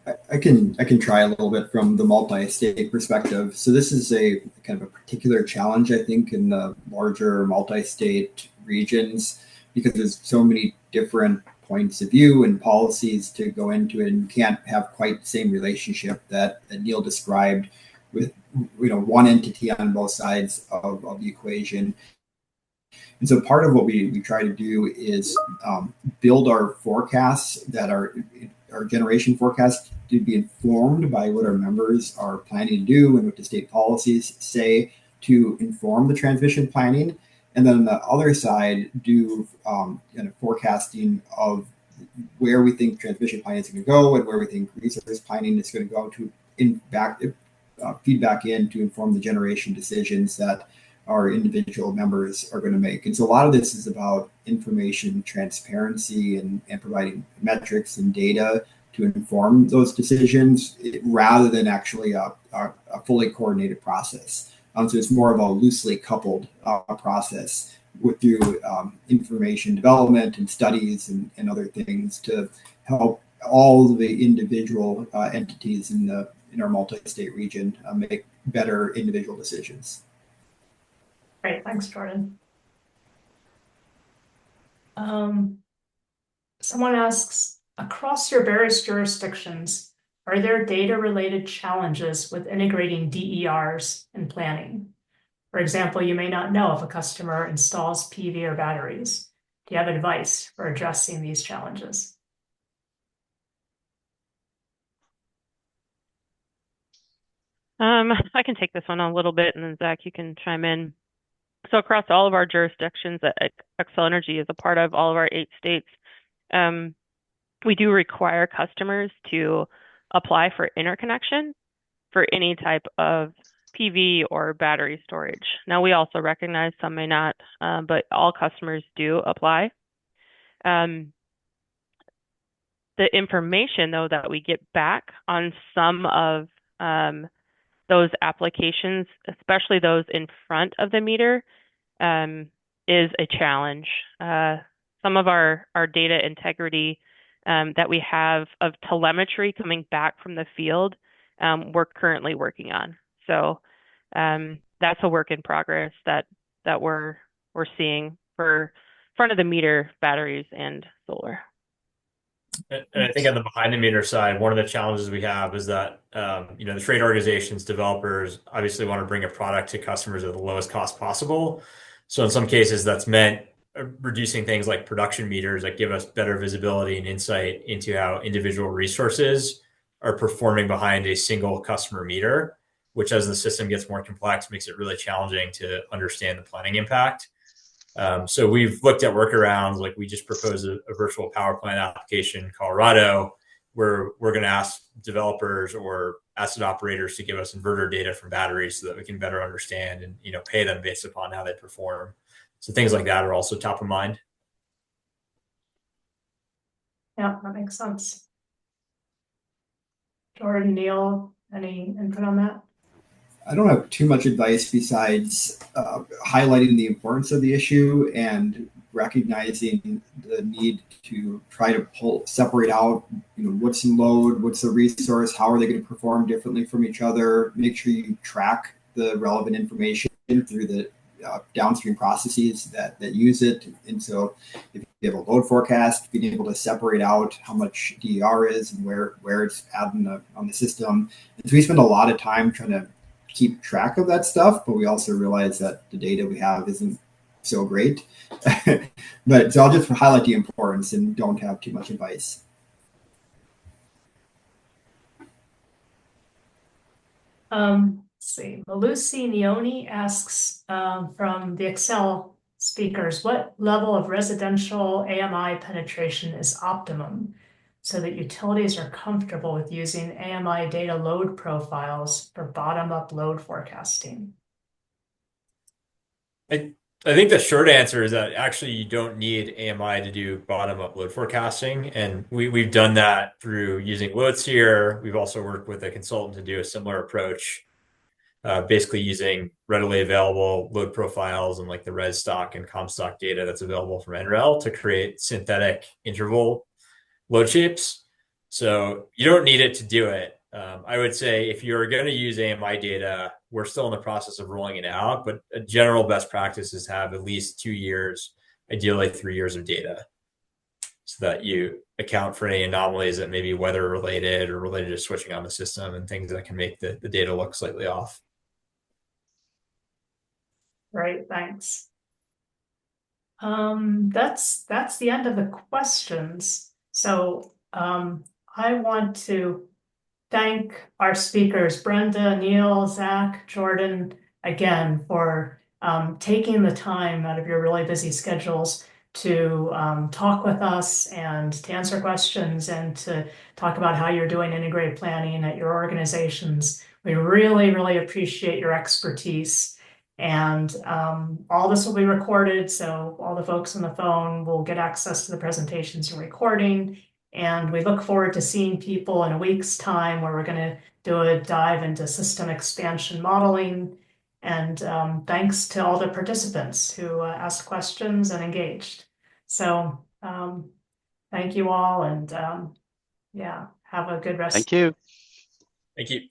to? I can try a little bit from the multi-state perspective. So this is a kind of a particular challenge, I think, in the larger multi-state regions, because there's so many different points of view and policies to go into it, and you can't have quite the same relationship that Neil described with one entity on both sides of the equation. And so part of what we try to do is build our forecasts, that our generation forecasts, to be informed by what our members are planning to do and what the state policies say, to inform the transmission planning. And then on the other side, do kind of forecasting of where we think transmission planning is going to go and where we think resource planning is going to go, to feedback in to inform the generation decisions that our individual members are going to make. And so a lot of this is about information transparency and providing metrics and data to inform those decisions, rather than actually a fully coordinated process. So it's more of a loosely coupled process through information development and studies and other things to help all the individual entities in our multi-state region make better individual decisions. Great, thanks, Jordan. Someone asks, across your various jurisdictions, are there data-related challenges with integrating DERs in planning? For example, you may not know if a customer installs PV or batteries. Do you have advice for addressing these challenges? I can take this one a little bit, and then Zach, you can chime in. So across all of our jurisdictions that Xcel Energy is a part of, all of our 8 states, we do require customers to apply for interconnection for any type of PV or battery storage. Now, we also recognize some may not, but all customers do apply. The information, though, that we get back on some of those applications, especially those in front of the meter, is a challenge. Some of our data integrity that we have of telemetry coming back from the field, we're currently working on. So that's a work in progress that we're seeing for front of the meter batteries and solar. And I think on the behind the meter side, one of the challenges we have is that the trade organizations, developers obviously want to bring a product to customers at the lowest cost possible. So in some cases, that's meant reducing things like production meters that give us better visibility and insight into how individual resources are performing behind a single customer meter, which as the system gets more complex, makes it really challenging to understand the planning impact. So we've looked at workarounds, like we just proposed a virtual power plant application in Colorado, where we're going to ask developers or asset operators to give us inverter data from batteries so that we can better understand and pay them based upon how they perform. So things like that are also top of mind. Yeah, that makes sense. Jordan, Neil, any input on that? I don't have too much advice besides highlighting the importance of the issue and recognizing the need to try to separate out, what's in load, what's the resource, how are they going to perform differently from each other. Make sure you track the relevant information through the downstream processes that use it. And so if you have a load forecast, being able to separate out how much DER is and where it's at on the system. And so we spend a lot of time trying to keep track of that stuff, but we also realize that the data we have isn't so great. But so I'll just highlight the importance and don't have too much advice. Let's see. Malusi Neoni asks from the Xcel speakers, what level of residential AMI penetration is optimum so that utilities are comfortable with using AMI data load profiles for bottom-up load forecasting? I think the short answer is that actually you don't need AMI to do bottom-up load forecasting. And we've done that through using LoadSeer. We've also worked with a consultant to do a similar approach, basically using readily available load profiles and like the res stock and comstock data that's available from NREL to create synthetic interval load shapes. So you don't need it to do it. I would say if you're going to use AMI data, we're still in the process of rolling it out, but a general best practice is have at least 2 years, ideally 3 years of data, so that you account for any anomalies that may be weather related or related to switching on the system and things that can make the data look slightly off. Great, thanks. That's the end of the questions. So I want to thank our speakers, Brenda, Neil, Zach, Jordan, again, for taking the time out of your really busy schedules to talk with us and to answer questions and to talk about how you're doing integrated planning at your organizations. We really, really appreciate your expertise. And all this will be recorded, so all the folks on the phone will get access to the presentations and recording. And we look forward to seeing people in a week's time where we're going to do a dive into system expansion modeling. And thanks to all the participants who asked questions and engaged. So thank you all, and yeah, have a good rest. Thank you. Thank you.